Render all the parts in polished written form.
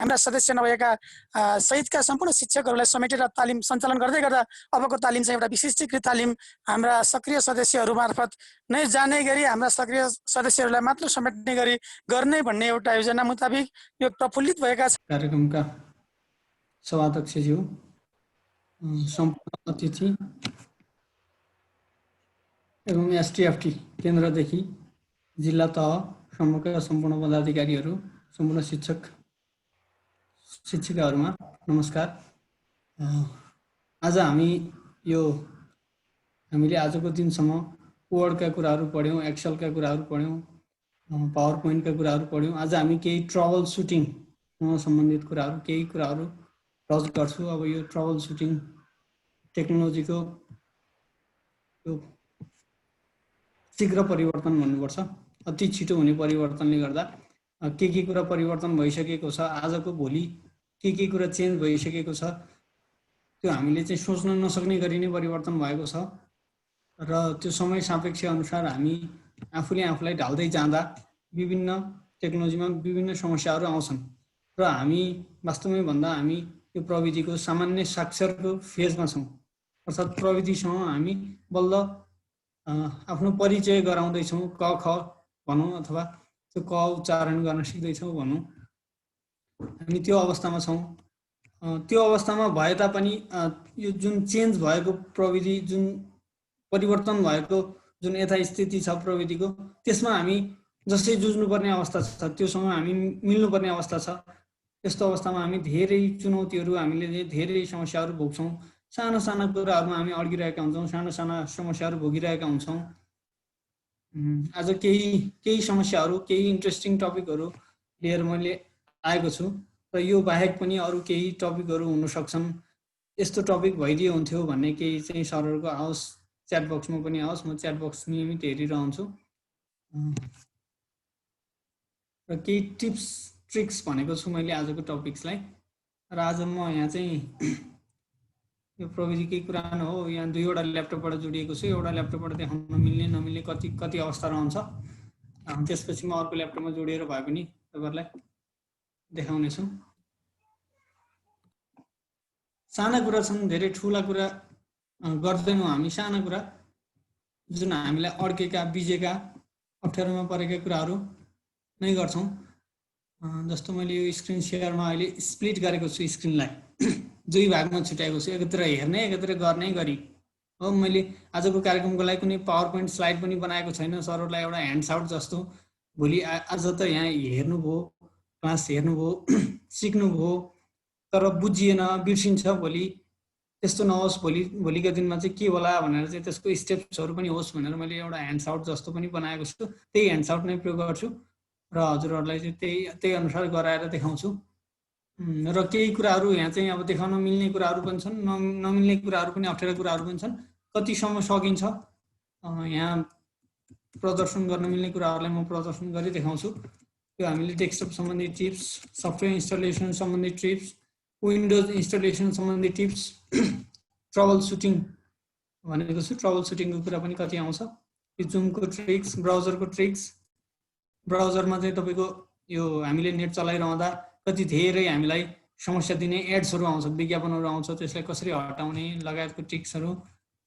हाम्रा सदस्य नभएका सहितका सम्पूर्ण शिक्षकहरूलाई समेटेर तालिम सञ्चालन गर्दै गर्दा अबको तालिम चाहिँ एउटा विशिष्टीकृत तालिम हाम्रा सक्रिय सदस्यहरू मार्फत नै जाने गरी हाम्रा सक्रिय सदस्यहरूलाई मात्र समेट्ने गरी गर्ने भन्ने एउटा योजना मुताबिक यो प्रफुल्लित भएका कार्यक्रमका सभाध्यक्षज्यू, सम्पूर्ण अतिथि एवं एसटिएफटी केन्द्रदेखि जिल्ला तहसम्मका सम्पूर्ण पदाधिकारीहरू, सम्पूर्ण शिक्षिकाहरूमा नमस्कार। आज हामीले आजको दिनसम्म वर्डका कुराहरू पढ्यौँ, एक्सेलका कुराहरू पढ्यौँ, पावर पोइन्टका कुराहरू पढ्यौँ। आज हामी केही ट्रबल सुटिङ सम्बन्धित कुराहरू केही कुराहरू टच गर्छु। अब यो ट्रबल सुटिङ टेक्नोलोजीको यो शीघ्र परिवर्तन भन्नुपर्छ, अति छिटो हुने परिवर्तनले गर्दा के कुरा परिवर्तन भइसकेको छ, आजको भोलि के कुरा चेन्ज भइसकेको छ, त्यो हामीले चाहिँ सोच्न नसक्ने गरी नै परिवर्तन भएको छ। र त्यो समय सापेक्ष अनुसार हामी आफूले आफूलाई ढाल्दै जाँदा विभिन्न टेक्नोलोजीमा विभिन्न समस्याहरू आउँछन् र हामी वास्तवमै भन्दा हामी यो प्रविधिको सामान्य साक्षरको फेजमा छौँ। अर्थात् प्रविधिसँग हामी बल्ल आफ्नो परिचय गराउँदैछौँ, क ख भनौँ अथवा त्यो क उच्चारण गर्न सिक्दैछौँ भनौँ, हामी त्यो अवस्थामा छौँ। त्यो अवस्थामा भए तापनि यो जुन चेन्ज भएको प्रविधि, जुन परिवर्तन भएको जुन यथास्थिति छ प्रविधिको, त्यसमा हामी जसै जुझ्नुपर्ने अवस्था छ, त्योसँग हामी मिल्नुपर्ने अवस्था छ। यस्तो अवस्थामा हामी धेरै चुनौतीहरू, हामीले धेरै समस्याहरू भोग्छौँ। साना साना कुराहरूमा हामी अड्किरहेका हुन्छौँ, साना साना समस्याहरू भोगिरहेका हुन्छौँ। आज केही समस्याहरू, केही इन्ट्रेस्टिङ टपिकहरू लिएर मैले आएको छु र यो बाहेक पनि अरू केही टपिकहरू हुन सक्छन्। यस्तो टपिक भइदियो हुन्थ्यो भन्ने केही चाहिँ सरहरूको आओस्, च्याट बक्समा पनि आओस्, म च्याट बक्स नियमित हेरिरहन्छु। र केही टिप्स ट्रिक्स भनेको छु मैले आजको टपिक्सलाई। र आज म यहाँ चाहिँ यो प्रविधिकै कुरा हो, यहाँ दुईवटा ल्यापटपबाट जोडिएको छु। एउटा ल्यापटपबाट देखाउन मिल्ने नमिल्ने कति अवस्था रहन्छ, त्यसपछि म अर्को ल्यापटपमा जोडिएर भए पनि तपाईँहरूलाई देखाउनेछु। साना कुरा छन्, धेरै ठुला कुरा गर्दैनौँ हामी। साना कुरा जुन हामीलाई अड्केका, बिजेका, अप्ठ्यारोमा परेका कुराहरू नै गर्छौँ। जस्तो मैले यो स्क्रिन सेयरमा अहिले स्प्लिट गरेको छु, स्क्रिनलाई दुई भागमा छुट्याएको छु, एकतिर हेर्ने एकतिर गर्ने गरी हो। मैले आजको कार्यक्रमको लागि कुनै पावर पोइन्ट स्लाइड पनि बनाएको छैन, सरहरूलाई एउटा ह्यान्ड्स आउट जस्तो। भोलि आज त यहाँ हेर्नुभयो, क्लास हेर्नुभयो, सिक्नुभयो, तर बुझिएन, बिर्सिन्छ भोलि, त्यस्तो नहोस्। भोलिका दिनमा चाहिँ के होला भनेर चाहिँ त्यसको स्टेप्सहरू पनि होस् भनेर मैले एउटा ह्यान्ड्स आउट जस्तो पनि बनाएको छु। त्यही ह्यान्ड्स आउट नै प्रयोग गर्छु र हजुरहरूलाई चाहिँ त्यही अनुसार गराएर देखाउँछु। र केही कुराहरू यहाँ चाहिँ अब देखाउन मिल्ने कुराहरू पनि छन्, नमिल्ने कुराहरू पनि, अप्ठ्यारो कुराहरू पनि छन्। कतिसम्म सकिन्छ यहाँ प्रदर्शन गर्न मिल्ने कुराहरूलाई म प्रदर्शन गरी देखाउँछु। त्यो हामीले डेस्कटप सम्बन्धी टिप्स, सफ्टवेयर इन्स्टलेसन सम्बन्धी टिप्स, विन्डोज इन्स्टलेसन सम्बन्धी टिप्स, ट्रबल सुटिङ भनेको छु। ट्रबल सुटिङको कुरा पनि कति आउँछ, जुमको ट्रिक्स, ब्राउजरको ट्रिक्स। ब्राउजरमा चाहिँ तपाईँको यो हामीले नेट चलाइरहँदा कति धेरै हामीलाई समस्या दिने एड्सहरू आउँछ, विज्ञापनहरू आउँछ, त्यसलाई कसरी हटाउने लगायतको ट्रिक्सहरू,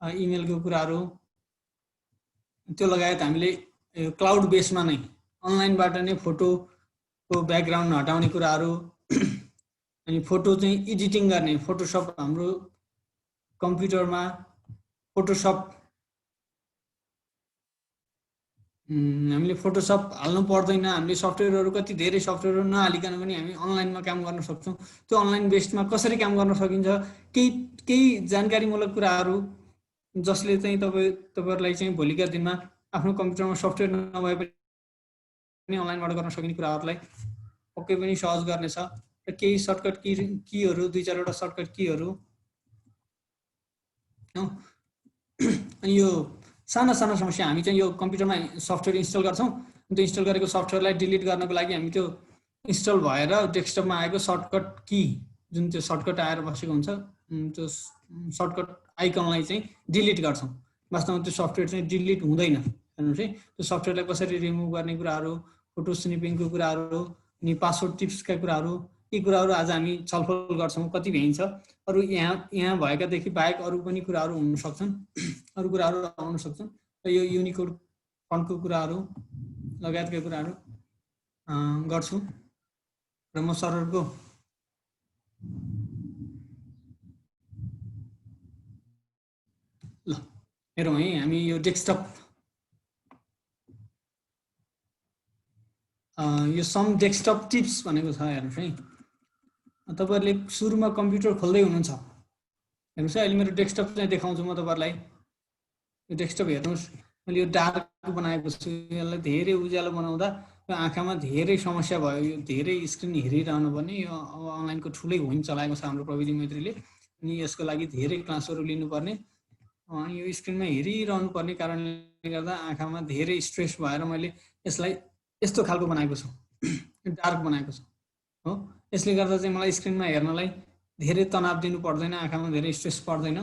इमेलको कुराहरू, त्यो लगायत हामीले क्लाउड बेसमा नै अनलाइनबाट नै फोटोको ब्याकग्राउन्ड हटाउने कुराहरू, अनि फोटो चाहिँ एडिटिङ गर्ने, फोटोसप हाम्रो कम्प्युटरमा फोटोसप हामीले फोटोसप हाल्नु पर्दैन। हामीले सफ्टवेयरहरू कति धेरै सफ्टवेयरहरू नहालिकन पनि हामी अनलाइनमा काम गर्न सक्छौँ। त्यो अनलाइन बेस्डमा कसरी काम गर्न सकिन्छ, केही जानकारीमूलक कुराहरू जसले चाहिँ तपाईँहरूलाई चाहिँ भोलिका दिनमा आफ्नो कम्प्युटरमा सफ्टवेयर नभए पनि अनलाइनबाट गर्न सकिने कुराहरूलाई पक्कै पनि सहज गर्नेछ। र केही सर्टकट कीहरू, दुई चारवटा सर्टकट कीहरू। अनि यो साना साना समस्या, हामी चाहिँ यो कम्प्युटरमा सफ्टवेयर इन्स्टल गर्छौँ, त्यो इन्स्टल गरेको सफ्टवेयरलाई डिलिट गर्नको लागि हामी त्यो इन्स्टल भएर डेस्कटपमा आएको सर्टकट की, जुन त्यो सर्टकट आएर बसेको हुन्छ, त्यो सर्टकट आइकनलाई चाहिँ डिलिट गर्छौँ। वास्तवमा त्यो सफ्टवेयर चाहिँ डिलिट हुँदैन। हेर्नुहोस् है, त्यो सफ्टवेयरलाई कसरी रिमुभ गर्ने कुराहरू, फोटो स्निपिङको कुराहरू, अनि पासवर्ड टिप्सका कुराहरू, यी कुराहरू आज हामी छलफल गर्छौँ कति भ्याइन्छ अरू यहाँ भएकादेखि बाहेक अरू पनि कुराहरू हुन सक्छन् अरू कुराहरू आउन सक्छन् र यो युनिकोड फन्टको कुराहरू लगायतका कुराहरू गर्छु र म सररको ल हेरौँ है हामी यो डेस्कटप यो सम डेस्कटप टिप्स भनेको छ हेर्नुहोस् है तपाईहरुले सुरुमा कम्प्युटर खोल्दै हुनुहुन्छ हेर्नुहोस् है अहिले मेरो डेस्कटप चाहिँ देखाउँछु म तपाईहरुलाई यो डेस्कटप हेर्नुहोस् मैले यो डार्क बनाएको छु यसलाई धेरै उज्यालो बनाउँदा यो आँखामा धेरै समस्या भयो यो धेरै स्क्रिन हेरिरहनु पर्ने यो अब अनलाइनको ठुलै होम चलाएको छ हाम्रो प्रविधि मैत्रीले अनि यसको लागि धेरै क्लासहरु लिनुपर्ने यो स्क्रिनमा हेरिरहनु पर्ने कारणले गर्दा आँखामा धेरै स्ट्रेस भएर मैले यसलाई यस्तो खालको बनाएको छु डार्क बनाएको छु हो यसले गर्दा चाहिँ मलाई स्क्रिनमा हेर्नलाई धेरै तनाव दिनु पर्दैन आँखामा धेरै स्ट्रेस पर्दैन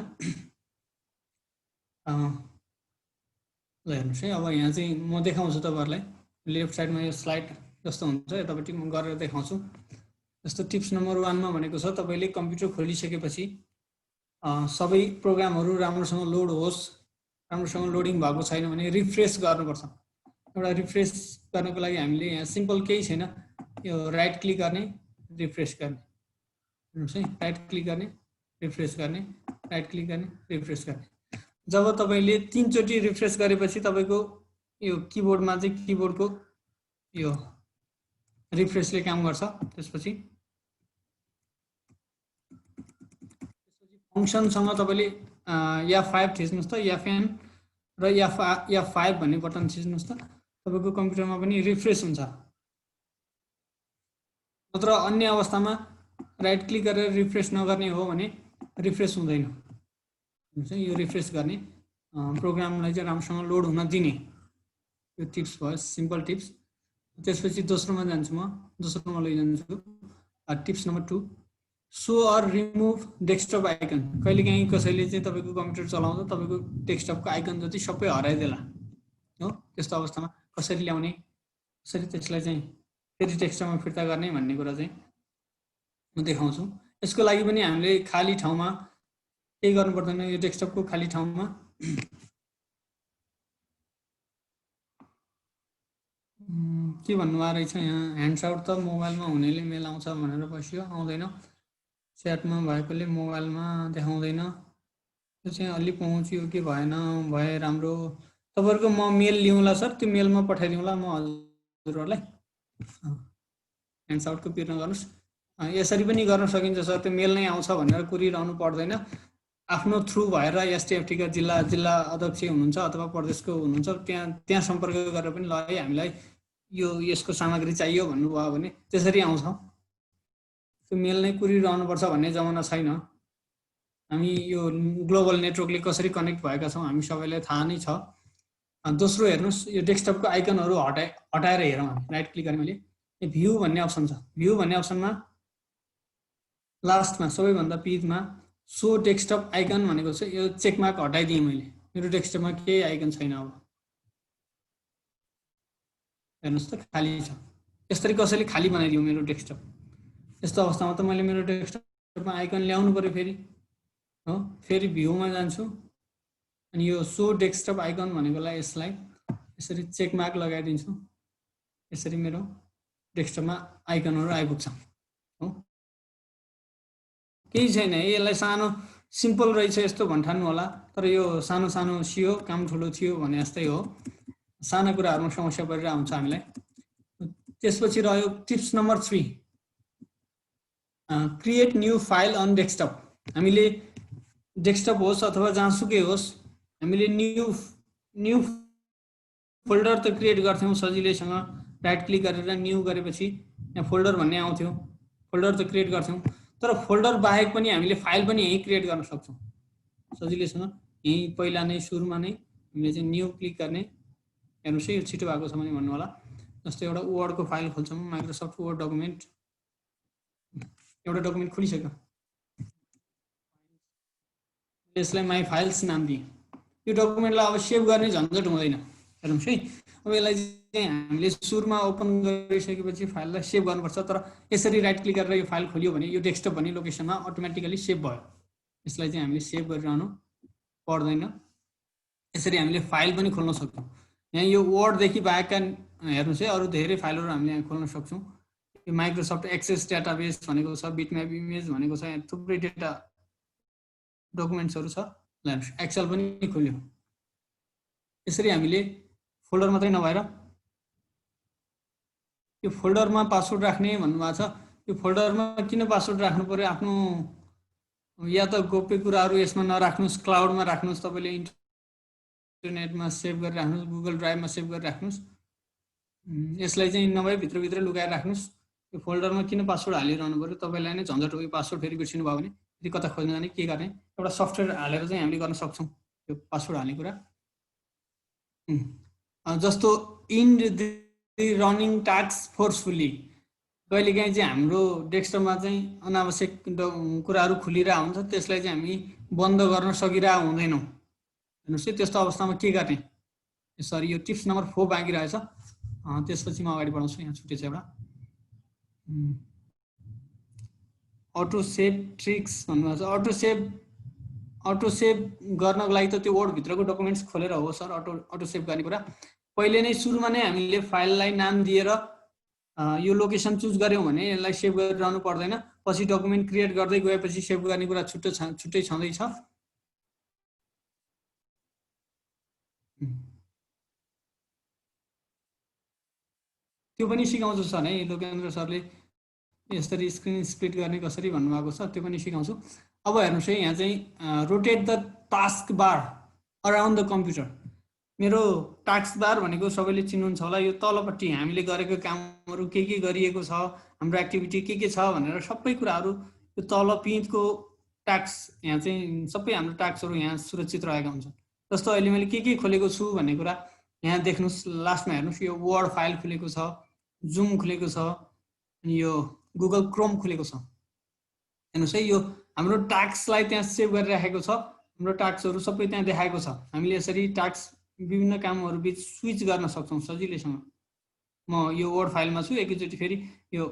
ल हेर्नुस् है अब यहाँ चाहिँ म देखाउँछु तपाईहरुलाई लेफ्ट साइडमा यो स्लाइड जस्तो हुन्छ यतापट्टि म गरेर देखाउँछु जस्तो टिप्स नम्बर 1 मा भनेको छ तपाईले कम्प्युटर खोलिसकेपछि सबै प्रोग्रामहरु राम्रोसँग लोड होस् राम्रोसँग लोडिङ भएको छैन भने रिफ्रेश गर्नुपर्छ एउटा रिफ्रेश गर्नको लागि हामीले यहाँ सिम्पल केही छैन यो राइट क्लिक गर्ने रिफ्रेश गर्ने हेर्नुस् है राइट क्लिक गर्ने रिफ्रेश गर्ने राइट क्लिक गर्ने रिफ्रेश गर्ने जब तपाईले 3 चोटी रिफ्रेश गरेपछि तपाईको यो किबोर्डमा चाहिँ किबोर्डको यो रिफ्रेशले काम गर्छ त्यसपछि फंक्सनसँग तपाईले F5 थिच्नुस् त Fn र F5 भन्ने बटन थिच्नुस् त तपाईको कम्प्युटरमा पनि रिफ्रेश हुन्छ नत्र अन्य अवस्थामा राइट क्लिक गरेर रिफ्रेश नगर्ने हो भने रिफ्रेश हुँदैन यो रिफ्रेश गर्ने प्रोग्रामलाई चाहिँ राम्रोसँग लोड हुन दिने यो टिप्स भयो सिम्पल टिप्स त्यसपछि दोस्रोमा जान्छु म दोस्रोमा लैजान्छु tips number 2 show or remove desktop icon कहिलेकाहीँ कसैले चाहिँ तपाईको कम्प्युटर चलाउँदा तपाईको डेस्कटपको आइकन जति सबै हराइदेला हो त्यस्तो अवस्थामा कसरी ल्याउने कसरी त्यसलाई चाहिँ फेरि डेस्कटपमा फिर्ता गर्ने भन्ने कुरा चाहिँ म देखाउँछु यसको लागि पनि हामीले खाली ठाउँमा केही गर्नु पर्दैन यो डेस्कटपको खाली ठाउँमा के भन्नुभएको रहेछ यहाँ ह्यान्ड्स आउट त मोबाइलमा हुनेले मेल आउँछ भनेर बस्यो आउँदैन च्याटमा भएकोले मोबाइलमा देखाउँदैन त्यो चाहिँ अलि पहुँच यो के भएन भए राम्रो तपाईहरुको म मेल लिउँला सर त्यो मेलमा पठाइदिउँला म हजुरहरुलाई ह्यान्ड्स आउटको पिर नगर्नुस् यसरी पनि गर्न सकिन्छ सर त्यो मेल नै आउँछ भनेर कुरिरहनु पर्दैन आफ्नो थ्रु भएर एसटीएफटी का जिल्ला अध्यक्ष हुनुहुन्छ अथवा प्रदेशको हुनुहुन्छ त्यहाँ सम्पर्क गरेर पनि ल हामीलाई यो यसको सामग्री चाहियो भन्नुभयो भने त्यसरी आउँछ त्यो मेल नै कुरिरहनु पर्छ भन्ने जमाना छैन हामी यो ग्लोबल नेटवर्कले कसरी कनेक्ट भएका छौं हामी सबैलाई थाहा नै छ दोस्रो हेर्नुस् यो डेस्कटपको आइकनहरु हटाएर हेरौँ हामी राइट क्लिक गर्ने मैले यो भ्यू भन्ने अप्सन छ भ्यू भन्ने अप्सनमा लास्टमा सबैभन्दा पिछमा सो डेस्कटप आइकन भनेको छ यो चेक मार्क हटाइदिएँ मैले मेरो डेस्कटपमा केही आइकन छैन अब हेर्नुस् त खाली छ यसरी कसैले खाली बनाइदियो मेरो डेस्कटप यस्तो अवस्थामा त मैले मेरो डेस्कटपमा आइकन ल्याउनु पर्यो फेरि हो फेरि भ्यूमा जान्छु अनि यो सो डेस्कटप आइकन भनेकोलाई यसलाई यसरी चेक मार्क लगाइदिन्छु यसरी मेरो डेस्कटपमा आइकनहरु आइपुग्छ हो केही छैन यसलाई सानो सिम्पल रहेछ यस्तो भन्ठान्नु होला तर यो सानो सानो सियो काम ठुलो थियो भने जस्तै हो साना कुराहरुमा समस्या परिरहेको हुन्छ हामीलाई त्यसपछि रह्यो tips number 3 create new file on desktop हामीले डेस्कटप होस् अथवा जहाँसुकै होस् हामीले न्यू फोल्डर त क्रिएट गर्थ्यौं सजिलैसँग राइट क्लिक गरेर न्यू गरेपछि यहाँ फोल्डर भन्ने आउँथ्यो फोल्डर त क्रिएट गर्थ्यौं तर फोल्डर बाहेक पनि हामीले फाइल पनि यही क्रिएट गर्न सक्छौं सजिलैसँग यही पहिला नै सुरुमा नै हामीले चाहिँ न्यू क्लिक गर्ने हेर्नुस् यो छिटो भएको छ भने भन्नु होला जस्तो एउटा वर्डको फाइल खोल्छौं माइक्रोसफ्ट वर्ड डकुमेन्ट एउटा डकुमेन्ट खोलिसक्यो यसलाई माई फाइल्स नाम दिए यो डकुमेन्टलाई अब सेभ गर्ने झन्झट हुँदैन हेर्नुहोस् है। अब यसलाई चाहिँ हामीले सुरुमा ओपन गरिसकेपछि फाइललाई सेभ गर्नुपर्छ, तर यसरी राइट क्लिक गरेर यो फाइल खोल्यो भने यो डेस्कटप भन्ने लोकेसनमा अटोमेटिकली सेभ भयो। यसलाई चाहिँ हामीले सेभ गरिरहनु पर्दैन। यसरी हामीले फाइल पनि खोल्न सक्छौँ। यहाँ यो वर्डदेखि बाहेकका हेर्नुहोस् है, अरू धेरै फाइलहरू हामीले यहाँ खोल्न सक्छौँ। यो माइक्रोसफ्ट एक्सेस डाटाबेस भनेको छ, बिटम्याप इमेज भनेको छ, यहाँ थुप्रै डेटा डकुमेन्ट्सहरू छ। हेर्नुहोस् एक्सेल पनि खोल्यो। यसरी हामीले फोल्डर मात्रै नभएर यो फोल्डरमा पासवर्ड राख्ने भन्नुभएको छ। यो फोल्डरमा किन पासवर्ड राख्नु पर्यो? आफ्नो या त गोप्य कुराहरू यसमा नराख्नुहोस्, क्लाउडमा राख्नुहोस्, तपाईँले इन्टरनेटमा सेभ गरेर राख्नुहोस्, गुगल ड्राइभमा सेभ गरेर राख्नुहोस्। यसलाई चाहिँ नभए भित्रभित्रै लुकाएर राख्नुहोस्। यो फोल्डरमा किन पासवर्ड हालिरहनु पर्यो? तपाईँलाई नै झन्झट हो, यो पासवर्ड फेरि बिर्सिनु भयो भने फेरि कता खोज्न जाने, के गर्ने? एउटा सफ्टवेयर हालेर चाहिँ हामीले गर्न सक्छौँ यो पासवर्ड हाल्ने कुरा। जस्तो end the running task forcefully, कहिलेकाहीँ चाहिँ हाम्रो डेस्कटपमा चाहिँ अनावश्यक कुराहरू खुलिरहेको हुन्छ, त्यसलाई चाहिँ हामी बन्द गर्न सकिरहेको हुँदैनौँ। हेर्नुहोस् है, त्यस्तो अवस्थामा के गर्ने? सरी, यो टिप्स नम्बर 4 बाँकी रहेछ, त्यसपछि म अगाडि बढाउँछु। यहाँ छुटेछ एउटा अटो सेभ ट्रिक्स भन्नुभएको छ। अटो सेभ गर्नको लागि त त्यो वर्डभित्रको डकुमेन्ट्स खोलेर हो सर अटो सेभ गर्ने कुरा। पहिले नै सुरुमा नै हामीले फाइललाई नाम दिएर यो लोकेसन चुज गऱ्यौँ भने यसलाई सेभ गरिरहनु पर्दैन। पछि डकुमेन्ट क्रिएट गर्दै गएपछि सेभ गर्ने कुरा छुट्टै छँदैछ। त्यो पनि सिकाउँछु सर है, लोकेन्द्र सरले यसरी स्क्रिन स्प्लिट गर्ने कसरी भन्नुभएको छ, त्यो पनि सिकाउँछु। अब हेर्नुहोस् है, यहाँ चाहिँ rotate the task bar around the computer. मेरो टास्क बार भनेको सबैले चिन्नुहुन्छ होला, यो तलपट्टि हामीले गरेको कामहरू के गरिएको छ, हाम्रो एक्टिभिटी के छ भनेर सबै कुराहरू यो तल पिँधको टास्क, यहाँ चाहिँ सबै हाम्रो टास्कहरू यहाँ सुरक्षित रहेका हुन्छन्। जस्तो अहिले मैले के खोलेको छु भन्ने कुरा यहाँ देख्नुहोस्। लास्टमा हेर्नुहोस्, यो वर्ड फाइल खुलेको छ, जुम खुलेको छ, अनि यो गुगल क्रोम खुलेको छ। हेर्नुहोस् है, यो हाम्रो टास्कलाई त्यहाँ सेभ गरिराखेको छ, हाम्रो टास्कहरू सबै त्यहाँ देखाएको छ। हामीले यसरी टास्क विभिन्न कामहरू बिच स्विच गर्न सक्छौँ सजिलैसँग। म यो वर्ड फाइलमा छु, एकैचोटि फेरि यो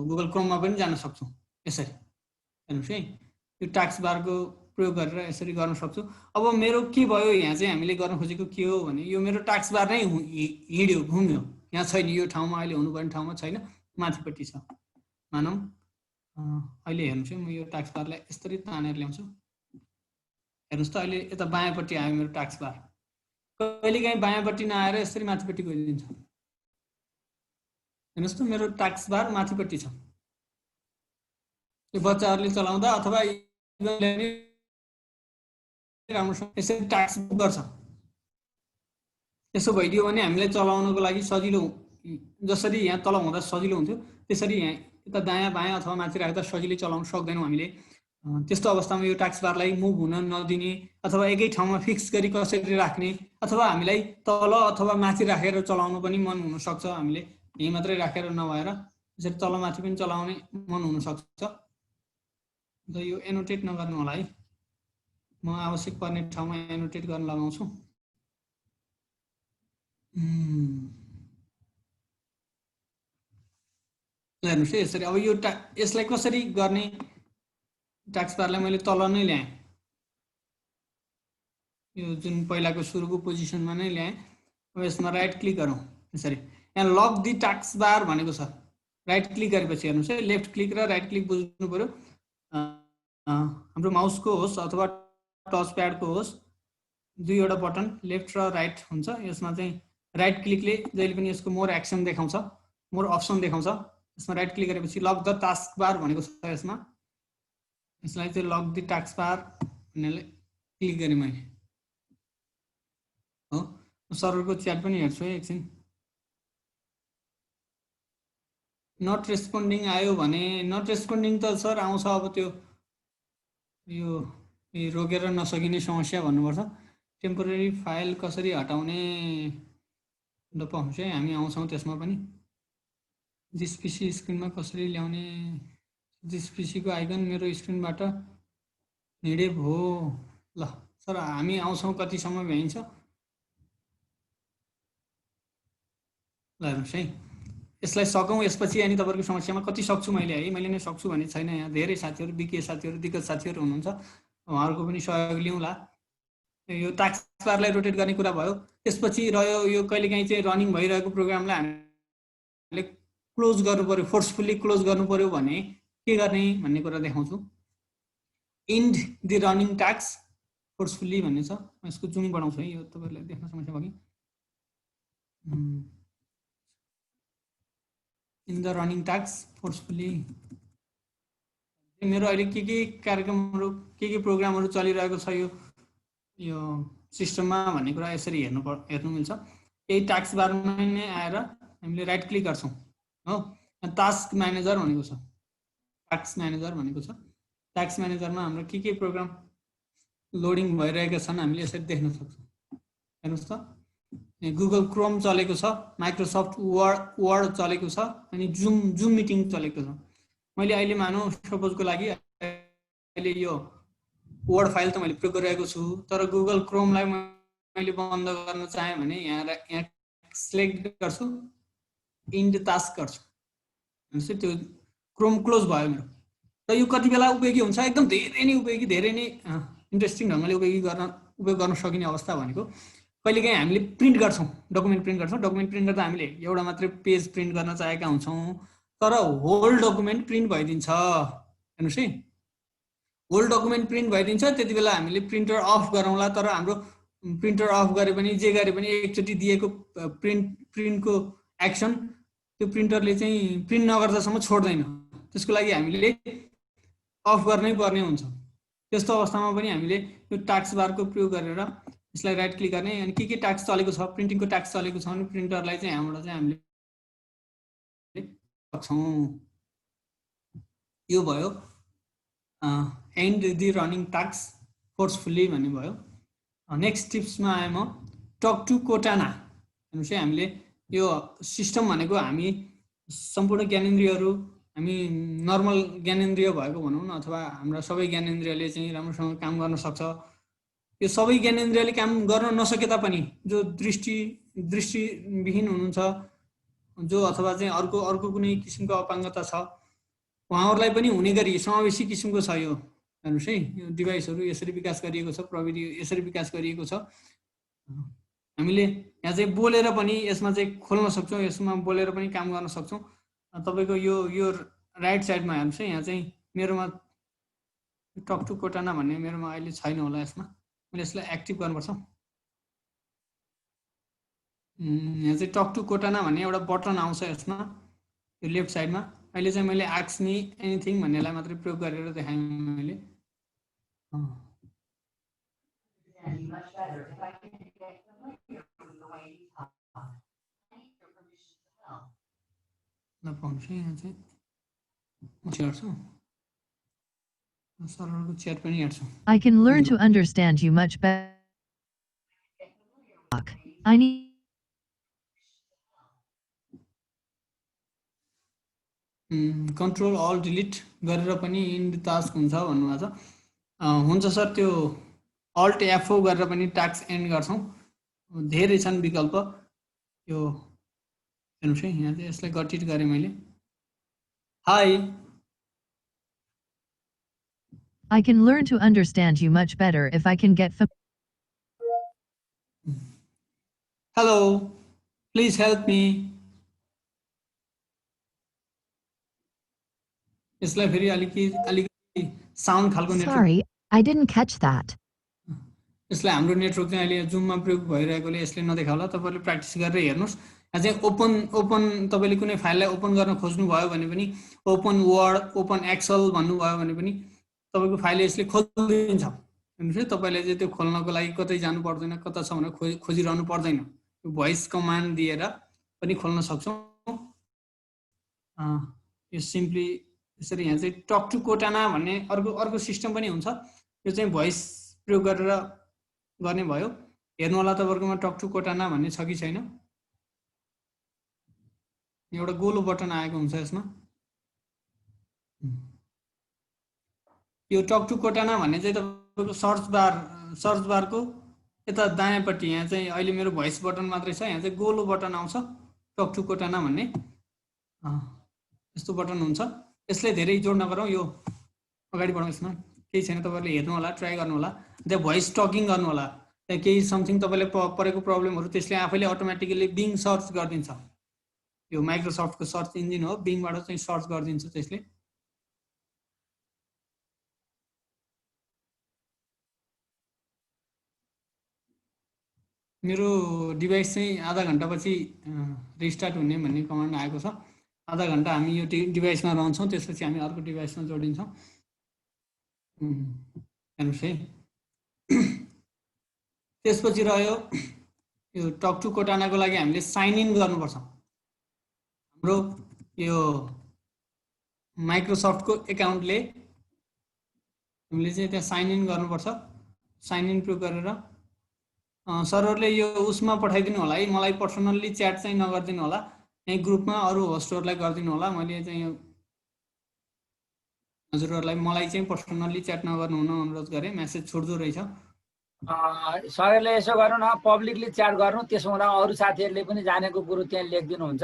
गुगल क्रोममा पनि जान सक्छौँ यसरी। हेर्नुहोस् है, यो टास्क बारको प्रयोग गरेर यसरी गर्न सक्छु। अब मेरो के भयो, यहाँ चाहिँ हामीले गर्न खोजेको के हो भने यो मेरो टास्क बार नै हिँड्यो, घुम्यो, यहाँ छैन, यो ठाउँमा अहिले हुनुपर्ने ठाउँमा छैन, माथिपट्टि छ। मानौँ अहिले हेर्नुहोस् है, म यो टास्क बारलाई यसरी तानेर ल्याउँछु। हेर्नुहोस् त, अहिले यता बायाँपट्टि आयो मेरो टास्क बार। कहिलेकाहीँ बायाँपट्टि नआएर यसरी माथिपट्टि गइदिन्छ। हेर्नुहोस् त, मेरो टास्क बार माथिपट्टि छ। यो बच्चाहरूले चलाउँदा अथवा राम्रोसँग यसरी टास्क गर्छ। यसो भइदियो भने हामीलाई चलाउनको लागि सजिलो, जसरी यहाँ तल हुँदा सजिलो हुन्थ्यो त्यसरी यहाँ यता दायाँ बायाँ अथवा माथि राख्दा सजिलै चलाउन सक्दैनौँ हामीले। त्यस्तो अवस्थामा यो टास्क बारलाई मुभ हुन नदिने अथवा एकै ठाउँमा फिक्स गरी कसरी राख्ने, अथवा हामीलाई तल अथवा माथि राखेर चलाउनु पनि मन हुनसक्छ। हामीले यहीँ मात्रै राखेर नभएर यसरी तल माथि पनि चलाउने मन हुनसक्छ। अन्त यो एनोटेट नगर्नु होला है, म आवश्यक पर्ने ठाउँमा एनोटेट गर्न लगाउँछु। हेर्नुहोस् है, यसरी। अब यो यसलाई कसरी गर्ने? टास्क बारलाई मैले तल नै ल्याएँ, यो जुन पहिलाको सुरुको पोजिसनमा नै ल्याएँ। अब यसमा राइट क्लिक गरौँ यसरी। यहाँ लक दि टास्क बार भनेको छ, राइट क्लिक गरेपछि हेर्नुहोस् है, लेफ्ट क्लिक र राइट क्लिक बुझ्नु पर्यो। हाम्रो माउसको होस् अथवा टच प्याडको होस्, दुईवटा बटन लेफ्ट र राइट हुन्छ। यसमा चाहिँ राइट क्लिकले जहिले पनि यसको मोर एक्सन देखाउँछ, मोर अप्सन देखाउँछ। यसमा राइट क्लिक गरेपछि लक द टास्क बार भनेको छ, यसलाई चाहिँ लक द टास्क बार भन्नेले क्लिक गरेँ मैले। हो, सर्भरको च्याट पनि हेर्छु है एकछिन। नट रेस्पोन्डिङ आयो भने, नट रेस्पोन्डिङ त सर आउँछ, अब त्यो यो रोकेर नसकिने समस्या भन्नुपर्छ। टेम्पोरेरी फाइल कसरी हटाउने ल पाउँछ है, हामी आउँछौँ त्यसमा पनि। दिस पिसी स्क्रिनमा कसरी ल्याउने? दिस पिसीको आइकन मेरो स्क्रिनबाट हिँडे भो। ल सर हामी आउँछौँ, कतिसम्म भ्याइन्छ ल हेर्नुहोस् है, यसलाई सकौँ। यसपछि अनि तपाईँको समस्यामा कति सक्छु मैले है, मैले नै सक्छु भन्ने छैन। यहाँ धेरै साथीहरू, विज्ञ साथीहरू, दिग्गज साथीहरू हुनुहुन्छ, उहाँहरूको पनि सहयोग लिउँला। यो टास्क बारलाई रोटेट गर्ने कुरा भयो। त्यसपछि रह्यो यो कहिलेकाहीँ चाहिँ रनिङ भइरहेको प्रोग्रामलाई हामीले क्लोज गर्नु पर्यो, फोर्सफुल्ली क्लोज गर्नु पर्यो भने के गर्ने भन्ने कुरा देखाउँछु। End the running task forcefully भन्ने छ, म यसको जुम बढाउँछु है, यो तपाईँहरूलाई देख्न समस्या भयो कि। In the running task forcefully मेरो अहिले के कार्यक्रमहरू, के प्रोग्रामहरू चलिरहेको छ यो सिस्टममा भन्ने कुरा यसरी हेर्नु मिल्छ। यही टास्क बारमा नै आएर हामीले राइट क्लिक गर्छौँ हो। टास्क म्यानेजर भनेको छ, टास्क म्यानेजर भनेको छ। टास्क म्यानेजरमा हाम्रो के प्रोग्राम लोडिङ भइरहेका छन् हामीले यसरी देख्न सक्छौँ। हेर्नुहोस् त, गुगल क्रोम चलेको छ, माइक्रोसफ्ट वर्ड चलेको छ, अनि जुम मिटिङ चलेको छ। मैले अहिले मानौँ सपोजको लागि अहिले यो वर्ड फाइल त मैले प्रयोग गरिरहेको छु, तर गुगल क्रोमलाई मैले बन्द गर्न चाहेँ भने यहाँ सिलेक्ट गर्छु, इन्ड टास्क गर्छु, भनेपछि त्यो क्रोम क्लोज भयो मेरो। र यो कति बेला उपयोगी हुन्छ, एकदम धेरै नै उपयोगी, धेरै नै इन्ट्रेस्टिङ ढङ्गले उपयोग गर्न सकिने अवस्था भनेको कहिलेकाहीँ हामीले प्रिन्ट गर्छौँ, डकुमेन्ट प्रिन्ट गर्छौँ। डकुमेन्ट प्रिन्ट गर्दा हामीले एउटा मात्रै पेज प्रिन्ट गर्न चाहेका हुन्छौँ, तर होल डकुमेन्ट प्रिन्ट भइदिन्छ। हेर्नुहोस् है, होल डकुमेन्ट प्रिन्ट भइदिन्छ। त्यति बेला हामीले प्रिन्टर अफ गरौँला, तर हाम्रो प्रिन्टर अफ गरे पनि जे गरे पनि एकचोटि दिएको प्रिन्टको एक्सन त्यो प्रिन्टरले चाहिँ प्रिन्ट नगर्दासम्म छोड्दैन। त्यसको लागि हामीले अफ गर्नै पर्ने हुन्छ। त्यस्तो अवस्थामा पनि हामीले यो टास्क बारको प्रयोग गरेर यसलाई राइट क्लिक गर्ने, अनि के टास्क चलेको छ, प्रिन्टिङको टास्क चलेको छ भने प्रिन्टरलाई चाहिँ यहाँबाट चाहिँ हामीले सक्छौँ। यो भयो and the running task forcefully भन्ने भयो। नेक्स्ट टिप्समा आएँ म, टक टु कोटाना। हेर्नुहोस् है, हामीले यो सिस्टम भनेको हामी सम्पूर्ण ज्ञानेन्द्रियहरू, हामी नर्मल ज्ञानेन्द्रिय भएको भनौँ न, अथवा हाम्रा सबै ज्ञानेन्द्रियले चाहिँ राम्रोसँग काम गर्न सक्छ। यो सबै ज्ञानेन्द्रियले काम गर्न नसके तापनि जो दृष्टिविहीन हुनुहुन्छ, जो अथवा चाहिँ अर्को कुनै किसिमको अपाङ्गता छ, उहाँहरूलाई पनि हुने गरी समावेशी किसिमको छ यो। हेर्नुहोस् है, यो डिभाइसहरू यसरी विकास गरिएको छ, प्रविधि यसरी विकास गरिएको छ। हामीले यहाँ चाहिँ बोलेर पनि यसमा चाहिँ खोल्न सक्छौँ, यसमा बोलेर पनि काम गर्न सक्छौँ। तपाईँको यो राइट साइडमा हेर्नुहोस् है, यहाँ चाहिँ मेरोमा टक टु कोटाना भन्ने मेरोमा अहिले छैन होला, यसमा मैले यसलाई एक्टिभ गर्नुपर्छ। यहाँ चाहिँ टक टु कोटाना भन्ने एउटा बटन आउँछ यसमा, यो लेफ्ट साइडमा। अहिले चाहिँ मैले आस्क मी एनिथिङ भन्नेलाई मात्रै प्रयोग गरेर देखाएँ मैले। पाउँछु यहाँ चाहिँ म हेर्छु, सररको च्याट पनि हेर्छु। I can learn to understand you much better. I need control all delete गरेर पनि इन्ड टास्क हुन्छ भन्नुभएको छ। हुन्छ सर, त्यो अल्ट F4 गरेर पनि टास्क एन्ड गर्छौँ। धेरै छन् विकल्प। यो हेर्नुहोस् है, यहाँ चाहिँ यसलाई गठित गरेँ मैले। High, I can learn to understand you much better if I can get hello, please help me. यसलाई फेरि अलिकति साउन्ड खालको network. Sorry, I didn't catch that. यसलाई हाम्रो नेटवर्क चाहिँ अहिले जुममा प्रयोग भइरहेकोले यसले नदेखा होला। तपाईँले प्र्याक्टिस गरेर हेर्नुहोस्। यहाँ चाहिँ ओपन तपाईँले कुनै फाइललाई ओपन गर्न खोज्नुभयो भने पनि, ओपन वर्ड, ओपन एक्सेल भन्नुभयो भने पनि तपाईँको फाइल यसले खोलिदिन्छ। हेर्नुहोस् है, तपाईँले चाहिँ त्यो खोल्नको लागि कतै जानु पर्दैन, कता छ भनेर खोजिरहनु पर्दैन। भोइस कमान्ड दिएर पनि खोल्न सक्छौँ। यो सिम्पली यसरी यहाँ चाहिँ टक टु कोटाना भन्ने अर्को सिस्टम पनि हुन्छ। यो चाहिँ भोइस प्रयोग गरेर गर्ने भयो। हेर्नु होला तपाईँकोमा टक टु कोटाना भन्ने छ कि छैन। एउटा गोलो बटन आएको हुन्छ यसमा। यो टक टु कोटाना भन्ने चाहिँ तपाईँको सर्च बारको यता दायाँपट्टि यहाँ चाहिँ अहिले मेरो भोइस बटन मात्रै छ। यहाँ चाहिँ गोलो बटन आउँछ, टक टु कोटाना भन्ने यस्तो बटन हुन्छ। यसलाई धेरै जोड नगरौँ, यो अगाडि बढौँ। यसमा केही छैन, तपाईँहरूले हेर्नु होला, ट्राई गर्नु होला, त्यहाँ भोइस टकिङ गर्नु होला। त्यहाँ केही समथिङ तपाईँलाई परेको प्रब्लमहरू त्यसले आफैले अटोमेटिकली बिङ सर्च गरिदिन्छ। यो माइक्रोसफ्टको सर्च इन्जिन हो, बिङबाट चाहिँ सर्च गरिदिन्छ त्यसले। मेरो डिभाइस चाहिँ आधा घन्टापछि रिस्टार्ट हुने भन्ने कमान्ड आएको छ। आधा घन्टा हामी यो डिभाइसमा रहन्छौँ, त्यसपछि हामी अर्को डिभाइसमा जोडिन्छौँ। हेर्नुहोस् है। त्यसपछि रह्यो यो टक टु कोटानाको लागि हामीले साइन इन गर्नुपर्छ। हाम्रो यो माइक्रोसफ्टको एकाउन्टले हामीले चाहिँ त्यहाँ साइन इन गर्नुपर्छ। साइन इन प्रुभ गरेर सर्भरले यो उसमा पठाइदिनु होला है, मलाई पर्सनल्ली च्याट चाहिँ नगरिदिनु होला, यही ग्रुपमा अरू होस्टहरूलाई गरिदिनु होला। मैले चाहिँ हजुरहरूलाई मलाई चाहिँ पर्सनल्ली च्याट नगर्नु हुन अनुरोध गरेँ, मेसेज छुट्दो रहेछ। सरले यसो गर्नु न, पब्लिकली च्याट गर्नु, त्यसो हुँदा अरू साथीहरूले पनि जानेको कुरो त्यहाँ लेखिदिनुहुन्छ,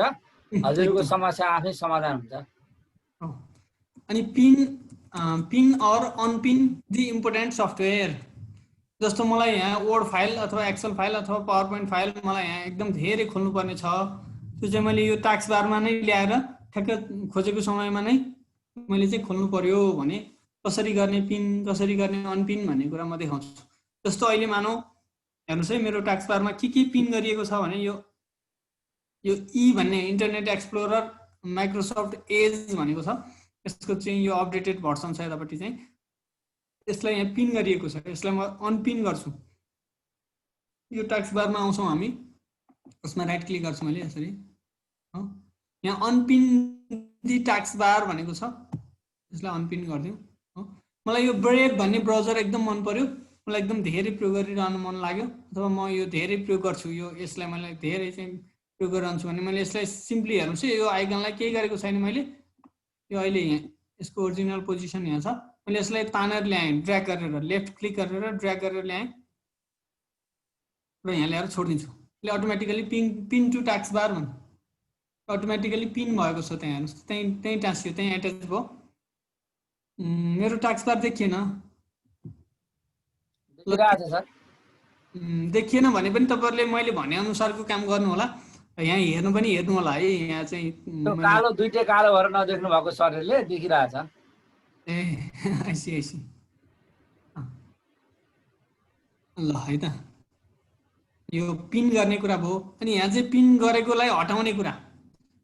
हजुरको समस्या आफै समाधान हुन्छ। अनि pin or unpin the important software. जस्तो मलाई यहाँ वर्ड फाइल अथवा एक्सेल फाइल अथवा पावर पोइन्ट फाइल मलाई यहाँ एकदम धेरै खोल्नुपर्ने छ, त्यो चाहिँ मैले यो टास्क बारमा नै ल्याएर ठ्याक्क खोजेको समयमा नै मैले चाहिँ खोल्नु पर्यो भने कसरी गर्ने, पिन कसरी गर्ने, अनपिन भन्ने कुरा म देखाउँछु। जस्तो अहिले मानौ हेर्नुहोस् है, मेरो टास्क बारमा के पिन गरिएको छ भने यो ई भन्ने इन्टरनेट एक्सप्लोरर माइक्रोसफ्ट एज भनेको छ, यसको चाहिँ यो अपडेटेड भर्सन छ यतापट्टि चाहिँ, यसलाई यहाँ पिन गरिएको छ। यसलाई म अनपिन गर्छु। यो टास्क बारमा आउँछौँ हामी, उसमा राइट क्लिक गर्छु मैले यसरी, यहाँ अनपिन दि टास्क बार भनेको छ, यसलाई अनपिन गरिदिउँ। मलाई यो ब्रेभ भन्ने ब्राउजर एकदम मन पर्यो, मलाई एकदम धेरै प्रयोग गरिरहनु मन लाग्यो, अथवा म यो धेरै प्रयोग गर्छु, यो यसलाई मैले धेरै चाहिँ प्रयोग गरिरहन्छु भने मैले यसलाई सिम्पली हेर्नुहोस् है, यो आइकनलाई केही गरेको छैन मैले, यो अहिले यहाँ यसको ओरिजिनल पोजिसन यहाँ छ, मैले यसलाई तानेर ल्याएँ, ड्र्याग गरेर लेफ्ट क्लिक गरेर ड्र्याग गरेर ल्याएँ र यहाँ ल्याएर छोडिदिन्छु। यसले automatically pin to taskbar भन्नु अटोमेटिकली पिन भएको छ, त्यहाँ हेर्नुहोस्, त्यहीँ टाँसियो, त्यहीँ एट्याच भयो। मेरो टास्क बार देखिएन, देखिएन भने पनि तपाईँहरूले मैले भने अनुसारको काम गर्नु होला। यहाँ हेर्नु होला है, यहाँ चाहिँ कालो दुईटै कालो भएर नदेख्नु भएको सरले देखिरहेछ। ए आइसी ल है त, यो पिन गर्ने कुरा भयो। अनि यहाँ चाहिँ पिन गरेकोलाई हटाउने कुरा,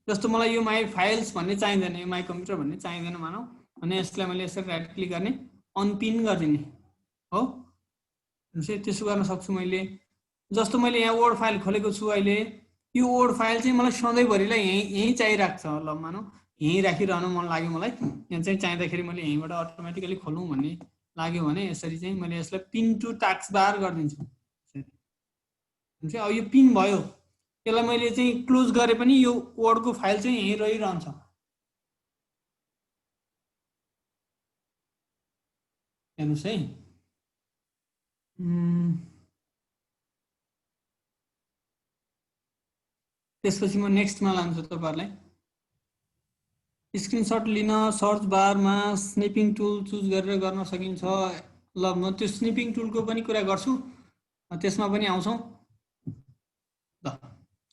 जस्तो मलाई यो माई फाइल्स भन्ने चाहिँदैन, यो माई कम्प्युटर भन्ने चाहिँदैन मानौ भने यसलाई मैले यसरी राइट क्लिक गर्ने, अनपिन गरिदिने हो, त्यसो गर्न सक्छु मैले। जस्तो मैले यहाँ वर्ड फाइल खोलेको छु अहिले, यो वर्ड फाइल चाहिँ मलाई सधैँभरिलाई यहीँ चाहिरहेको छ, ल मानौ यहीँ राखिरहनु मन लाग्यो मलाई, यहाँ चाहिँ चाहिँदाखेरि मैले यहीँबाट अटोमेटिकली खोलौँ भन्ने लाग्यो भने यसरी चाहिँ मैले यसलाई पिन टु टास्क बार गरिदिन्छु। अब यो पिन भयो, यसलाई मैले चाहिँ क्लोज गरे पनि यो वर्डको फाइल चाहिँ यहीँ रहिरहन्छ। हेर्नुहोस् है, त्यसपछि म नेक्स्टमा लान्छु तपाईँहरूलाई। स्क्रिनसट लिन सर्च बारमा स्निपिङ टुल चुज गरेर गर्न सकिन्छ। ल म त्यो स्निपिङ टुलको पनि कुरा गर्छु, त्यसमा पनि आउँछौँ। ल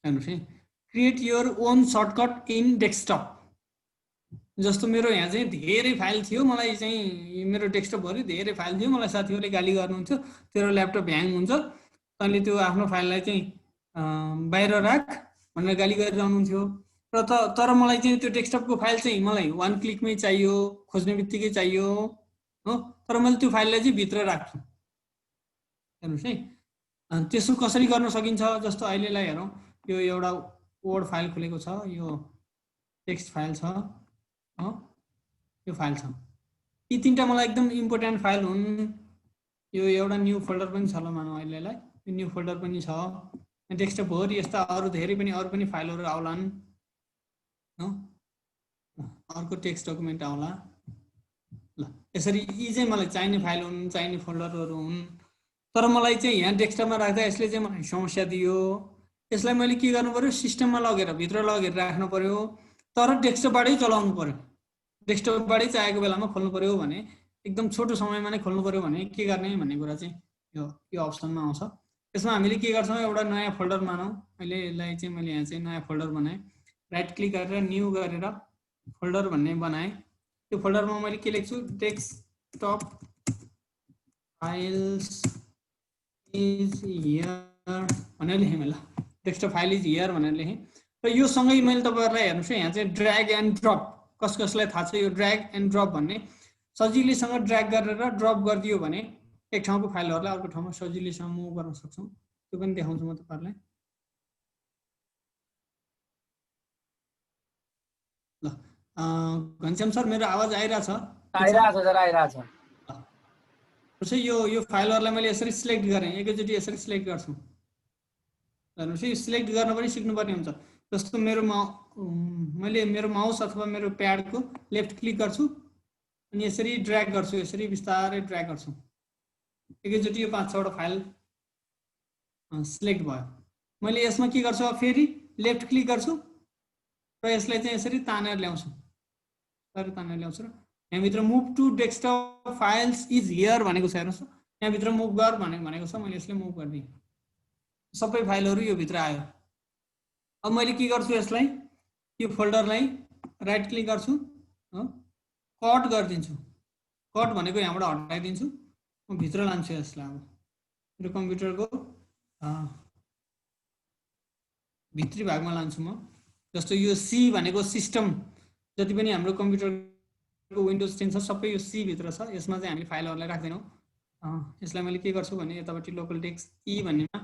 हेर्नुहोस् है, create your own shortcut in desktop. जस्तो मेरो यहाँ चाहिँ धेरै फाइल थियो, मलाई चाहिँ मेरो डेस्कटपभरि धेरै फाइल थियो, मलाई साथीहरूले गाली गर्नुहुन्थ्यो तेरो ल्यापटप ह्याङ हुन्छ, तैँले त्यो आफ्नो फाइललाई चाहिँ बाहिर राख भनेर गाली गरिरहनुहुन्थ्यो। र तर मलाई चाहिँ त्यो डेस्कटपको फाइल चाहिँ मलाई वान क्लिकमै चाहियो, खोज्ने बित्तिकै चाहियो हो, तर मैले त्यो फाइललाई चाहिँ भित्र राख्छु। हेर्नुहोस् है, त्यसो कसरी गर्न सकिन्छ। जस्तो अहिलेलाई हेरौँ, यो एउटा वर्ड फाइल खुलेको छ, यो टेक्स्ट फाइल छ हो, यो फाइल छ, यी तीनटा मलाई एकदम इम्पोर्टेन्ट फाइल हुन्। यो एउटा न्यू फोल्डर पनि छ, ल मानौ अहिलेलाई यो न्यू फोल्डर पनि छ, डेस्कटपभरि यस्ता अरू धेरै पनि फाइलहरू आउलान् हो, अर्को टेक्स्ट डकुमेन्ट आउला। ल यसरी यी चाहिँ मलाई चाहिने फाइल हुन्, चाहिने फोल्डरहरू हुन्। तर मलाई चाहिँ यहाँ डेस्कटपमा राख्दा यसले चाहिँ मलाई समस्या दियो, यसलाई मैले के गर्नु पर्यो सिस्टममा लगेर भित्र लगेर राख्नु पर्यो तर डेस्कटपबाटै चलाउनु पर्यो डेस्कटपबाटै चाहेको बेलामा खोल्नु पर्यो भने एकदम छोटो समयमा नै खोल्नु पर्यो भने के गर्ने भन्ने कुरा चाहिँ यो अप्सनमा आउँछ यसमा हामीले के गर्छौं एउटा नयाँ फोल्डर बनाऊ मैले यसलाई चाहिँ मैले यहाँ चाहिँ नयाँ फोल्डर बनाएँ राइट क्लिक गरेर न्यू गरेर फोल्डर भन्ने बनाएँ त्यो फोल्डरमा मैले के लेख्छु डेस्कटप फाइल्स इज हियर भनेर लेखेँ मैले डेस्कटप फाइल इज हियर भनेर लेखेँ र यो सँगै मैले तपाईहरुलाई हेर्नुस् यहाँ चाहिँ ड्र्याग एन्ड ड्रप कसलाई थाहा छ यो ड्र्याग एन्ड ड्रप भन्ने सजिलैसँग ड्र्याग गरेर ड्रप गरिदियो भने एक ठाउँको फाइलहरुलाई अर्को ठाउँमा सजिलैसँग मुभ गर्न सक्छौं त्यो पनि देखाउँछु म तपाईहरुलाई ल घनश्याम सर मेरो आवाज आइरा छ सर आइराछ त्यसै यो फाइलहरुलाई मैले यसरी सिलेक्ट गरेँ एकैचोटी यसरी सिलेक्ट गर्छु हेर्नुस् यो सिलेक्ट गर्न पनि सिक्नु पर्ने हुन्छ जस्तो मैले मेरो माउस अथवा मेरो प्याडको लेफ्ट क्लिक गर्छु अनि यसरी ड्र्याग गर्छु यसरी बिस्तारै ड्र्याग गर्छु एकैचोटी यो 5-6 वटा फाइल सिलेक्ट भयो मैले यसमा के गर्छु अब फेरि लेफ्ट क्लिक गर्छु र यसलाई चाहिँ यसरी तानेर ल्याउँछु र यहाँ भित्र move to desktop files is here भनेको छ हेर्नुस् यहाँ भित्र मुभ गर भनेको छ मैले यसले मुभ गर्दिए सबै फाइलहरु यो भित्र आयो अब मैले के गर्छु यसलाई यो फोल्डरलाई राइट क्लिक गर्छु कट गरिदिन्छु कट भनेको यहाँबाट हटाइदिन्छु म भित्र लान्छु यसलाई अब मेरो कम्प्युटरको भित्री भागमा लान्छु म जस्तो यो सी भनेको सिस्टम जति पनि हाम्रो कम्प्युटरको विन्डोज 10 छ सबै यो सी भित्र छ यसमा चाहिँ हामीले फाइलहरुलाई राख्दैनौं यसलाई मैले के गर्छु भने यतापट्टि लोकल टेक्स्ट ई भन्नेमा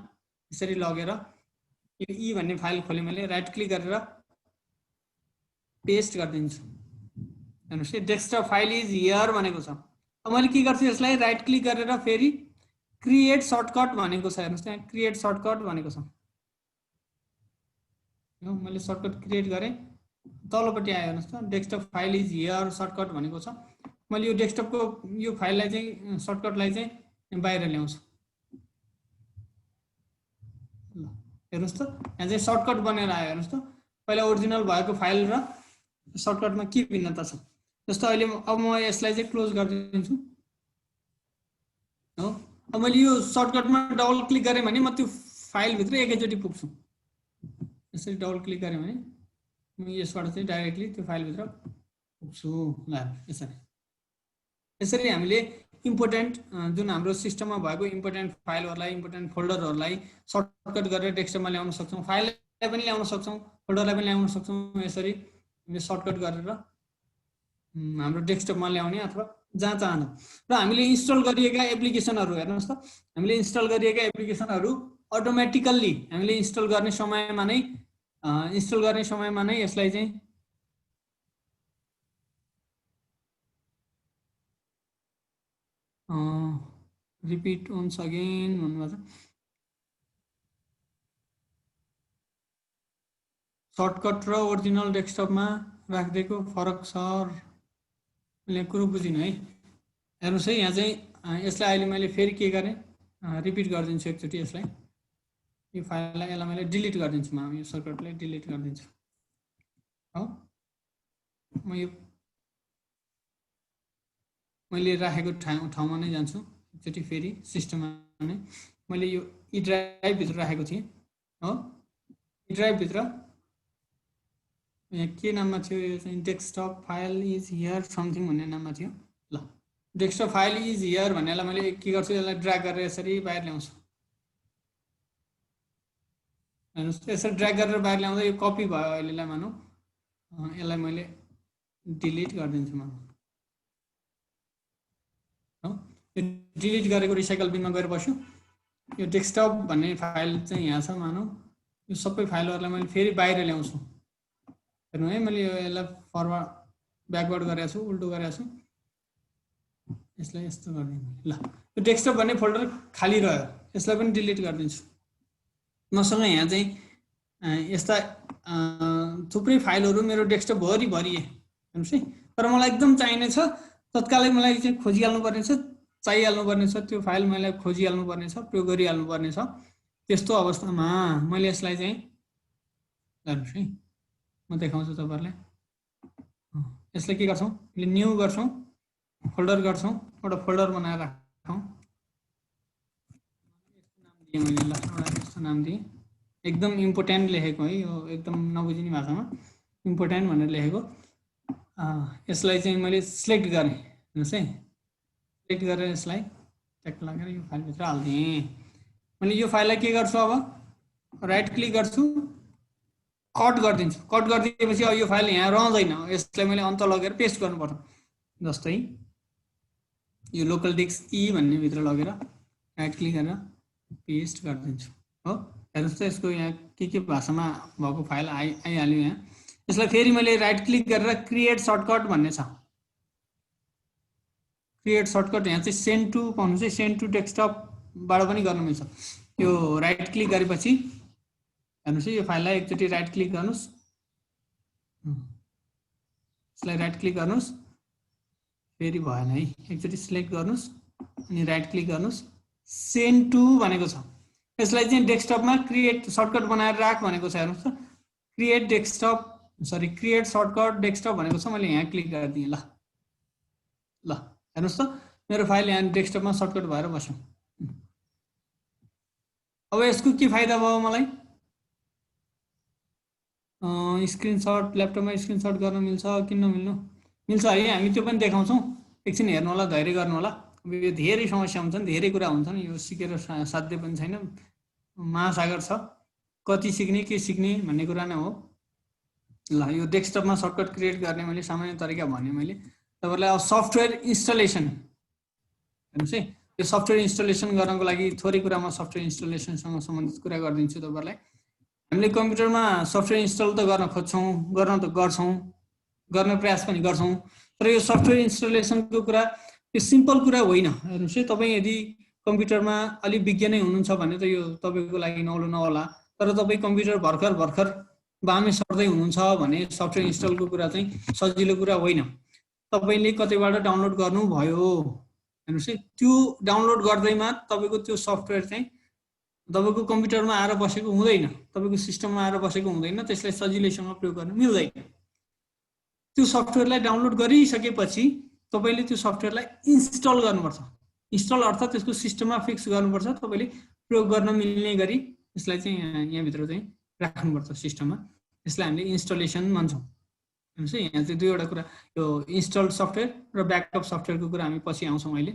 यसरी लगेर यो ई भन्ने फाइल खोले मैले राइट क्लिक गरेर पेस्ट गरिदिन्छु हेर्नुस् डेस्कटप फाइल इज हियर भनेको छ अब मैले के गर्छु यसलाई राइट क्लिक गरेर फेरि क्रिएट सर्टकट भनेको छ हेर्नुस् त्यहाँ क्रिएट सर्टकट भनेको छ यो मैले सर्टकट क्रिएट गरे तलपट्टि आयो हेर्नुस् त desktop file is here shortcut भनेको छ मैले यो डेस्कटपको यो फाइललाई चाहिँ सर्टकटलाई चाहिँ बाहिर ल्याउँछु ल हेर्नुस् त यहाँ चाहिँ सर्टकट बनेर आयो हेर्नुस् त पहिला ओरिजिनल भएको फाइल र सर्टकटमा के भिन्नता छ जस्तो अहिले अब म यसलाई चाहिँ क्लोज गरिदिन्छु हो अब मैले यो सर्टकटमा डबल क्लिक गरे भने म त्यो फाइल भित्र एकैचोटी पुग्छु यसरी डबल क्लिक गरे भने म यसबाट चाहिँ डाइरेक्टली त्यो फाइल भित्र पुग्छु ल यसरी हामीले इम्पोर्टेन्ट जुन हाम्रो सिस्टममा भएको इम्पोर्टेन्ट फाइलहरुलाई इम्पोर्टेन्ट फोल्डरहरुलाई सर्टकट गरेर डेस्कटपमा ल्याउन सक्छौं फाइललाई पनि ल्याउन सक्छौं फोल्डरलाई पनि ल्याउन सक्छौं यसरी हामीले सर्टकट गरेर हाम्रो डेस्कटपमा ल्याउने अथवा जहाँ चाहनु र हामीले इन्स्टल गरिएका एप्लिकेसनहरु हेर्नुस् त हामीले इन्स्टल गरिएका एप्लिकेसनहरु अटोमेटिकल्ली हामीले इन्स्टल गर्ने समयमा नै यसलाई चाहिँ रिपिट वन्स अगेन भन्नुभएको छ सर्टकट र ओरिजिनल डेस्कटपमा राख्दिएको फरक छ मैले कुरो बुझिन है हेर्नुस् है यहाँ चाहिँ यसलाई अहिले मैले फेरि के गरेँ रिपिट गरिदिन्छु एकचोटि यसलाई यो फाइललाई यसलाई मैले डिलिट गरिदिन्छु म यो सर्टकटलाई डिलिट गरिदिन्छु हो म यो मैले राखेको ठाउँमा नै जान्छु एकचोटि फेरि सिस्टममा नै मैले यो ई ड्राइभ भित्र राखेको थिएँ हो ई ड्राइभ भित्र यहाँ के नाममा थियो यो चाहिँ desktop file is here something भन्ने नाममा थियो ल डेस्कटप फाइल इज हियर भन्नेलाई मैले के गर्छु यसलाई ड्र्याग गरेर यसरी बाहिर ल्याउँछु हेर्नुस् यसरी ड्र्याग गरेर बाहिर ल्याउँदा यो कपी भयो अहिलेलाई मानौ यसलाई मैले डिलिट गरिदिन्छु मानौ हो यो डिलिट गरेको रिसाइकल बिनमा गएर बस्यो यो डेस्कटप भन्ने फाइल चाहिँ यहाँ छ मानौ यो सबै फाइलहरुलाई मैले फेरि बाहिर ल्याउँछु हेर्नु है मैले यसलाई फरवर्ड ब्याकवर्ड गरेको छु उल्टो गरेको छु यसलाई यस्तो गरिदिनु ल यो डेस्कटप भन्ने फोल्डर खाली रह्यो यसलाई पनि डिलिट गरिदिन्छु मसँग यहाँ चाहिँ यस्ता थुप्रै फाइलहरु मेरो डेस्कटप भरि हेर्नुस् है तर मलाई एकदम चाहिने छ तत्कालै मलाई चाहिँ खोजिहाल्नु पर्ने छ चाहिहाल्नु पर्ने छ त्यो फाइल मैले खोजिहाल्नु पर्ने छ प्रयोग गरिहाल्नु पर्ने छ त्यस्तो अवस्थामा मैले यसलाई चाहिँ गर्नुहोस् है, म देखाउँछु तपाईहरुलाई। यसलाई के गर्छौं, न्यू गर्छौं, फोल्डर गर्छौं, एउटा फोल्डर बनाएर राखौं। यस्तो नाम दिए मैले, ल एउटा यस्तो नाम दिए, एकदम इम्पोर्टेन्ट लेखेको है, यो एकदम नबुझिने भाषामा इम्पोर्टेन्ट भनेर लेखेको। यसलाई चाहिँ मैले सिलेक्ट गरेँ, हेर्नुहोस् है, सिलेक्ट गरेर यसलाई ट्याग लगाएर यो फाइलभित्र हाल्दिएँ। मैले यो फाइललाई के गर्छु, अब राइट क्लिक गर्छु, कट गरिदिन्छु। कट गरिदिएपछि अब यो फाइल यहाँ रहँदैन, यसलाई मैले अन्त लगेर पेस्ट गर्नुपर्छ। जस्तै यो लोकल डिस्क ई भन्ने भित्र लगेर राइट क्लिक गरेर पेस्ट गरिदिन्छु हो। हेर्नुहोस् त यसको यहाँ के भाषामा भएको फाइल आइहाल्यो यहाँ। यसलाई फेरि मैले राइट क्लिक गरेर क्रिएट सर्टकट भन्ने छ, क्रिएट सर्टकट यहाँ चाहिँ सेन्ड टु पाउनु चाहिँ सेन्ड टु डेस्कटपबाट पनि गर्न मिल्छ। यो राइट क्लिक गरेपछि हेर्नुहोस् यो फाइललाई एकचोटि राइट क्लिक गर्नुहोस्, यसलाई राइट क्लिक गर्नुहोस्, फेरि भएन है, एकचोटि सिलेक्ट गर्नुहोस् अनि राइट क्लिक गर्नुहोस्, सेन्ड टु भनेको छ। यसलाई चाहिँ डेस्कटपमा क्रिएट सर्टकट बनाएर राख भनेको छ। हेर्नुहोस् त create desktop sorry create shortcut desktop भनेको छ। मैले यहाँ क्लिक गरिदिएँ। ल ल हेर्नुहोस् त मेरो फाइल यहाँ डेस्कटपमा सर्टकट भएर बस्यो। अब यसको के फाइदा भयो मलाई, स्क्रिनशट ल्यापटपमा स्क्रिनशट गर्न मिल्छ कि नमिल्नु, मिल्छ है, हामी त्यो पनि देखाउँछौँ। एकछिन हेर्नु होला, धैर्य गर्नु होला। अब यो धेरै समस्या हुन्छन्, धेरै कुरा हुन्छन्, यो सिकेर साध्य पनि छैन, महासागर छ, कति सिक्ने के सिक्ने भन्ने कुरा नै हो। ल यो डेस्कटपमा सर्टकट क्रिएट गर्ने मैले सामान्य तरिका भने मैले तपाईहरुलाई। अब सफ्टवेयर इन्स्टलेसन हेर्नुहोस् है, यो सफ्टवेयर इन्स्टलेसन गर्नको लागि थोरै कुरा म सफ्टवेयर इन्स्टलेसनसँग सम्बन्धित कुरा गरिदिन्छु तपाईहरुलाई। हामीले कम्प्युटरमा सफ्टवेयर इन्स्टल त गर्न खोज्छौँ, गर्न त गर्छौँ, गर्न प्रयास पनि गर्छौँ, तर यो सफ्टवेयर इन्स्टलेसनको कुरा यो सिम्पल कुरा होइन। हेर्नुहोस् है, तपाईँ यदि कम्प्युटरमा अलिक विज्ञ नै हुनुहुन्छ भने त यो तपाईँको लागि नौलो नहोला, तर तपाईँ कम्प्युटर भर्खर बामे सर्दै हुनुहुन्छ भने सफ्टवेयर इन्स्टलको कुरा चाहिँ सजिलो कुरा होइन। तपाईँले कतैबाट डाउनलोड गर्नुभयो, हेर्नुहोस् है, त्यो डाउनलोड गर्दैमा तपाईँको त्यो सफ्टवेयर चाहिँ तपाईँको कम्प्युटरमा आएर बसेको हुँदैन, तपाईँको सिस्टममा आएर बसेको हुँदैन, त्यसलाई सजिलैसँग प्रयोग गर्न मिल्दैन। त्यो सफ्टवेयरलाई डाउनलोड गरिसकेपछि तपाईँले त्यो सफ्टवेयरलाई इन्स्टल गर्नुपर्छ। इन्स्टल अर्थात् त्यसको सिस्टममा फिक्स गर्नुपर्छ, तपाईँले प्रयोग गर्न मिल्ने गरी यसलाई चाहिँ यहाँभित्र चाहिँ राख्नुपर्छ सिस्टममा। यसलाई हामीले इन्स्टलेसन भन्छौँ। हेर्नुहोस् है, यहाँ चाहिँ दुईवटा कुरा, यो इन्स्टल्ड सफ्टवेयर र ब्याकअप सफ्टवेयरको कुरा हामी पछि आउँछौँ अहिले।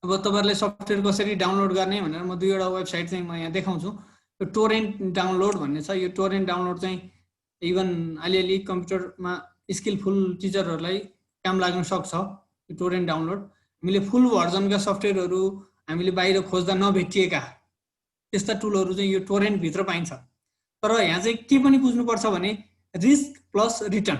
अब तपाईँहरूले सफ्टवेयर कसरी डाउनलोड गर्ने भनेर म दुईवटा वेबसाइट चाहिँ म यहाँ देखाउँछु। यो टोरेन्ट डाउनलोड भन्ने छ, यो टोरेन्ट डाउनलोड चाहिँ इभन अलिअलि कम्प्युटरमा स्किलफुल टिचरहरूलाई काम लाग्न सक्छ। यो टोरेन्ट डाउनलोड हामीले फुल भर्जनका सफ्टवेयरहरू हामीले बाहिर खोज्दा नभेटिएका त्यस्ता टुलहरू चाहिँ यो टोरेन्टभित्र पाइन्छ। तर यहाँ चाहिँ के पनि बुझ्नुपर्छ भने रिस्क प्लस रिटर्न,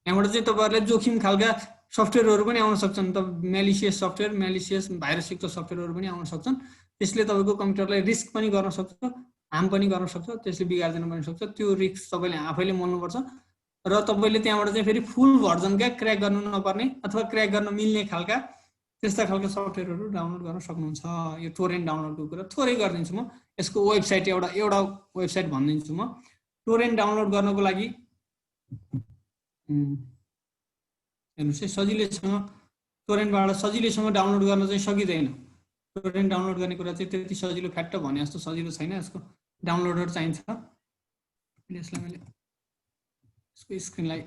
यहाँबाट चाहिँ तपाईँहरूलाई जोखिम खालका सफ्टवेयरहरू पनि आउन सक्छन्। त मेलिसियस सफ्टवेयर, मेलिसियस भाइरसयुक्त सफ्टवेयरहरू पनि आउन सक्छन्। त्यसले तपाईँको कम्प्युटरलाई रिस्क पनि गर्न सक्छ, हार्म पनि गर्न सक्छ, त्यसले बिगारिदिन पनि सक्छ। त्यो रिस्क तपाईँले आफैले मोल्नुपर्छ र तपाईँले त्यहाँबाट चाहिँ फेरि फुल भर्जनका क्र्याक गर्नु नपर्ने अथवा क्र्याक गर्न मिल्ने खालका त्यस्ता खालका सफ्टवेयरहरू डाउनलोड गर्न सक्नुहुन्छ। यो टोरेन्ट डाउनलोडको कुरा थोरै गरिदिन्छु म। यसको वेबसाइट एउटा वेबसाइट भनिदिन्छु म। टोरेन्ट डाउनलोड गर्नको लागि हेर्नुहोस् है, सजिलैसँग टोरेन्टबाट सजिलैसँग डाउनलोड गर्न चाहिँ सकिँदैन। टोरेन्ट डाउनलोड गर्ने कुरा चाहिँ त्यति सजिलो फ्याक्ट भने जस्तो सजिलो छैन। यसको डाउनलोडर चाहिन्छ। यसलाई मैले यसको स्क्रिनलाई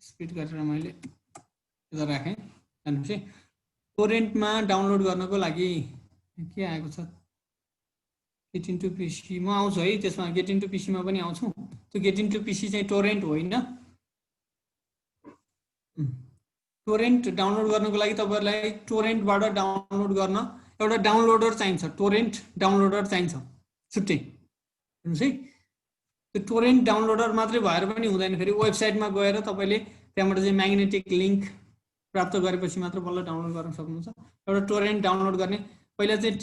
स्पिड गरेर मैले यता राखेँ। हेर्नुहोस् है, टोरेन्टमा डाउनलोड गर्नको लागि के आएको छ, गेट इन्टु पिसी म आउँछु है, त्यसमा गेट इन्टु पिसीमा पनि आउँछु। त्यो गेट इन्टु पिसी चाहिँ टोरेन्ट होइन। टोरेन्ट डाउनलोड गर्नको लागि तपाईँहरूलाई टोरेन्टबाट डाउनलोड गर्न एउटा डाउनलोडर चाहिन्छ, टोरेन्ट डाउनलोडर चाहिन्छ छुट्टै। हेर्नुहोस् है, त्यो टोरेन्ट डाउनलोडर मात्रै भएर पनि हुँदैन, फेरि वेबसाइटमा गएर तपाईँले त्यहाँबाट चाहिँ म्याग्नेटिक लिङ्क प्राप्त गरेपछि मात्र बल्ल डाउनलोड गर्न सक्नुहुन्छ। एउटा टोरेन्ट डाउनलोड गर्ने पहिला चाहिँ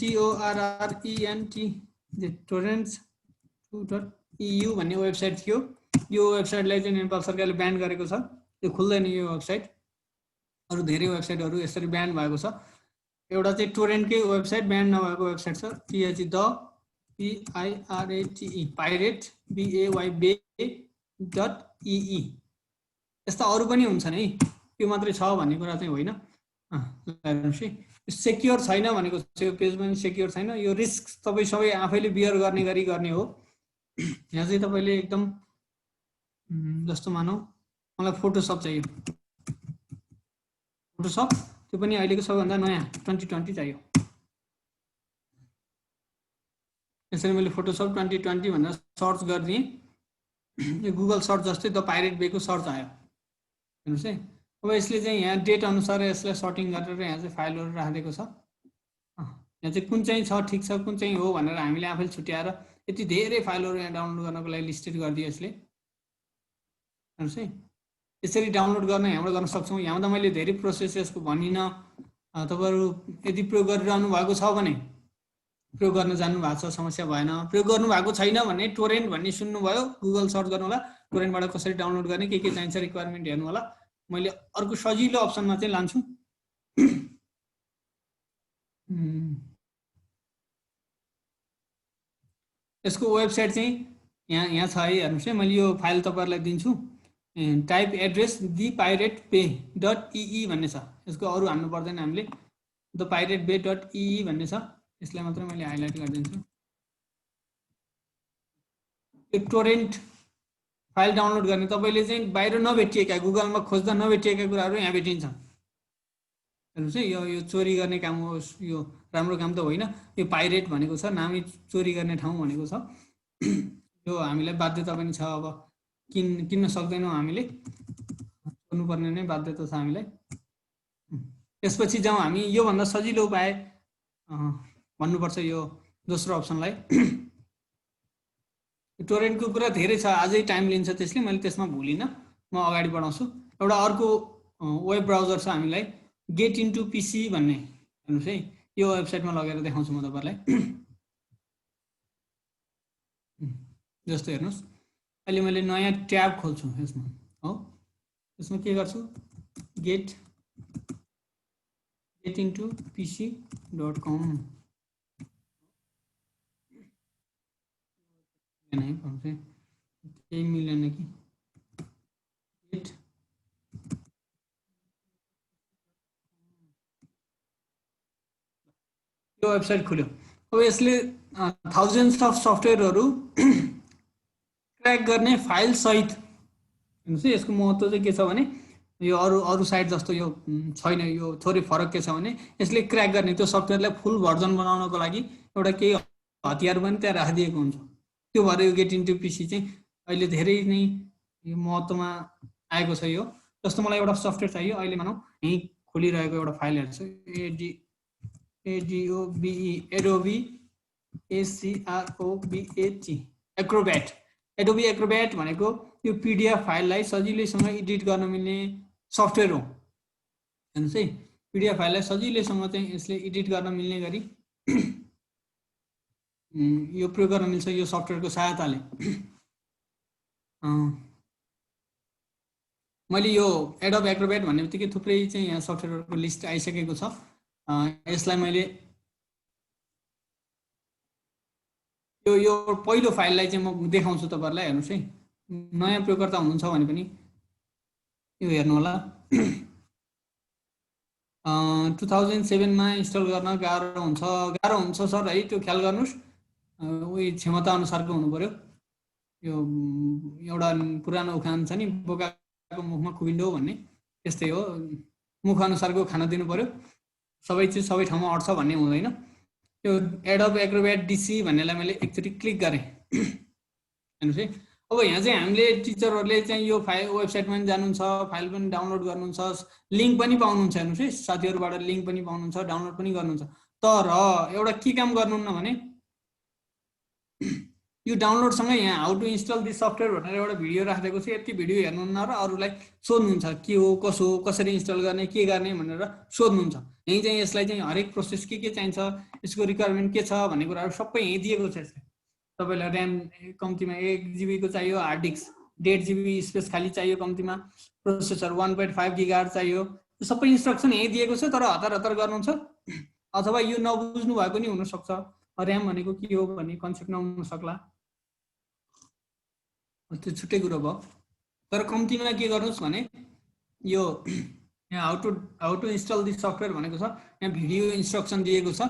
TORRENT torrents.eu भन्ने वेबसाइट थियो। यो वेबसाइटलाई चाहिँ नेपाल सरकारले ब्यान गरेको छ, त्यो खुल्दैन यो वेबसाइट। अरू धेरै वेबसाइटहरू यसरी ब्यान भएको छ। एउटा चाहिँ टोरेन्टकै वेबसाइट ब्यान नभएको वेबसाइट छ, PIRATE pirate BAYBE.EE यस्ता अरू पनि हुन्छन् है, त्यो मात्रै छ भन्ने कुरा चाहिँ होइन। हेर्नुहोस् है, सेक्योर छैन भनेको छ, यो पेज पनि सेक्योर छैन, यो रिस्क तपाईँ सबै आफैले बियर गर्ने गरी गर्ने हो। यहाँ चाहिँ तपाईँले एकदम जस्तो मानौ मलाई फोटोसप चाहियो, फोटोसप त्यो पनि अहिलेको सबैभन्दा नयाँ 2020 चाहियो। यसरी मैले फोटोसप 2020 भनेर सर्च गरिदिएँ, यो गुगल सर्च जस्तै द पाइरेट बेको सर्च आयो। हेर्नुहोस् है, अब यसले चाहिँ यहाँ डेट अनुसार यसलाई सर्टिङ गरेर यहाँ चाहिँ फाइलहरू राखिदिएको छ। यहाँ चाहिँ कुन चाहिँ छ ठिक छ, कुन चाहिँ हो भनेर हामीले आफैले छुट्याएर यति धेरै फाइलहरू यहाँ डाउनलोड गर्नको लागि लिस्टेड गरिदियो यसले। हेर्नुहोस् है, यसरी डाउनलोड गर्न यहाँबाट गर्न सक्छौँ। यहाँ त मैले धेरै प्रोसेस यसको भनिनँ, तपाईँहरू यदि प्रयोग गरिरहनु भएको छ भने प्रयोग गर्न जान्नु भएको छ, समस्या भएन। प्रयोग गर्नु भएको छैन भने टोरेन्ट भन्ने सुन्नुभयो, गुगल सर्च गर्नु होला, टोरेन्टबाट कसरी डाउनलोड गर्ने के चाहिन्छ रिक्वायरमेन्ट हेर्नु होला। मैले अर्को सजिलो अप्सनमा चाहिँ लान्छु। यसको वेबसाइट चाहिँ यहाँ छ है, हेर्नुहोस् है, मैले यो फाइल तपाईँहरूलाई दिन्छु। टाइप एड्रेस thepiratebay.ee भन्ने छ, यसको अरू हान्नु पर्दैन हामीले, thepiratebay.ee भन्ने छ, यसलाई मात्रै मैले हाइलाइट गरिदिन्छु। यो टोरेन्ट फाइल डाउनलोड गर्ने तपाईँले चाहिँ बाहिर नभेटिएका, गुगलमा खोज्दा नभेटिएका कुराहरू यहाँ भेटिन्छ। हेर्नुहोस् है, यो चोरी गर्ने काम हो, यो राम्रो काम त होइन। यो पाइरेट भनेको छ, नामै चोरी गर्ने ठाउँ भनेको छ। यो हामीलाई बाध्यता पनि छ, अब किन्न सक्दैनौँ हामीले, गर्नुपर्ने नै बाध्यता छ हामीलाई। त्यसपछि जाउँ हामी योभन्दा सजिलो उपाय भन्नुपर्छ यो दोस्रो अप्सनलाई। टोरेन्टको कुरा धेरै छ, अझै टाइम लिन्छ त्यसले, मैले त्यसमा भुलिनँ, म अगाडि बढाउँछु। एउटा अर्को वेब ब्राउजर छ हामीलाई गेट इन्टु पिसी भन्ने। हेर्नुहोस् है, यो वेबसाइटमा लगेर देखाउँछु म तपाईँलाई। जस्तो हेर्नुहोस्, अहिले मैले नयाँ ट्याब खोल्छु यसमा, हो यसमा के गर्छु, गेट इन्टु pc.com केही मिलेन कि, गेट यो वेबसाइट खुल्यो। अब यसले थाउजन्ड्स अफ सफ्टवेयरहरू क्र्याक गर्ने फाइल सहित, हेर्नुहोस् है, यसको महत्त्व चाहिँ के छ भने यो अरू साइट जस्तो यो छैन, यो थोरै फरक के छ भने यसले क्र्याक गर्ने त्यो सफ्टवेयरलाई फुल भर्जन बनाउनको लागि एउटा केही हतियार पनि त्यहाँ राखिदिएको हुन्छ। त्यो भएर यो गेट इन्टु पिसी चाहिँ अहिले धेरै नै यो महत्त्वमा आएको छ। यो जस्तो मलाई एउटा सफ्टवेयर चाहियो, अहिले मानौँ यहीँ खोलिरहेको एउटा फाइल हेर्छु, एडोबी एक्रोब्याट भनेको यो पिडिएफ फाइललाई सजिलैसँग एडिट गर्न मिल्ने सफ्टवेयर हो। हेर्नुहोस् है, पिडिएफ फाइललाई सजिलैसँग चाहिँ यसले एडिट गर्न मिल्ने गरी यो प्रयोग गर्न मिल्छ यो सफ्टवेयरको सहायताले। मैले यो एडोब एक्रोब्याट भन्ने बित्तिकै थुप्रै चाहिँ यहाँ सफ्टवेयरहरूको लिस्ट आइसकेको छ। यसलाई मैले यो पहिलो फाइललाई चाहिँ म देखाउँछु तपाईँहरूलाई। हेर्नुहोस् है, नयाँ प्रयोगकर्ता हुनुहुन्छ भने पनि यो हेर्नु होला। 2007 मा इन्स्टल गर्न गाह्रो हुन्छ सर है, त्यो ख्याल गर्नुहोस्। उही क्षमता अनुसारको हुनु पर्यो। यो एउटा पुरानो उखान छ नि, बोकाको मुखमा खुबिन्डो भन्ने, त्यस्तै हो, मुख अनुसारको खाना दिनु पर्यो। सबै चिज सबै ठाउँमा अट्छ भन्ने हुँदैन। यो एडोब एक्रोब्याट डिसी भन्नेलाई मैले एकचोटि क्लिक गरेँ। हेर्नुहोस् है, अब यहाँ चाहिँ हामीले टिचरहरूले चाहिँ यो फाइल वेबसाइटमा पनि जानुहुन्छ, फाइल पनि डाउनलोड गर्नुहुन्छ, लिङ्क पनि पाउनुहुन्छ। हेर्नुहोस् है, साथीहरूबाट लिङ्क पनि पाउनुहुन्छ, डाउनलोड पनि गर्नुहुन्छ। तर एउटा के काम गर्नुहुन्न भने यो डाउनलोडसँगै यहाँ how to install this software भनेर एउटा भिडियो राखिदिएको छ। यति भिडियो हेर्नुहुन्न र अरूलाई सोध्नुहुन्छ के हो, कसो हो, कसरी इन्स्टल गर्ने, के गर्ने भनेर सोध्नुहुन्छ। यहीँ चाहिँ यसलाई चाहिँ हरेक प्रोसेस के चाहिन्छ, यसको रिक्वायरमेन्ट के छ भन्ने कुराहरू सबै यहीँ दिएको छ। यसले तपाईँलाई ऱ्याम कम्तीमा 1 GB को चाहियो, हार्ड डिस्क 1.5 GB स्पेस खाली चाहियो कम्तीमा, प्रोसेसर 1.5 GHz चाहियो, यो सबै इन्स्ट्रक्सन यहीँ दिएको छ। तर हतार गर्नुहुन्छ अथवा यो नबुझ्नु भएको नि हुनसक्छ, ऱ्याम भनेको के हो भन्ने कन्सेप्ट नहुन सक्ला, त्यो छुट्टै कुरो भयो। तर कम्तीमा के गर्नुहोस् भने यो यहाँ how to install this software भनेको छ, यहाँ भिडियो इन्स्ट्रक्सन दिएको छ।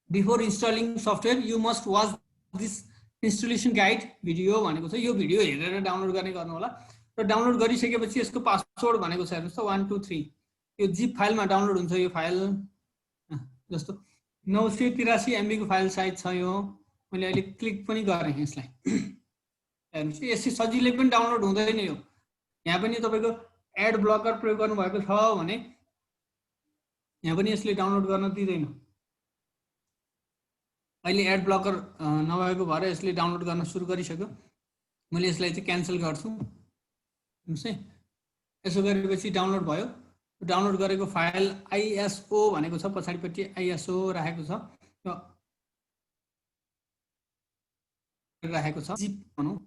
Before installing software you must watch this installation guide video भनेको छ। यो भिडियो हेरेर डाउनलोड गर्ने गर्नु होला। र डाउनलोड गरिसकेपछि यसको पासवर्ड भनेको छ हेर्नुहोस् त 1 2 3, यो जिप फाइलमा डाउनलोड हुन्छ। यो फाइल जस्तो 983 MB को फाइल साइज छ। यो मैले अहिले क्लिक पनि गरेँ यसलाई, हेर्नुहोस् यसै सजिलै पनि डाउनलोड हुँदैन। यो यहाँ पनि तपाईँको एड ब्लकर प्रयोग गर्नुभएको छ भने यहाँ पनि यसले डाउनलोड गर्न दिँदैन। अहिले एड ब्लकर नभएको भएर यसले डाउनलोड गर्न सुरु गरिसक्यो। मैले यसलाई चाहिँ क्यान्सल गर्छु, हेर्नुहोस् है। यसो गरेपछि डाउनलोड भयो। डाउनलोड गरेको फाइल ISO भनेको छ, पछाडिपट्टि ISO राखेको छ, जिप भनौँ,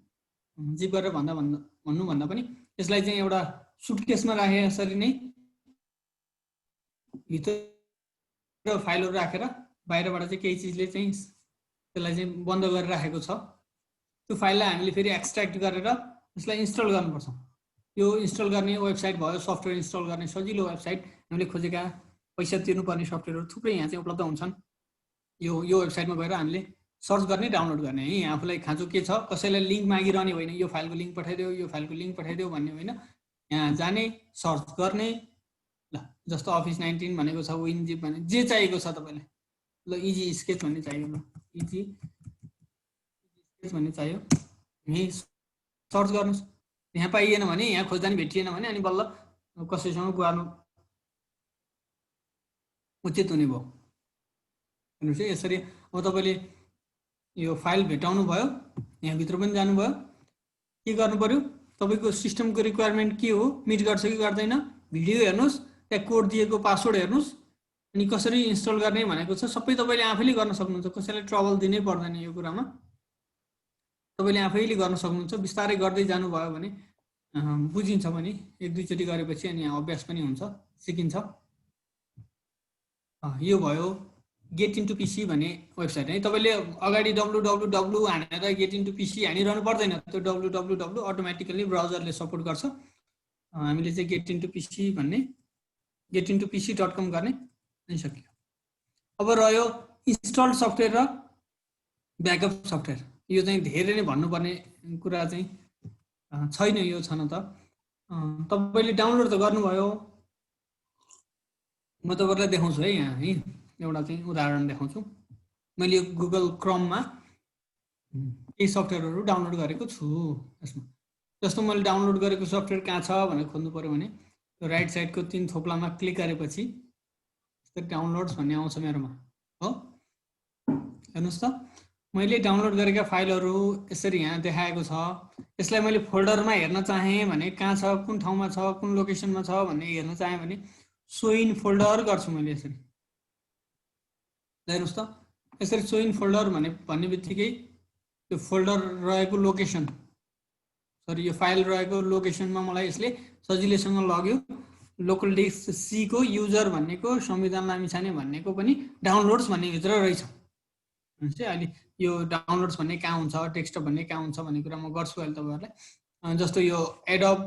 जिप गरेर भन्नुभन्दा पनि यसलाई चाहिँ एउटा सुटकेसमा राखे यसरी नै भित्र फाइलहरू राखेर बाहिरबाट चाहिँ केही चिजले चाहिँ त्यसलाई चाहिँ बन्द गरेर राखेको छ। त्यो फाइललाई हामीले फेरि एक्सट्र्याक्ट गरेर यसलाई इन्स्टल गर्नुपर्छ। यो इन्स्टल गर्ने वेबसाइट भयो, सफ्टवेयर इन्स्टल गर्ने सजिलो वेबसाइट, हामीले खोजेका पैसा तिर्नुपर्ने सफ्टवेयरहरू थुप्रै यहाँ चाहिँ उपलब्ध हुन्छन्। यो वेबसाइटमा गएर हामीले सर्च गर्ने, डाउनलोड गर्ने है। आफूलाई खाँचो के छ, कसैलाई लिङ्क मागिरहने होइन, यो फाइलको लिङ्क पठाइदेऊ, यो फाइलको लिङ्क पठाइदेऊ भन्ने होइन। यहाँ जाने, सर्च गर्ने, ल जस्तो अफिस 19 भनेको छ, विनजिप भने जे चाहिएको छ तपाईँलाई, ल इजी स्केच भन्ने चाहियो, ल इजी स्केच भन्ने चाहियो, यहीँ सर्च गर्नुहोस्। यहाँ पाइएन भने, यहाँ खोज्दा नि भेटिएन भने अनि बल्ल कसैसँग गुहार्नु उचित हुने भयो। हेर्नुहोस् है, यसरी अब तपाईँले यो फाइल भेटाउनु भयो, यहाँभित्र पनि जानुभयो। के गर्नु पर्यो, तपाईँको सिस्टमको रिक्वायरमेन्ट के हो, मिट गर्छ कि गर्दैन, भिडियो हेर्नुहोस्, त्यहाँ कोड दिएको पासवर्ड हेर्नुहोस्, अनि कसरी इन्स्टल गर्ने भनेको छ सबै तपाईँले आफैले गर्न सक्नुहुन्छ। कसैलाई ट्रबल दिनै पर्दैन यो कुरामा, तपाईँले आफैले गर्न सक्नुहुन्छ। बिस्तारै गर्दै जानुभयो भने बुझिन्छ पनि, एक दुईचोटि गरेपछि अनि अभ्यास पनि हुन्छ, सिकिन्छ। यो भयो गेट इन्टु पिसी भन्ने वेबसाइट है। तपाईँले अगाडि www हानेर गेट इन्टु पिसी हानिरहनु पर्दैन, त्यो www अटोमेटिकली ब्राउजरले सपोर्ट गर्छ। हामीले चाहिँ गेट इन्टु पिसी भन्ने getintopc.com गर्ने अनि सक्यो। अब रह्यो इन्स्टल्ड सफ्टवेयर र ब्याकअप सफ्टवेयर। यो चाहिँ धेरै नै भन्नुपर्ने कुरा चाहिँ छैन, यो छ न त। तपाईँले डाउनलोड त गर्नुभयो, म तपाईँलाई देखाउँछु है। यहाँ है एउटा चाहिँ उदाहरण देखाउँछु। मैले यो गुगल क्रोममा केही सफ्टवेयरहरू डाउनलोड गरेको छु। यसमा जस्तो मैले डाउनलोड गरेको सफ्टवेयर कहाँ छ भनेर खोज्नु पऱ्यो भने राइट साइडको 3 थोप्लामा क्लिक गरेपछि डाउनलोड्स भन्ने आउँछ मेरोमा, हो हेर्नुहोस् त। मैले डाउनलोड गरेका फाइलहरू यसरी यहाँ देखाएको छ। यसलाई मैले फोल्डरमा हेर्न चाहेँ भने कहाँ छ, कुन ठाउँमा छ, कुन लोकेसनमा छ भन्ने हेर्न चाहेँ भने सो इन फोल्डर गर्छु मैले यसरी। हेर्नुहोस् त, यसरी सो इन फोल्डर भन्ने बित्तिकै त्यो फोल्डर रहेको लोकेसन, सरी यो फाइल रहेको लोकेसनमा मलाई यसले सजिलैसँग लग्यो। लोकल डिस्क C को युजर भन्नेको संविधान लामिछाने भन्नेको पनि डाउनलोड्स भन्ने भित्र रहेछ। अहिले यो डाउनलोड्स भन्ने कहाँ हुन्छ, डेस्कटप भन्ने कहाँ हुन्छ भन्ने कुरा म गर्छु अहिले तपाईँहरूलाई। जस्तो यो एडोब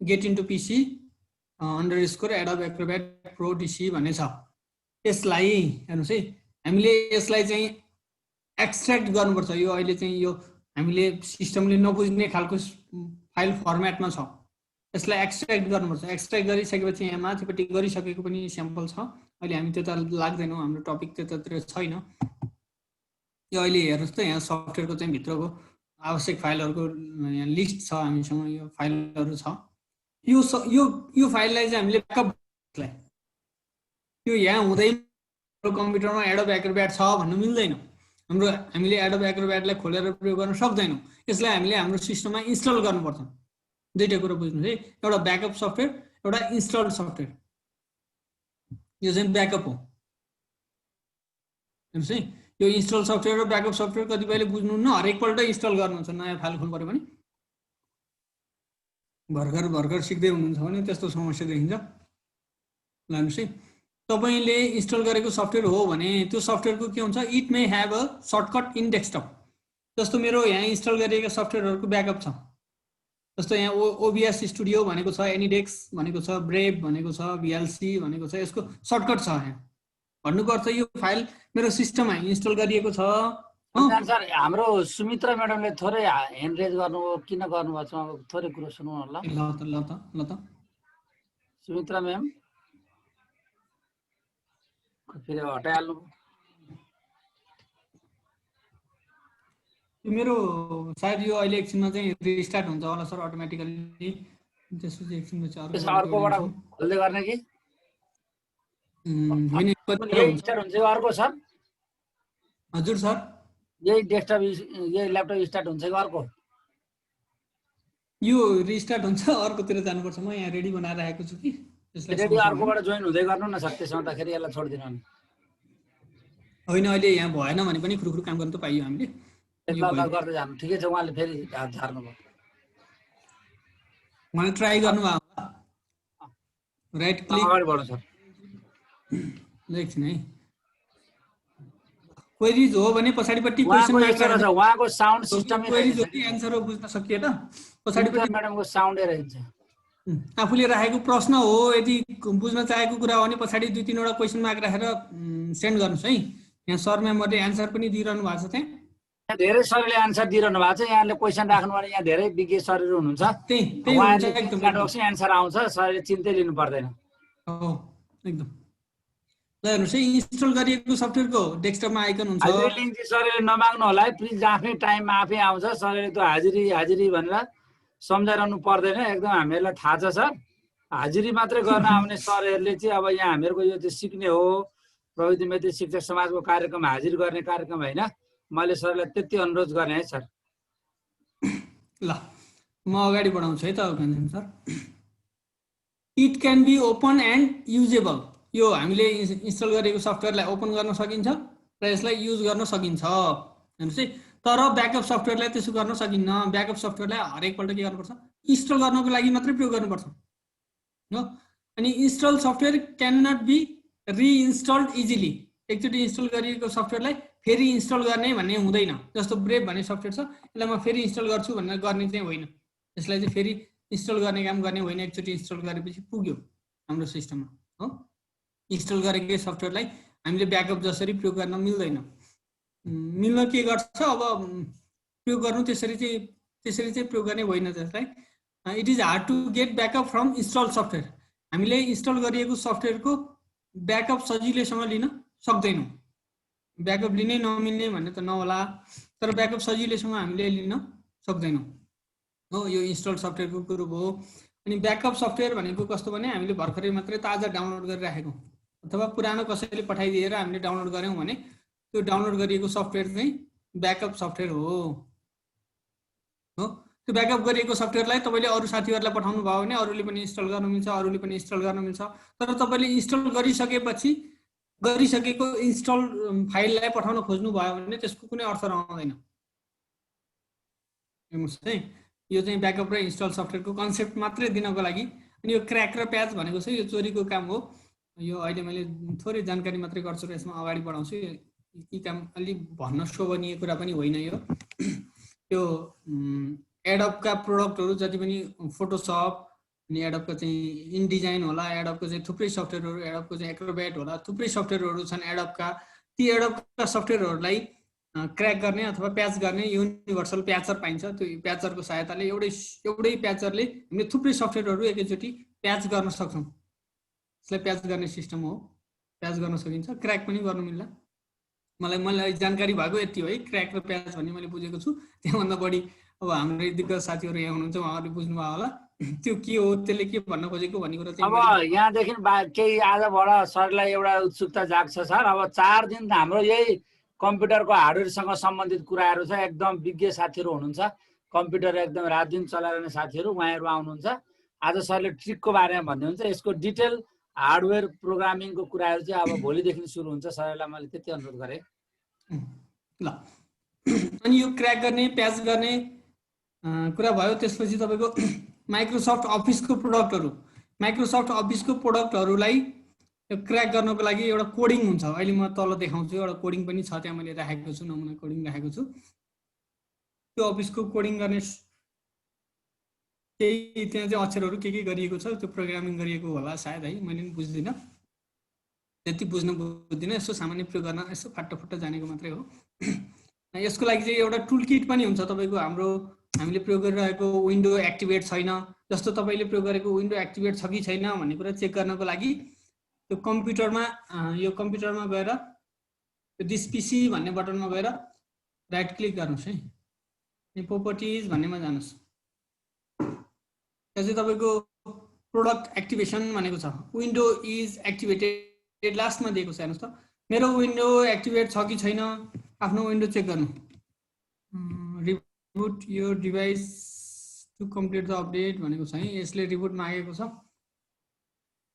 गेट इन्टु पिसी _ एडोब एक्रोब्याट प्रो DC भन्ने छ। यसलाई हेर्नुहोस् है, हामीले यसलाई चाहिँ एक्सट्र्याक्ट गर्नुपर्छ। यो अहिले चाहिँ यो हामीले सिस्टमले नबुझ्ने खालको फाइल फर्मेटमा छ। यसलाई एक्सट्र्याक्ट गर्नुपर्छ। एक्सट्र्याक्ट गरिसकेपछि यहाँ माथिपट्टि गरिसकेको पनि स्याम्पल छ। अहिले हामी त्यता लाग्दैनौँ, हाम्रो टपिक त्यतातिर छैन। यो अहिले हेर्नुहोस् त, यहाँ सफ्टवेयरको चाहिँ भित्रको आवश्यक फाइलहरूको यहाँ लिस्ट छ हामीसँग। यो फाइलहरू छ। यो फाइललाई चाहिँ हामीले ब्याकअप, यो यहाँ हुँदै कम्प्युटरमा एडोब एक्रोब्याट छ भन्नु मिल्दैन। हामीले एडोब एक्रोब्याटलाई खोलेर प्रयोग गर्न सक्दैनौँ। यसलाई हामीले हाम्रो सिस्टममा इन्स्टल गर्नुपर्छ। दुईटा कुरा बुझ्नुहोस् है, एउटा ब्याकअप सफ्टवेयर, एउटा इन्स्टल्ड सफ्टवेयर। यो चाहिँ ब्याकअप हो। हेर्नुहोस् है, यो इन्स्टल सफ्टवेयर र ब्याकअप सफ्टवेयर कतिपयले बुझ्नुहुन्न, हरेकपल्ट इन्स्टल गर्नुहुन्छ। नयाँ फाइल खोल्नु पऱ्यो भने भर्खर सिक्दै हुनुहुन्छ भने त्यस्तो समस्या देखिन्छ। लानुहोस् है, तपाईले इन्स्टल गरेको सफ्टवेयर हो भने त्यो सफ्टवेयरको के हुन्छ, it may have a shortcut in desktop. जस्तो मेरो यहाँ इन्स्टल गरिएका सफ्टवेयरहरूको ब्याकअप छ। जस्तो यहाँ ओबिएस स्टुडियो भनेको छ, एनिडेक्स भनेको छ, ब्रेभ भनेको छ, भिएलसी भनेको छ, यसको सर्टकट छ। यहाँ भन्नुको अर्थ यो फाइल मेरो सिस्टममा इन्स्टल गरिएको छ। सर हाम्रो सुमित्रा म्याडमले थोरै ह्यान्ड रेज गर्नु किन गर्नुभएको छ, अब थोरै कुरो सुनौँ न ल। ल त सुमित्रा म्याम फेरि हटाइहाल्नु। मेरो सायद यो अहिले एकछिनमा चाहिँ रिस्टार्ट हुन्छ होला सर अटोमेटिकली। त्यसपछि एकछिनमा चाहिँ त्यसो अर्कोबाट खोल्दै गर्ने कि होइन यही स्टार्ट हुन्छ कि अर्को सर? हजुर सर यही डेस्कटप यही ल्यापटप स्टार्ट हुन्छ कि अर्को? यो रिस्टार्ट हुन्छ, अर्कोतिर जानुपर्छ। म यहाँ रेडी बनाएर राखेको छु कि रेडी अर्कोबाट जोइन हुँदै गर्नु न सर। त्यसो हुँदाखेरि यसलाई छोडिदिनु नि। होइन अहिले यहाँ भएन भने पनि खुरुखुरु काम गर्न त पाइयो हामीले। यसलाई गर्दै जानु ठिकै छ। उहाँले फेरि हात झार्नु भयो। उहाँले ट्राई गर्नुभयो राइट क्लिक अगाडि बढ्नु सर। एकछिन है। क्वेरीज हो भने पछाडिपट्टि क्वेशन उहाँको उहाँको साउन्ड सिस्टमै क्वेरीज हो कि एन्सर हो बुझ्न सकिएन। पछाडिपट्टि म्याडमको साउन्डै रहन्छ। आफूले राखेको प्रश्न हो, यदि बुझ्न चाहेको कुरा हो भने पछाडि 2-3 वटा क्वेशन मार्क राखेर सेन्ड गर्नुहोस् है। यहाँ सर म्यामहरूले एन्सर पनि दिइरहनु भएको छ। त्यहाँ यहाँ धेरै सरले एन्सर दिइरहनु भएको छ। यहाँले क्वेसन राख्नु भने यहाँ धेरै विज्ञ सरहरू हुनुहुन्छ। त्यही हुन्छ एकदम एन्सर आउँछ, सरले चिन्तै लिनु पर्दैन। हो एकदम। ल हेर्नुहोस् है, इन्स्टल गरिएको सफ्टवेयरको डेस्कटपमा आइकन हुन्छ। लिङ्क चाहिँ सरले नमाग्नु होला है प्लिज। आफ्नै टाइममा आफै आउँछ। सरले त्यो हाजिरी भनेर सम्झाइरहनु पर्दैन। एकदम हामीहरूलाई थाहा छ सर। हाजिरी मात्रै गर्न आउने सरहरूले चाहिँ अब यहाँ हामीहरूको यो चाहिँ सिक्ने हो, प्रविधि मैत्री शिक्षक समाजको कार्यक्रम हाजिर गर्ने कार्यक्रम होइन। मैले सरलाई त्यति अनुरोध गर्ने है सर। ल म अगाडि बढाउँछु है त sir. It can be open and usable. यो हामीले इन्स्टल गरेको सफ्टवेयरलाई ओपन गर्न सकिन्छ र यसलाई युज गर्न सकिन्छ। हेर्नुहोस् है। तर ब्याकअप सफ्टवेयरलाई त्यसो गर्न सकिन्न। ब्याकअप सफ्टवेयरलाई हरेकपल्ट के गर्नुपर्छ, इन्स्टल गर्नको लागि मात्रै प्रयोग गर्नुपर्छ हो। अनि install software can not be reinstalled easily. एकचोटि इन्स्टल गरिएको सफ्टवेयरलाई फेरि इन्स्टल गर्ने भन्ने हुँदैन। जस्तो ब्रेभ भन्ने सफ्टवेयर छ, यसलाई म फेरि इन्स्टल गर्छु भनेर गर्ने चाहिँ होइन। यसलाई चाहिँ फेरि इन्स्टल गर्ने काम गर्ने होइन। एकचोटि इन्स्टल गरेपछि पुग्यो हाम्रो सिस्टममा हो। इन्स्टल गरेकै सफ्टवेयरलाई हामीले ब्याकअप जसरी प्रयोग गर्न मिल्दैन। मिल्न के गर्छ अब प्रयोग गर्नु त्यसरी चाहिँ प्रयोग गर्ने होइन त्यसलाई। It is hard to get backup from install software. हामीले इन्स्टल गरिएको सफ्टवेयरको ब्याकअप सजिलैसँग लिन सक्दैनौँ। ब्याकअप लिनै नमिल्ने भन्ने त नहोला, तर ब्याकअप सजिलैसँग हामीले लिन सक्दैनौँ हो। यो इन्स्टल सफ्टवेयरको कुरो भयो। अनि ब्याकअप सफ्टवेयर भनेको कस्तो भने हामीले भर्खरै मात्रै ताजा डाउनलोड गरिराखेको अथवा पुरानो कसैले पठाइदिएर हामीले डाउनलोड गऱ्यौँ भने त्यो डाउनलोड गरिएको सफ्टवेयर चाहिँ ब्याकअप सफ्टवेयर हो। त्यो ब्याकअप गरिएको सफ्टवेयरलाई तपाईँले अरू साथीहरूलाई पठाउनु भयो भने अरूले पनि इन्स्टल गर्नु मिल्छ, अरूले पनि इन्स्टल गर्नु मिल्छ। तर तपाईँले इन्स्टल गरिसकेको इन्स्टल फाइललाई पठाउन खोज्नु भयो भने त्यसको कुनै अर्थ रहँदैन। हेर्नुहोस् है, यो चाहिँ ब्याकअप र इन्स्टल सफ्टवेयरको कन्सेप्ट मात्रै दिनको लागि। अनि यो क्र्याक र प्याच भनेको चाहिँ यो चोरीको काम हो। यो अहिले मैले थोरै जानकारी मात्रै गर्छु र यसमा अगाडि बढाउँछु। यी काम अलि भन्न शोभनीय कुरा पनि होइन। यो एडोबका प्रोडक्टहरू जति पनि फोटोसप अनि एडोबको चाहिँ इनडिजाइन होला, एडोबको चाहिँ थुप्रै सफ्टवेयरहरू, एडोबको चाहिँ एक्रोब्याट होला, थुप्रै सफ्टवेयरहरू छन् एडोबका। ती एडोबका सफ्टवेयरहरूलाई क्र्याक गर्ने अथवा प्याच गर्ने युनिभर्सल प्याचर पाइन्छ। त्यो प्याचरको सहायताले एउटै प्याचरले हामीले थुप्रै सफ्टवेयरहरू एकैचोटि प्याच गर्न सक्छौँ। यसलाई प्याच गर्ने सिस्टम हो। प्याच गर्न सकिन्छ, क्र्याक पनि गर्नु मिल्ला। मलाई जानकारी भएको यति हो है। क्र्याक र प्याच भन्ने मैले बुझेको छु। त्यहाँभन्दा बढी अब हाम्रो दिग्गज साथीहरू यहाँ हुनुहुन्छ, उहाँहरूले बुझ्नुभयो होला त्यो के हो, त्यसले के भन्न खोजेको भन्ने कुरा चाहिँ। अब यहाँदेखि केही आजबाट सरलाई एउटा उत्सुकता जाग्छ सर। अब 4 दिन हाम्रो यही कम्प्युटरको हार्डवेयरसँग सम्बन्धित कुराहरू छ। एकदम विज्ञ साथीहरू हुनुहुन्छ, कम्प्युटर एकदम रात दिन चलाइरहने साथीहरू, उहाँहरू आउनुहुन्छ। आज सरले ट्रिकको बारेमा भन्नुहुन्छ। यसको डिटेल हार्डवेयर प्रोग्रामिङको कुराहरू चाहिँ अब भोलिदेखि सुरु हुन्छ। सरलाई मैले त्यति अनुरोध गरेँ। ल अनि यो क्र्याक गर्ने प्याच गर्ने कुरा भयो। त्यसपछि तपाईँको माइक्रोसफ्ट अफिसको प्रोडक्टहरूलाई यो क्र्याक गर्नको लागि एउटा कोडिङ हुन्छ। अहिले म तल देखाउँछु, एउटा कोडिङ पनि छ त्यहाँ, मैले राखेको छु, नमुना कोडिङ राखेको छु। त्यो अफिसको कोडिङ गर्ने केही त्यहाँ चाहिँ अक्षरहरू के गरिएको छ, त्यो प्रोग्रामिङ गरिएको होला सायद है, मैले पनि बुझ्दिनँ, त्यति बुझ्दिनँ। यसो सामान्य प्रयोग गर्न यसो फाटोफुट्टो जानेको मात्रै हो। यसको लागि चाहिँ एउटा टुल किट पनि हुन्छ तपाईँको। हामीले प्रयोग गरिरहेको विन्डो एक्टिभेट छैन, जस्तो तपाईँले प्रयोग गरेको विन्डो एक्टिभेट छ कि छैन भन्ने कुरा चेक गर्नको लागि त्यो कम्प्युटरमा गएर दिस पिसी भन्ने बटनमा गएर राइट क्लिक गर्नुहोस् है, प्रोपर्टिज भन्नेमा जानुहोस्। त्यहाँ चाहिँ तपाईँको प्रोडक्ट एक्टिभेसन भनेको छ, विन्डो इज एक्टिभेटेड लास्टमा दिएको छ। हेर्नुहोस् त, मेरो विन्डो एक्टिभेट छ कि छैन, आफ्नो विन्डो चेक गर्नु। रिबुट यो device to complete the update भनेको छ है, यसले रिबुट मागेको छ।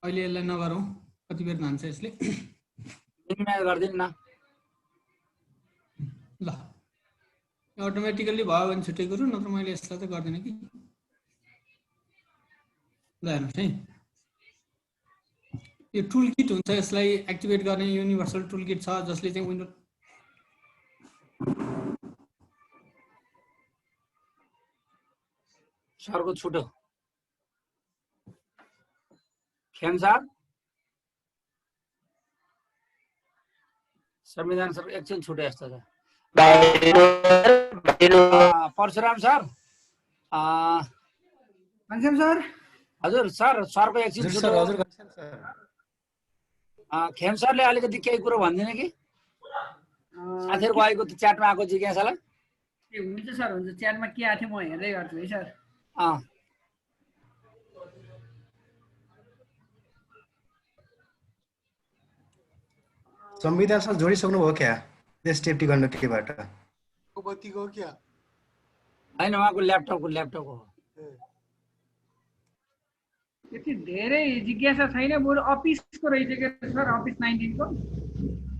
अहिले यसलाई नगरौँ, कति बेर जान्छ यसले। गरिदिनु न ल, अटोमेटिकल्ली भयो भने छुट्टै कुरो, नत्र मैले यसलाई त गर्दिनँ कि। ल हेर्नुहोस् है, यो टुल किट हुन्छ, यसलाई एक्टिभेट गर्ने युनिभर्सल टुल किट छ, जसले चाहिँ विन्डो सरको छुटो खेम सर, संविधान सर एकछिन छुटे जस्तो छ। परशुराम सर, सर हजुर सर, सरको एकछिन छुटो। खेम सरले अलिकति केही कुरो भनिदिने कि साथीहरूको आएको च्याटमा आएको जिज्ञासालाई। ए हुन्छ सर, हुन्छ। च्याटमा के आएको थियो म हेर्दै गर्छु है सर। संविधान सर जोडिसक्नुभयो क्या एसटिएफटी गण्डकीबाट? बत्तीको क्या होइन, उहाँको ल्यापटपको हो। यति धेरै जिज्ञासा छैन, बरु अफिसको रहेछ क्या सर, अफिस 19 को।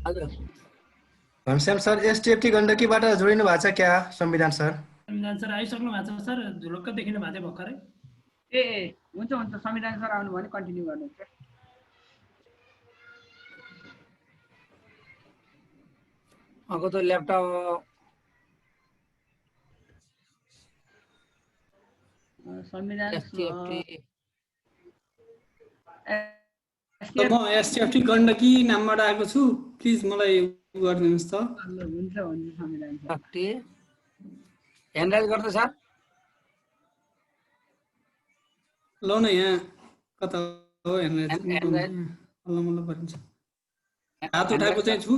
हजुर घनश्याम सर एसटिएफटी गण्डकीबाट जोडिनु भएको छ क्या संविधान सर? संविधान सर आइसक्नु भएको छ सर, झुलुक्क देखिनु भएको थियो भर्खरै। ए हुन्छ हुन्छ, संविधान सर आउनु भने कन्टिन्यू गर्नुहुन्छ। उहाँको त ल्यापटप संविधान म एसटिएफटी गण्डकी नामबाट आएको छु, प्लिज मलाई गरिदिनुहोस् त। हुन्छ हुन्छ, संविधान सर ह्यान्डराइट गर्दै सर। ल न, यहाँ कता हो ह्यान्डराइट? मल्ल परिन्छ, हात उठाएको चाहिँ छु।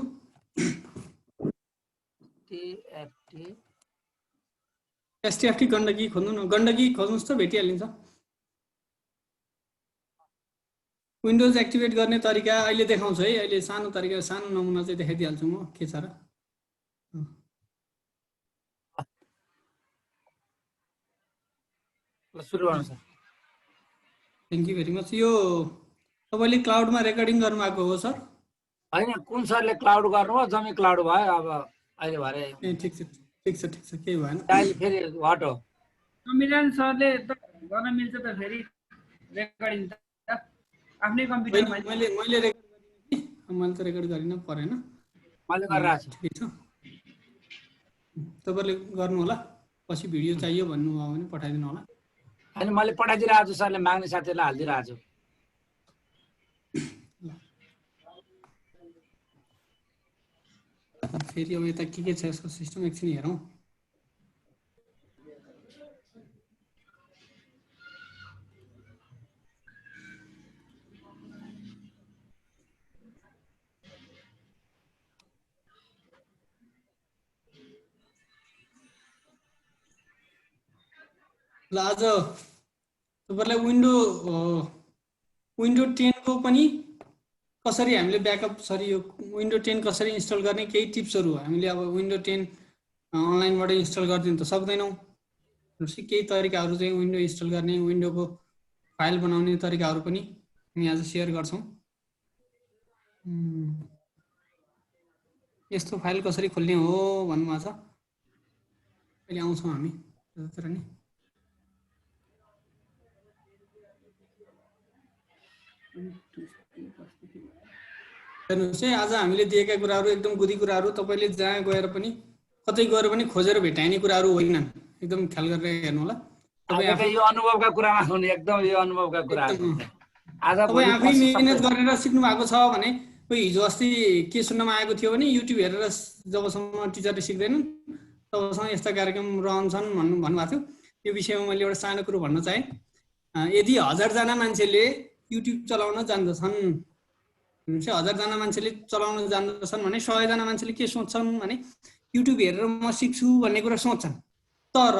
एसटिएफटी गण्डकी खोज्नु न, गण्डकी खोज्नुहोस् त, भेटिहालिन्छ। विन्डोज एक्टिभेट गर्ने तरिका अहिले देखाउँछु है, अहिले सानो तरिका, सानो नमुना चाहिँ देखाइदिइहाल्छु म के छ र। सुरु गर्नु sir. Thank you very much. यो तपाईँले क्लाउडमा रेकर्डिङ गर्नुभएको हो सर? होइन, कुन सरले क्लाउड गर्नुभयो, जम्मै क्लाउड भयो। अब अहिले भरे ए ठिक छ, केही भएन। अहिले फेरि वाट हो, संविधान सरले त गर्न मिल्छ त फेरि रेकर्डिङ त आफ्नै कम्प्युटरमा। मैले रेकर्ड गरिनँ कि, मैले त रेकर्ड गरिन, परेन। मैले गरिरहेको छु। ठिकै छ, तपाईँले गर्नु होला। पछि भिडियो चाहियो भन्नुभयो भने पठाइदिनु होला। होइन, मैले पठाइदिरहेको छु, सरले माग्ने साथीहरूलाई हालिदिरहेको छु। फेरि अब यता के छ यसको सिस्टम, एकछिन हेरौँ। ल, आज तपाईँलाई विन्डो 10 को पनि कसरी हामीले ब्याकअप, यो विन्डो 10 कसरी इन्स्टल गर्ने केही टिप्सहरू। हामीले अब विन्डो 10 अनलाइनबाट इन्स्टल गरिदिनु त सक्दैनौँ, केही तरिकाहरू चाहिँ विन्डो इन्स्टल गर्ने, विन्डोको फाइल बनाउने तरिकाहरू पनि हामी आज सेयर गर्छौँ। यस्तो फाइल कसरी खोल्ने हो भन्नुभएको छ, अहिले आउँछौँ हामी त्यतातिर नि। हेर्नुहोस् है, आज हामीले दिएका कुराहरू एकदम गुदी कुराहरू, तपाईँले जहाँ गएर पनि कतै गएर पनि खोजेर भेटाइने कुराहरू होइनन्। एकदम ख्याल गरेर हेर्नु होला। तपाईँ आज त यो अनुभवका कुरामा हुने, एकदम यो अनुभवका कुराहरू हुन्छ। आज तपाईँ भोलि आफै पर्सि मिहिनेत सबै गरेर सिक्नु भएको छ भने, कोही हिजो अस्ति के सुन्नमा आएको थियो भने युट्युब हेरेर जबसम्म टिचरले सिक्दैनन् तबसम्म यस्ता कार्यक्रम रहन्छन् भन्नुभएको थियो। यो विषयमा मैले एउटा सानो कुरो भन्न चाहेँ। यदि 1000 जना मान्छेले युट्युब चलाउन जान्दछन्, 1000 जना मान्छेले चलाउन जान्दछन् भने 100 जना मान्छेले के सोच्छन् भने युट्युब हेरेर म सिक्छु भन्ने कुरा सोच्छन्। तर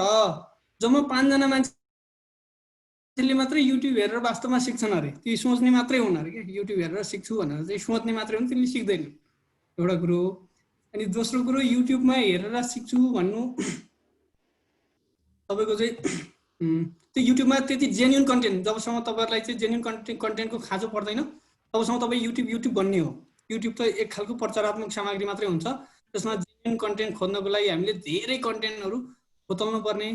जम्मा 5 जना मान्छेले मात्रै युट्युब हेरेर वास्तवमा सिक्छन् अरे, ती सोच्ने मात्रै हुन् अरे के, युट्युब हेरेर सिक्छु भनेर चाहिँ सोच्ने मात्रै हुन्, तिनले सिक्दैन। एउटा कुरो हो। अनि दोस्रो कुरो, युट्युबमा हेरेर सिक्छु भन्नु तपाईँको चाहिँ त्यो युट्युबमा त्यति जेन्युन कन्टेन्ट, जबसम्म तपाईँहरूलाई चाहिँ जेन्युन कन्टेन्टको खाँचो पर्दैन तबसम्म तपाईँ युट्युब बन्ने हो। युट्युब त एक खालको प्रचारात्मक सामग्री मात्रै हुन्छ, त्यसमा जेन्युन कन्टेन्ट खोज्नको लागि हामीले धेरै कन्टेन्टहरू खोतल्नु पर्ने,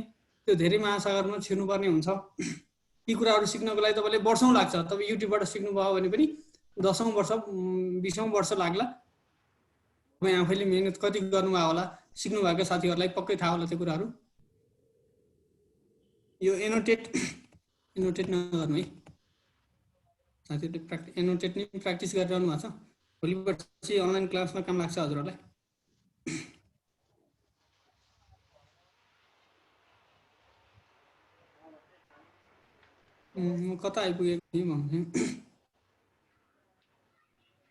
त्यो धेरै महासागरमा छिर्नुपर्ने हुन्छ। यी कुराहरू सिक्नको लागि तपाईँले वर्षौँ लाग्छ। तपाईँ युट्युबबाट सिक्नुभयो भने पनि 10औं वर्ष 20औं वर्ष लाग्ला। तपाईँ आफैले मेहनत कति गर्नुभयो होला, सिक्नुभएको साथीहरूलाई पक्कै थाहा होला त्यो कुराहरू। यो एनोटेट नगर्नु है साथीहरूले, एनोटेट नै प्र्याक्टिस गरिरहनु भएको छ। भोलिपल्ट चाहिँ अनलाइन क्लासमा काम लाग्छ हजुरहरूलाई। म कता आइपुगेको थिएँ भन्नु,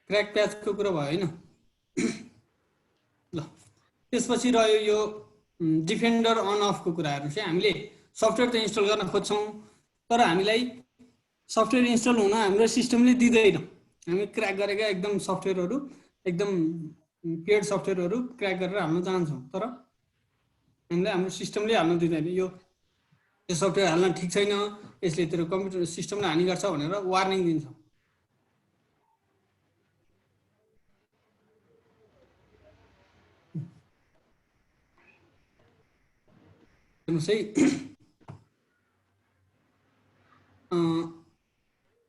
क्र्याक प्याचको कुरा भयो होइन। ल त्यसपछि रह्यो यो डिफेन्डर अन अफको कुराहरू चाहिँ। हामीले सफ्टवेयर त इन्स्टल गर्न खोज्छौँ, तर हामीलाई सफ्टवेयर इन्स्टल हुन हाम्रो सिस्टमले दिँदैन। हामी क्र्याक गरेका एकदम सफ्टवेयरहरू, एकदम पेड सफ्टवेयरहरू क्र्याक गरेर हाल्न चाहन्छौँ, तर हामीलाई हाम्रो सिस्टमले हाल्न दिँदैन। यो सफ्टवेयर हाल्न ठिक छैन, यसले तेरो कम्प्युटर सिस्टमलाई हानि गर्छ भनेर वार्निङ दिन्छ। हेर्नुहोस् है,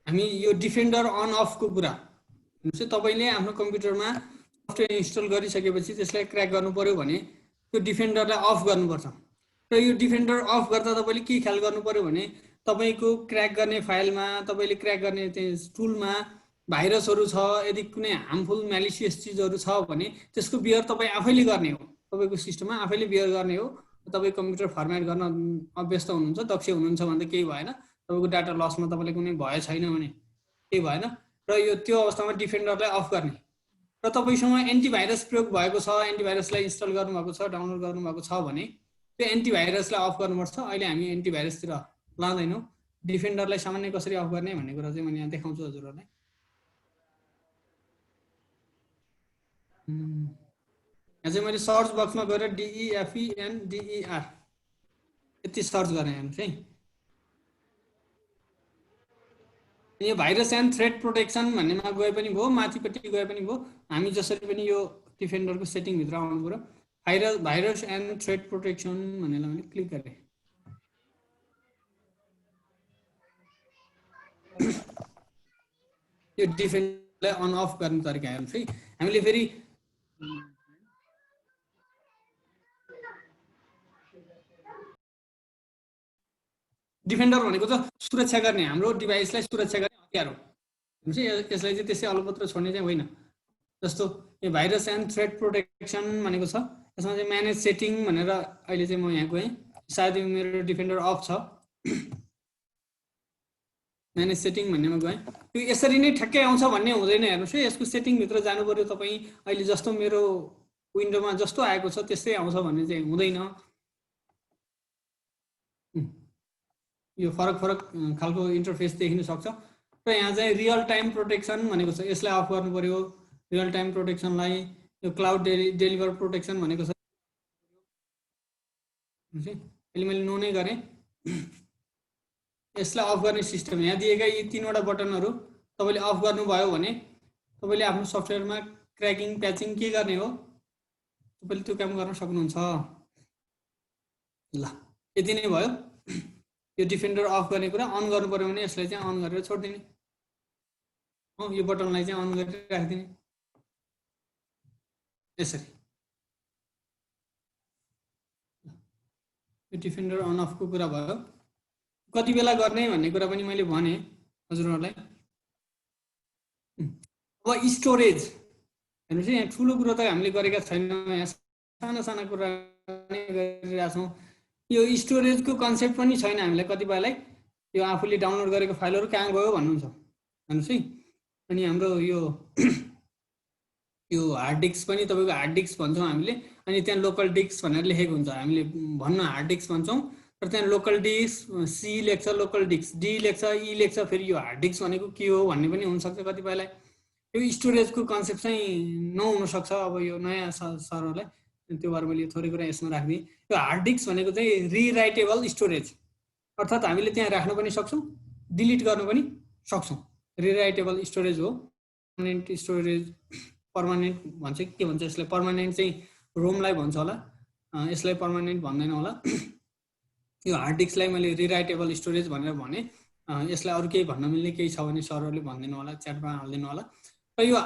हामी यो डिफेन्डर अन अफको कुरा हेर्नुहोस् है, तपाईँले आफ्नो कम्प्युटरमा सफ्टवेयर इन्स्टल गरिसकेपछि त्यसलाई क्र्याक गर्नु पर्यो भने त्यो डिफेन्डरलाई अफ गर्नुपर्छ। र यो डिफेन्डर अफ गर्दा तपाईँले के ख्याल गर्नु पर्यो भने तपाईँको क्र्याक गर्ने फाइलमा, तपाईँले क्र्याक गर्ने त्यो टुलमा भाइरसहरू छ, यदि कुनै हार्मफुल म्यालिसियस चिजहरू छ भने त्यसको बियर तपाईँ आफैले गर्ने हो, तपाईँको सिस्टममा आफैले बियर गर्ने हो। तपाईँ कम्प्युटर फर्मेट गर्न अभ्यस्त हुनुहुन्छ, दक्ष हुनुहुन्छ भने त केही भएन, तपाईँको डाटा लसमा तपाईँले कुनै भय छैन भने केही भएन। र यो त्यो अवस्थामा डिफेन्डरलाई अफ गर्ने। र तपाईँसँग एन्टिभाइरस प्रयोग भएको छ, एन्टिभाइरसलाई इन्स्टल गर्नुभएको छ, डाउनलोड गर्नुभएको छ भने त्यो एन्टिभाइरसलाई अफ गर्नुपर्छ। अहिले हामी एन्टिभाइरसतिर लाँदैनौँ। डिफेन्डरलाई सामान्य कसरी अफ गर्ने भन्ने कुरा चाहिँ मैले यहाँ देखाउँछु हजुरहरूलाई। यहाँ चाहिँ मैले सर्च बक्समा गएर DEFENDER यति सर्च गरेँ हेर्नुहोस् है। यो भाइरस एन्ड थ्रेट प्रोटेक्सन भन्नेमा गए पनि भयो, माथिपट्टि गए पनि भयो। हामी जसरी पनि यो डिफेन्डरको सेटिङभित्र आउनु पऱ्यो। भाइरस एन्ड थ्रेट प्रोटेक्सन भन्नेलाई मैले क्लिक गरेँ। यो डिफेन्डरलाई अन अफ गर्ने तरिका हेर्नुहोस् है। हामीले फेरि डिफेन्डर भनेको त सुरक्षा गर्ने, हाम्रो डिभाइसलाई सुरक्षा गर्ने हतियार हो। यसलाई चाहिँ त्यसै अलपत्र छोड्ने चाहिँ होइन। जस्तो यो भाइरस एन्ड थ्रेट प्रोटेक्सन भनेको छ, यसमा चाहिँ म्यानेज सेटिङ भनेर अहिले चाहिँ म यहाँ गएँ, सायद मेरो डिफेन्डर अफ छ, म्यानेज सेटिङ भन्नेमा गएँ। त्यो यसरी नै ठ्याक्कै आउँछ भन्ने हुँदैन। हेर्नुहोस् है, यसको सेटिङभित्र जानु पर्यो। तपाईँ अहिले जस्तो मेरो विन्डोमा जस्तो आएको छ त्यस्तै आउँछ भन्ने चाहिँ हुँदैन। यो फरक खालको इन्टरफेस देखिन सक्छ। र यहाँ चाहिँ रियल टाइम प्रोटेक्सन भनेको छ, यसलाई अफ गर्नु पर्यो। रियल टाइम प्रोटेक्सनलाई यो क्लाउड डेलिभर प्रोटेक्सन भनेको छ। अहिले मैले नो नै गरेँ। यसलाई अफ गर्ने सिस्टम यहाँ दिएका यी 3वटा बटनहरू तपाईँले अफ गर्नुभयो भने तपाईँले आफ्नो सफ्टवेयरमा क्र्याकिङ प्याचिङ के गर्ने हो तपाईँले त्यो काम गर्न सक्नुहुन्छ। ल यति नै भयो। यो डिफेन्डर अफ गर्ने कुरा अन गर्नु पर्यो भने यसलाई चाहिँ अन गरेर छोडिदिने, यो बटनलाई चाहिँ अन गरेर राखिदिने। यसरी यो डिफेन्डर अन अफको कुरा भयो कति बेला गर्ने भन्ने कुरा पनि मैले भने हजुरहरूलाई अब स्टोरेज हेर्नुहोस् यहाँ ठुलो कुरो त हामीले गरेका छैनौँ यहाँ साना साना कुरा नै गरिरहेका छौँ यो स्टोरेजको कन्सेप्ट पनि छैन हामीलाई कतिपयलाई यो आफूले डाउनलोड गरेको फाइलहरू कहाँ गयो भन्नुहुन्छ हेर्नुहोस् है अनि हाम्रो यो हार्ड डिस्क पनि तपाईँको हार्ड डिस्क भन्छौँ हामीले अनि त्यहाँ लोकल डिस्क भनेर लेखेको हुन्छ हामीले भन्न हार्ड डिस्क भन्छौँ र त्यहाँ लोकल डिस्क सी लेख्छ लोकल डिस्क डी लेख्छ ई लेख्छ फेरि यो हार्ड डिस्क भनेको के हो भन्ने पनि हुनसक्छ कतिपयलाई यो स्टोरेजको कन्सेप्ट चाहिँ नहुनसक्छ अब यो नयाँ सरहरूलाई त्यो भएर मैले थोरै कुरा यसमा राखिदिएँ यो हार्ड डिस्क भनेको चाहिँ रिराइटेबल स्टोरेज अर्थात् हामीले त्यहाँ राख्न पनि सक्छौँ डिलिट गर्न पनि सक्छौँ रिराइटेबल स्टोरेज हो पर्मानेन्ट स्टोरेज पर्मानेन्ट भन्छ के भन्छ यसलाई पर्मानेन्ट चाहिँ रोमलाई भन्छ होला यसलाई पर्मानेन्ट भन्दैन होला यो हार्ड डिस्कलाई मैले रिराइटेबल स्टोरेज भनेर भने यसलाई अरू केही भन्न मिल्ने केही छ भने सरहरूले भनिदिनु होला च्याटमा हालिदिनु होला र यो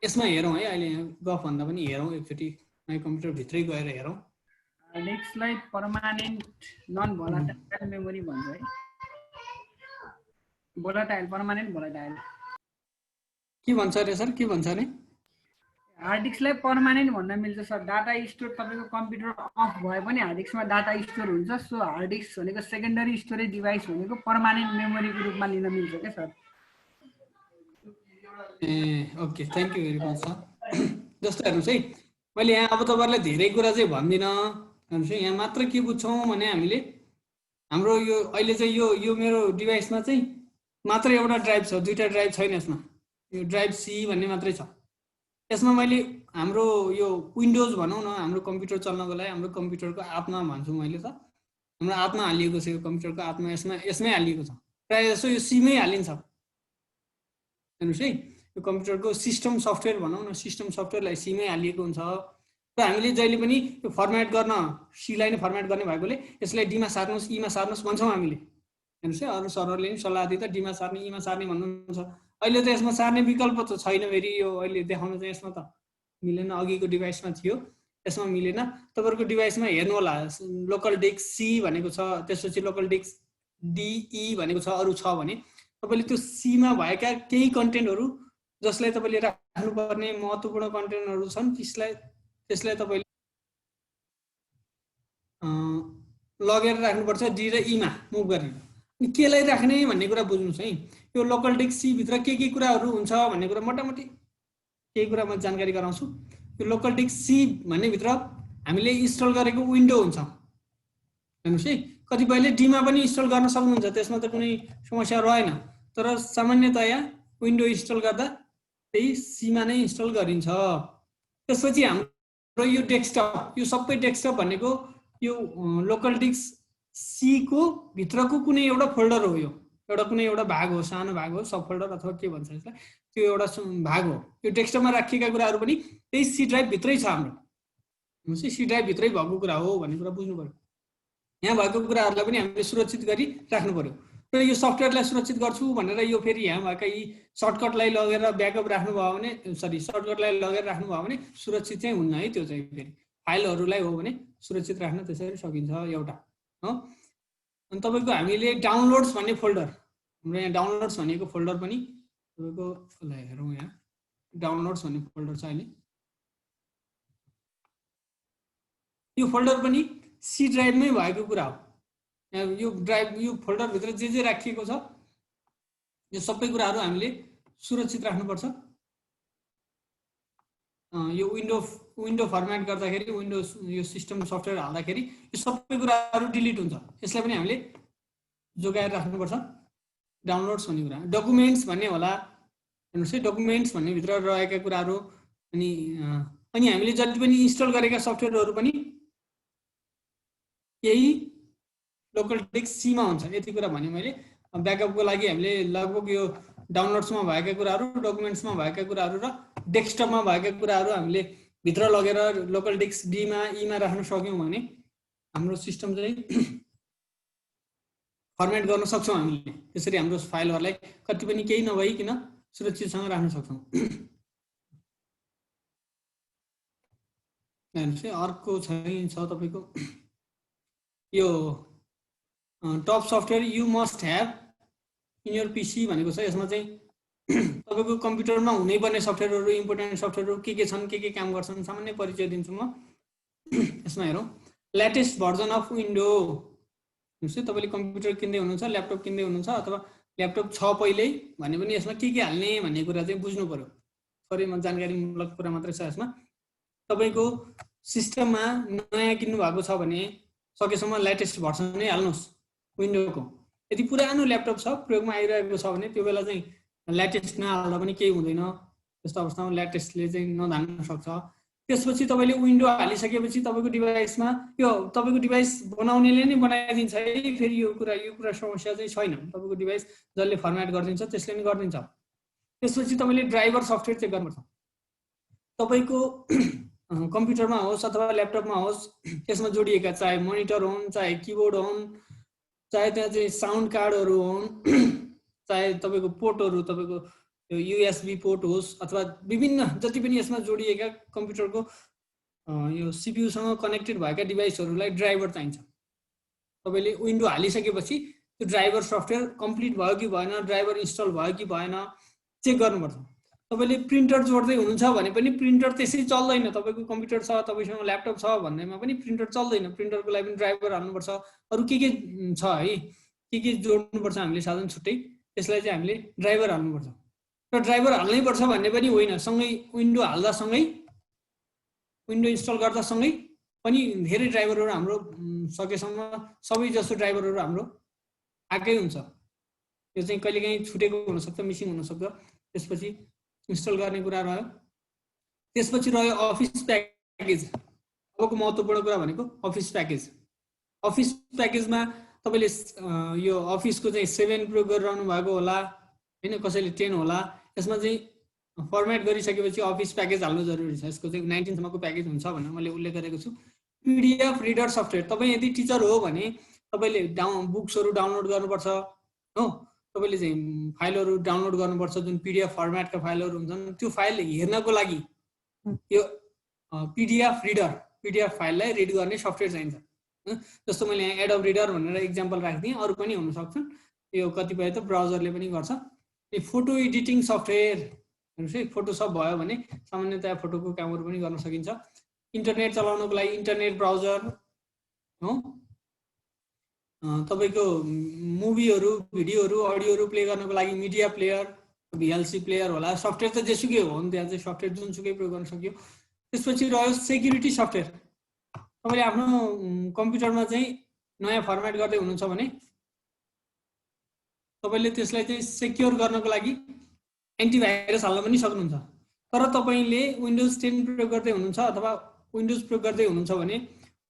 यसमा हेरौँ है अहिले गफ भन्दा पनि हेरौँ एकचोटि नयाँ कम्प्युटरभित्रै गएर हेरौँ डिस्कलाई पर्मानेन्ट नन भोलाटाइल मेमोरी भन्छ है भोलाटाइल पर्मानेन्ट भोलाटाइल के भन्छ अरे सर के भन्छ अरे हार्ड डिस्कलाई पर्मानेन्ट भन्न मिल्छ सर डाटा स्टोर तपाईँको कम्प्युटर अफ भए पनि हार्ड डिस्कमा डाटा स्टोर हुन्छ सो हार्ड डिस्क भनेको सेकेन्डरी स्टोरेज डिभाइस भनेको पर्मानेन्ट मेमोरीको रूपमा लिन मिल्छ क्या sir A okay thank you very much sir जस्तो हेर्नुहोस् है मैले यहाँ अब तपाईँहरूलाई धेरै कुरा चाहिँ भन्दिनँ हेर्नुहोस् है यहाँ मात्र के बुझ्छौँ भने हामीले हाम्रो यो अहिले चाहिँ यो मेरो डिभाइसमा चाहिँ मात्र एउटा ड्राइभ छ दुईवटा ड्राइभ छैन यसमा यो ड्राइभ सी भन्ने मात्रै छ यसमा मैले हाम्रो यो विन्डोज भनौँ न हाम्रो कम्प्युटर चल्नको लागि हाम्रो कम्प्युटरको आत्मा भन्छु मैले त हाम्रो आत्मा हालिएको छ यो कम्प्युटरको आत्मा यसमै हालिएको छ प्रायः जस्तो यो सीमै हालिन्छ हेर्नुहोस् है यो कम्प्युटरको सिस्टम सफ्टवेयर भनौँ न सिस्टम सफ्टवेयरलाई सीमै हालिएको हुन्छ र हामीले जहिले पनि यो फर्मेट गर्न सीलाई नै फर्मेट गर्ने भएकोले यसलाई डीमा सार्नुहोस् ईमा सार्नुहोस् भन्छौँ हामीले हेर्नुहोस् है अरू सरहरूले पनि सल्लाह दिँदा डीमा सार्ने ईमा सार्ने भन्नुहुन्छ अहिले त यसमा सार्ने विकल्प त छैन फेरि यो अहिले देखाउनु चाहिँ यसमा त मिलेन अघिको डिभाइसमा थियो यसमा मिलेन तपाईँहरूको डिभाइसमा हेर्नु होला लोकल डिस्क सी भनेको छ त्यसपछि लोकल डिस्क डिई भनेको छ अरू छ भने तपाईँले त्यो सीमा भएका केही कन्टेन्टहरू जसलाई तपाईँले राख्नुपर्ने महत्त्वपूर्ण कन्टेन्टहरू छन् त्यसलाई तपाईँले लगेर राख्नुपर्छ डी र ईमा मुभ गरेर अनि केलाई राख्ने भन्ने कुरा बुझ्नुहोस् है यो लोकल डिस्क सी भित्र के कुराहरू हुन्छ भन्ने कुरा मोटामोटी केही कुरा म जानकारी गराउँछु यो लोकल डिस्क सी भन्ने भित्र हामीले इन्स्टल गरेको विन्डो हुन्छ हेर्नुहोस् है कतिपयले डीमा पनि इन्स्टल गर्न सक्नुहुन्छ त्यसमा त कुनै समस्या रहेन तर सामान्यतया विन्डो इन्स्टल गर्दा त्यही सीमा नै इन्स्टल गरिन्छ त्यसपछि हाम्रो यो डेस्कटप यो सबै डेस्कटप भनेको यो लोकल डिस्क सी को भित्रको कुनै एउटा फोल्डर हो यो एउटा कुनै एउटा भाग हो सानो भाग हो सब फोल्डर अथवा के भन्छ यसलाई त्यो एउटा भाग हो यो डेस्कटपमा राखिएका कुराहरू पनि त्यही सी ड्राइभ भित्रै छ हाम्रो सी ड्राइभ भित्रै भएको कुरा हो भन्ने कुरा बुझ्नु पर्यो यहाँ भएको कुराहरूलाई पनि हामीले सुरक्षित गरी राख्नु पर्यो र यो सफ्टवेयरलाई सुरक्षित गर्छु भनेर यो फेरि यहाँ भएका यी सर्टकटलाई लगेर ब्याकअप राख्नुभयो भने सर्टकटलाई लगेर राख्नुभयो भने सुरक्षित चाहिँ हुन्न है त्यो चाहिँ फेरि फाइलहरूलाई हो भने सुरक्षित राख्न त्यसरी सकिन्छ एउटा हो अनि तपाईँको हामीले डाउनलोड्स भन्ने फोल्डर हाम्रो यहाँ डाउनलोड्स भनेको फोल्डर पनि तपाईँको हेरौँ यहाँ डाउनलोड्स भन्ने फोल्डर छ अहिले यो फोल्डर पनि सी ड्राइभमै भएको कुरा हो यो ड्राइभ यो फोल्डरभित्र जे राखिएको छ यो सबै कुराहरू हामीले सुरक्षित राख्नुपर्छ यो विन्डो फर्मेट गर्दाखेरि विन्डोज यो सिस्टम सफ्टवेयर हाल्दाखेरि यो सबै कुराहरू डिलिट हुन्छ यसलाई पनि हामीले जोगाएर राख्नुपर्छ डाउनलोड्स भन्ने कुरा डकुमेन्ट्स भन्ने होला हेर्नुहोस् है डकुमेन्ट्स भन्ने भित्र रहेका कुराहरू अनि हामीले जति पनि इन्स्टल गरेका सफ्टवेयरहरू पनि यही लोकल डिस्क सीमा हुन्छ यति कुरा भने मैले ब्याकअपको लागि हामीले लगभग यो डाउनलोड्समा भएका कुराहरू डकुमेन्ट्समा भएका कुराहरू र डेस्कटपमा भएका कुराहरू हामीले भित्र लगेर लोकल डिस्क डीमा ईमा राख्न सक्यौँ भने हाम्रो सिस्टम चाहिँ फर्मेट गर्न सक्छौँ हामीले त्यसरी हाम्रो फाइलहरूलाई कति पनि केही नभइकन सुरक्षितसँग राख्न सक्छौँ हेर्नुहोस् है अर्को छ तपाईँको यो top software you must have in your पिसी भनेको छ। यसमा चाहिँ तपाईँको कम्प्युटरमा हुनैपर्ने सफ्टवेयरहरू इम्पोर्टेन्ट सफ्टवेयरहरू के छन् के काम गर्छन् सामान्य परिचय दिन्छु म। यसमा हेरौँ लेटेस्ट भर्जन अफ विन्डो। हेर्नुहोस् है तपाईँले कम्प्युटर किन्दै हुनुहुन्छ ल्यापटप किन्दै हुनुहुन्छ अथवा ल्यापटप छ पहिल्यै भने पनि यसमा के हाल्ने भन्ने कुरा चाहिँ बुझ्नु पर्यो। थोरैमा जानकारीमूलक कुरा मात्रै छ यसमा। तपाईँको सिस्टममा नयाँ किन्नु भएको छ भने सकेसम्म लेटेस्ट भर्सन नै हाल्नुहोस् विन्डोको। यदि पुरानो ल्यापटप छ प्रयोगमा आइरहेको छ भने त्यो बेला चाहिँ लेटेस्ट नहाल्दा पनि केही हुँदैन। त्यस्तो अवस्थामा लेटेस्टले चाहिँ नधान्न सक्छ। त्यसपछि तपाईँले विन्डो हालिसकेपछि तपाईँको डिभाइसमा यो तपाईँको डिभाइस बनाउनेले नै बनाइदिन्छ है। फेरि यो कुरा समस्या चाहिँ छैन। तपाईँको डिभाइस जसले फर्मेट गरिदिन्छ त्यसले नै गरिदिन्छ। त्यसपछि तपाईँले ड्राइभर सफ्टवेयर चेक गर्नुपर्छ। तपाईँको कम्प्युटरमा होस् अथवा ल्यापटपमा होस् यसमा जोडिएका चाहे मोनिटर हुन् चाहे किबोर्ड हुन् चाहे त्यहाँ चाहिँ साउन्ड कार्डहरू हुन् चाहे तपाईँको पोर्टहरू तपाईँको युएसबी पोर्ट होस् अथवा विभिन्न जति पनि यसमा जोडिएका कम्प्युटरको यो सिपियुसँग कनेक्टेड भएका डिभाइसहरूलाई ड्राइभर चाहिन्छ। तपाईँले विन्डो हालिसकेपछि त्यो ड्राइभर सफ्टवेयर कम्प्लिट भयो कि भएन ड्राइभर इन्स्टल भयो कि भएन चेक गर्नुपर्छ। तपाईँले प्रिन्टर जोड्दै हुनुहुन्छ भने पनि प्रिन्टर त्यसै चल्दैन। तपाईँको कम्प्युटर छ तपाईँसँग ल्यापटप छ भन्दैमा पनि प्रिन्टर चल्दैन। प्रिन्टरको लागि पनि ड्राइभर हाल्नुपर्छ। अरू के छ है के जोड्नुपर्छ हामीले साधन छुट्टै त्यसलाई चाहिँ हामीले ड्राइभर हाल्नुपर्छ। र ड्राइभर हाल्नै पर्छ भन्ने पनि होइन। सँगै विन्डो हाल्दासँगै विन्डो इन्स्टल गर्दासँगै पनि धेरै ड्राइभरहरू हाम्रो सकेसम्म सबै जस्तो ड्राइभरहरू हाम्रो आएकै हुन्छ। यो चाहिँ कहिलेकाहीँ छुटेको हुनसक्छ मिसिङ हुनसक्छ। त्यसपछि इन्स्टल गर्ने कुरा रह्यो। त्यसपछि रह्यो अफिस प्याकेज। अबको महत्त्वपूर्ण कुरा भनेको अफिस प्याकेज। अफिस प्याकेजमा तपाईँले यो अफिसको चाहिँ 7 प्रयोग गरिरहनु भएको होला होइन कसैले 10 होला। यसमा चाहिँ फर्मेट गरिसकेपछि अफिस प्याकेज हाल्नु जरुरी छ। यसको चाहिँ 19 सम्मको प्याकेज हुन्छ भनेर मैले उल्लेख गरेको छु। पिडिएफ रिडर सफ्टवेयर तपाईँ यदि टिचर हो भने तपाईँले बुक्सहरू डाउनलोड गर्नुपर्छ हो। तपाईँले चाहिँ फाइलहरू डाउनलोड गर्नुपर्छ जुन पिडिएफ फर्मेटका फाइलहरू हुन्छन् त्यो फाइल हेर्नको लागि यो पिडिएफ फाइललाई रिड गर्ने सफ्टवेयर चाहिन्छ। जस्तो मैले यहाँ एडोब रिडर भनेर इक्जाम्पल राखिदिएँ। अरू पनि हुन सक्छन्। यो कतिपय त ब्राउजरले पनि गर्छ। यो फोटो एडिटिङ सफ्टवेयर हेर्नुहोस् है फोटोसप भयो भने सामान्यतया फोटोको कामहरू पनि गर्न सकिन्छ। इन्टरनेट चलाउनको लागि इन्टरनेट ब्राउजर हो। तपाईँको मुभीहरू भिडियोहरू अडियोहरू प्ले गर्नको लागि मिडिया प्लेयर भिएलसी प्लेयर होला। सफ्टवेयर त जेसुकै हो नि त्यहाँ चाहिँ सफ्टवेयर जुनसुकै प्रयोग गर्न सकियो। त्यसपछि रह्यो सेक्युरिटी सफ्टवेयर। तपाईँले आफ्नो कम्प्युटरमा चाहिँ नयाँ फर्मेट गर्दै हुनुहुन्छ भने तपाईँले त्यसलाई चाहिँ सेक्योर गर्नको लागि एन्टिभाइरस हाल्न पनि सक्नुहुन्छ। तर तपाईँले विन्डोज 10 प्रयोग गर्दै हुनुहुन्छ अथवा विन्डोज प्रयोग गर्दै हुनुहुन्छ भने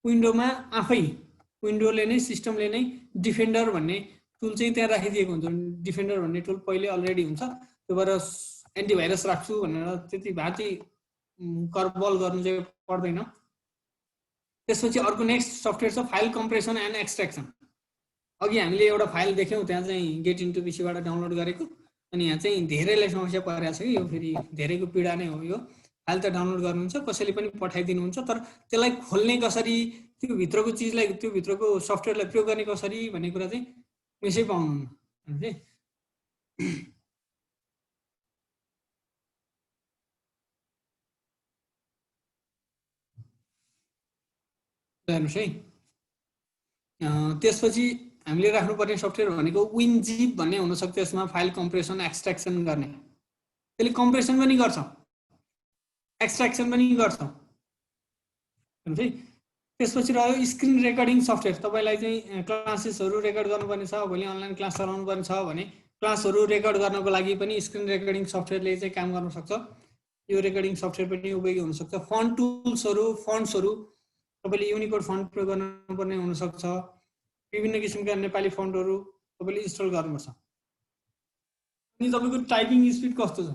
विन्डोमा आफै विन्डोले नै सिस्टमले नै डिफेन्डर भन्ने टुल चाहिँ त्यहाँ राखिदिएको हुन्छ। डिफेन्डर भन्ने टुल पहिले अलरेडी हुन्छ। त्यो भएर एन्टिभाइरस राख्छु भनेर त्यति भाँति करबल गर्नु चाहिँ पर्दैन। त्यसपछि अर्को नेक्स्ट सफ्टवेयर छ फाइल कम्प्रेसन एन्ड एक्सट्र्याक्सन। अघि हामीले एउटा फाइल देख्यौँ त्यहाँ चाहिँ गेट इन्टु पिसीबाट डाउनलोड गरेको। अनि यहाँ चाहिँ धेरैलाई समस्या परेको छ कि यो फेरि धेरैको पीडा नै हो। यो फाइल त डाउनलोड गर्नुहुन्छ कसैले पनि पठाइदिनुहुन्छ तर त्यसलाई खोल्ने कसरी त्यो भित्रको चिजलाई त्यो भित्रको सफ्टवेयरलाई प्रयोग गर्ने कसरी भन्ने कुरा चाहिँ मिसै पाउनुहुन्न है। हेर्नुहोस् है त्यसपछि हामीले राख्नुपर्ने सफ्टवेयर भनेको विनजिप भन्ने हुनसक्छ। यसमा फाइल कम्प्रेसन एक्सट्र्याक्सन गर्ने। त्यसले कम्प्रेसन पनि गर्छ एक्सट्र्याक्सन पनि गर्छ हेर्नुहोस् है। त्यसपछि रह्यो स्क्रिन रेकर्डिङ सफ्टवेयर। तपाईँलाई चाहिँ क्लासेसहरू रेकर्ड गर्नुपर्ने छ भोलि अनलाइन क्लास चलाउनु पर्ने छ भने क्लासहरू रेकर्ड गर्नको लागि पनि स्क्रिन रेकर्डिङ सफ्टवेयरले चाहिँ काम गर्न सक्छ। यो रेकर्डिङ सफ्टवेयर पनि उपयोगी हुनसक्छ। फन्ट टुल्सहरू फन्ट्सहरू तपाईँले युनिकोड फन्ट प्रयोग गर्नुपर्ने हुनसक्छ। विभिन्न किसिमका नेपाली फन्टहरू तपाईँले इन्स्टल गर्नुपर्छ। अनि तपाईँको टाइपिङ स्पिड कस्तो छ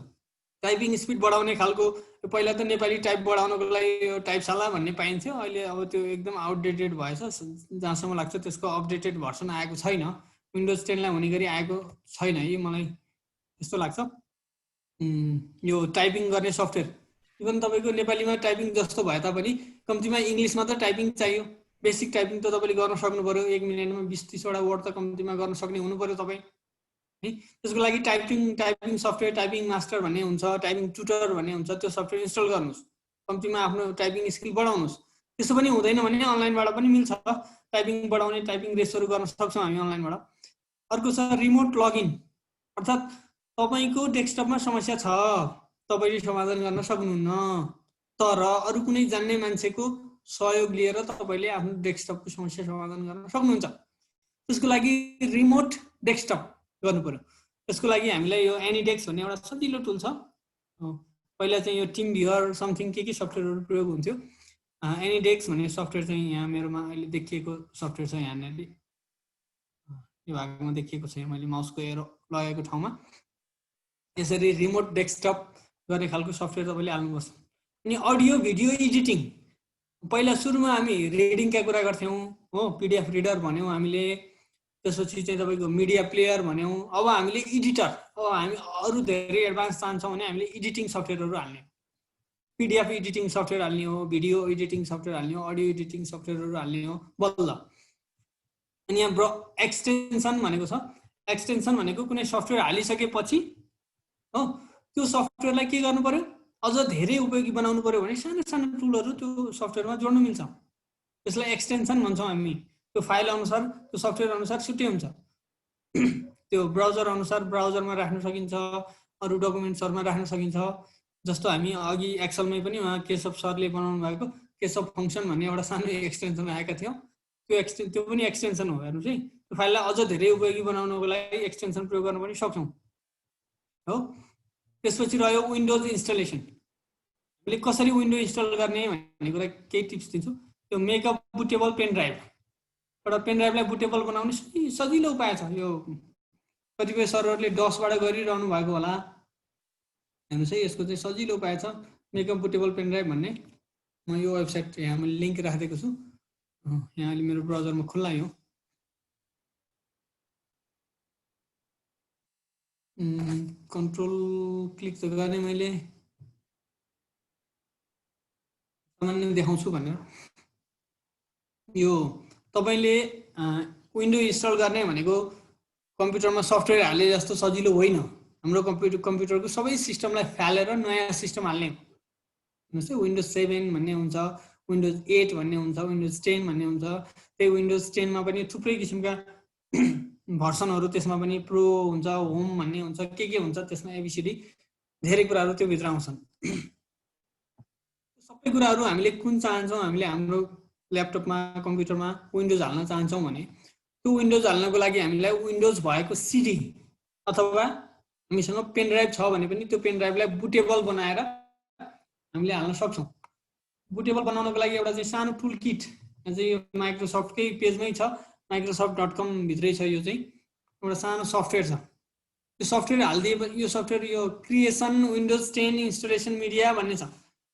टाइपिङ स्पिड बढाउने खालको पहिला त नेपाली टाइप बढाउनको लागि यो टाइपशाला भन्ने पाइन्थ्यो। अहिले अब त्यो एकदम आउटडेटेड भएछ। जहाँसम्म लाग्छ त्यसको अपडेटेड भर्सन आएको छैन। विन्डोज 10 लाई हुने गरी आएको छैन है मलाई त्यस्तो लाग्छ। यो टाइपिङ गर्ने सफ्टवेयर इभन तपाईँको नेपालीमा टाइपिङ जस्तो भए तापनि कम्तीमा इङ्ग्लिसमा त टाइपिङ चाहियो। बेसिक टाइपिङ त तपाईँले गर्न सक्नु पर्यो। 1 मिनेटमा 20-30 वटा वर्ड त कम्तीमा गर्न सक्ने हुनु पर्यो तपाईँ है। त्यसको लागि टाइपिङ सफ्टवेयर टाइपिङ मास्टर भन्ने हुन्छ, टाइपिङ ट्युटर भन्ने हुन्छ, त्यो सफ्टवेयर इन्स्टल गर्नुहोस्, कम्तीमा आफ्नो टाइपिङ स्किल बढाउनुहोस्। त्यसो पनि हुँदैन भने अनलाइनबाट पनि मिल्छ, टाइपिङ बढाउने टाइपिङ रेसहरू गर्न सक्छौँ हामी अनलाइनबाट। अर्को छ रिमोट लगइन, अर्थात् तपाईँको डेस्कटपमा समस्या छ, तपाईँले समाधान गर्न सक्नुहुन्न, तर अरू कुनै जान्ने मान्छेको सहयोग लिएर तपाईँले आफ्नो डेस्कटपको समस्या समाधान गर्न सक्नुहुन्छ। त्यसको लागि रिमोट डेस्कटप गर्नु पर्यो। त्यसको लागि हामीलाई यो एनिडेस्क भन्ने एउटा सजिलो टुल छ। पहिला चाहिँ यो टिम भ्युअर समथिङ के सफ्टवेयरहरू प्रयोग हुन्थ्यो। एनिडेस्क भन्ने सफ्टवेयर चाहिँ यहाँ मेरोमा अहिले देखिएको सफ्टवेयर छ। यहाँनिर यो भागमा देखिएको छ, मैले माउसको एरो लगाएको ठाउँमा। यसरी रिमोट डेस्कटप गर्ने खालको सफ्टवेयर तपाईँले हाल्नुपर्छ। अनि अडियो भिडियो एडिटिङ, पहिला सुरुमा हामी रिडिङका कुरा गर्थ्यौँ हो, पिडिएफ रिडर भन्यौँ हामीले, त्यसपछि चाहिँ तपाईँको मिडिया प्लेयर भन्यौँ। अब हामीले एडिटर, अब हामी अरू धेरै एडभान्स चाहन्छौँ भने हामीले एडिटिङ सफ्टवेयरहरू हाल्ने, पिडिएफ एडिटिङ सफ्टवेयर हाल्ने हो, भिडियो एडिटिङ सफ्टवेयर हाल्ने हो, अडियो एडिटिङ सफ्टवेयरहरू हाल्ने हो बल्ल। अनि यहाँ एक्सटेन्सन भनेको छ। एक्सटेन्सन भनेको कुनै सफ्टवेयर हालिसकेपछि हो त्यो सफ्टवेयरलाई के गर्नु पर्यो, अझ धेरै उपयोगी बनाउनु पर्यो भने सानो सानो टुलहरू त्यो सफ्टवेयरमा जोड्नु मिल्छ। त्यसलाई एक्सटेन्सन भन्छौँ हामी। त्यो फाइल अनुसार, त्यो सफ्टवेयर अनुसार छुट्टै हुन्छ। त्यो ब्राउजर अनुसार ब्राउजरमा राख्न सकिन्छ, अरू डकुमेन्ट्सहरूमा राख्न सकिन्छ। जस्तो हामी अघि एक्सलमै पनि उहाँ केशव सरले बनाउनु भएको केशव फङ्सन भन्ने एउटा सानो एक्सटेन्सन आएका थियौँ। त्यो पनि एक्सटेन्सन हो। हेर्नुहोस् है, त्यो फाइललाई अझ धेरै उपयोगी बनाउनको लागि एक्सटेन्सन प्रयोग गर्न पनि सक्छौँ हो। त्यसपछि रह्यो विन्डोज इन्स्टलेसन। हामीले कसरी विन्डो इन्स्टल गर्ने भन्ने कुरा केही टिप्स दिन्छु। त्यो मेकअप बुटेबल पेन ड्राइभ, एउटा पेन ड्राइभलाई बुटेबल बनाउने सजिलो उपाय छ। यो कतिपय सरहरूले डसबाट गरिरहनु भएको होला। हेर्नुहोस् है, यसको चाहिँ सजिलो उपाय छ, मेकअप बुटेबल पेन ड्राइभ भन्ने। म यो वेबसाइट यहाँ मैले लिङ्क राखिदिएको छु, यहाँ अहिले मेरो ब्राउजरमा खुल्ला यो। कन्ट्रोल क्लिक त गर्ने मैले, सामान्य देखाउँछु भनेर। यो तपाईँले विन्डो इन्स्टल गर्ने भनेको कम्प्युटरमा सफ्टवेयर हाले जस्तो सजिलो होइन। हाम्रो कम्प्युटरको सबै सिस्टमलाई फालेर नयाँ सिस्टम हाल्ने। हेर्नुहोस् है, विन्डोज 7 भन्ने हुन्छ, विन्डोज 8 भन्ने हुन्छ, विन्डोज 10 भन्ने हुन्छ। त्यही विन्डोज 10मा पनि थुप्रै किसिमका भर्सनहरू, त्यसमा पनि प्रो हुन्छ, होम भन्ने हुन्छ, के हुन्छ, त्यसमा एबिसिडी धेरै कुराहरू त्यो भित्र आउँछन्। सबै कुराहरू हामीले कुन चाहन्छौँ, हामीले हाम्रो ल्यापटपमा कम्प्युटरमा विन्डोज हाल्न चाहन्छौँ भने त्यो विन्डोज हाल्नको लागि हामीलाई विन्डोज भएको सिडी अथवा हामीसँग पेन ड्राइभ छ भने पनि त्यो पेन ड्राइभलाई बुटेबल बनाएर हामीले हाल्न सक्छौँ। बुटेबल बनाउनको लागि एउटा चाहिँ सानो टुल किट, चाहिँ यो माइक्रोसफ्टकै पेजमै छ, microsoft.com भित्रै छ। यो चाहिँ एउटा सानो सफ्टवेयर छ। त्यो सफ्टवेयर हालिदिएपछि यो सफ्टवेयर यो क्रिएसन विन्डोज 10 इन्स्टलेसन मिडिया भन्ने छ।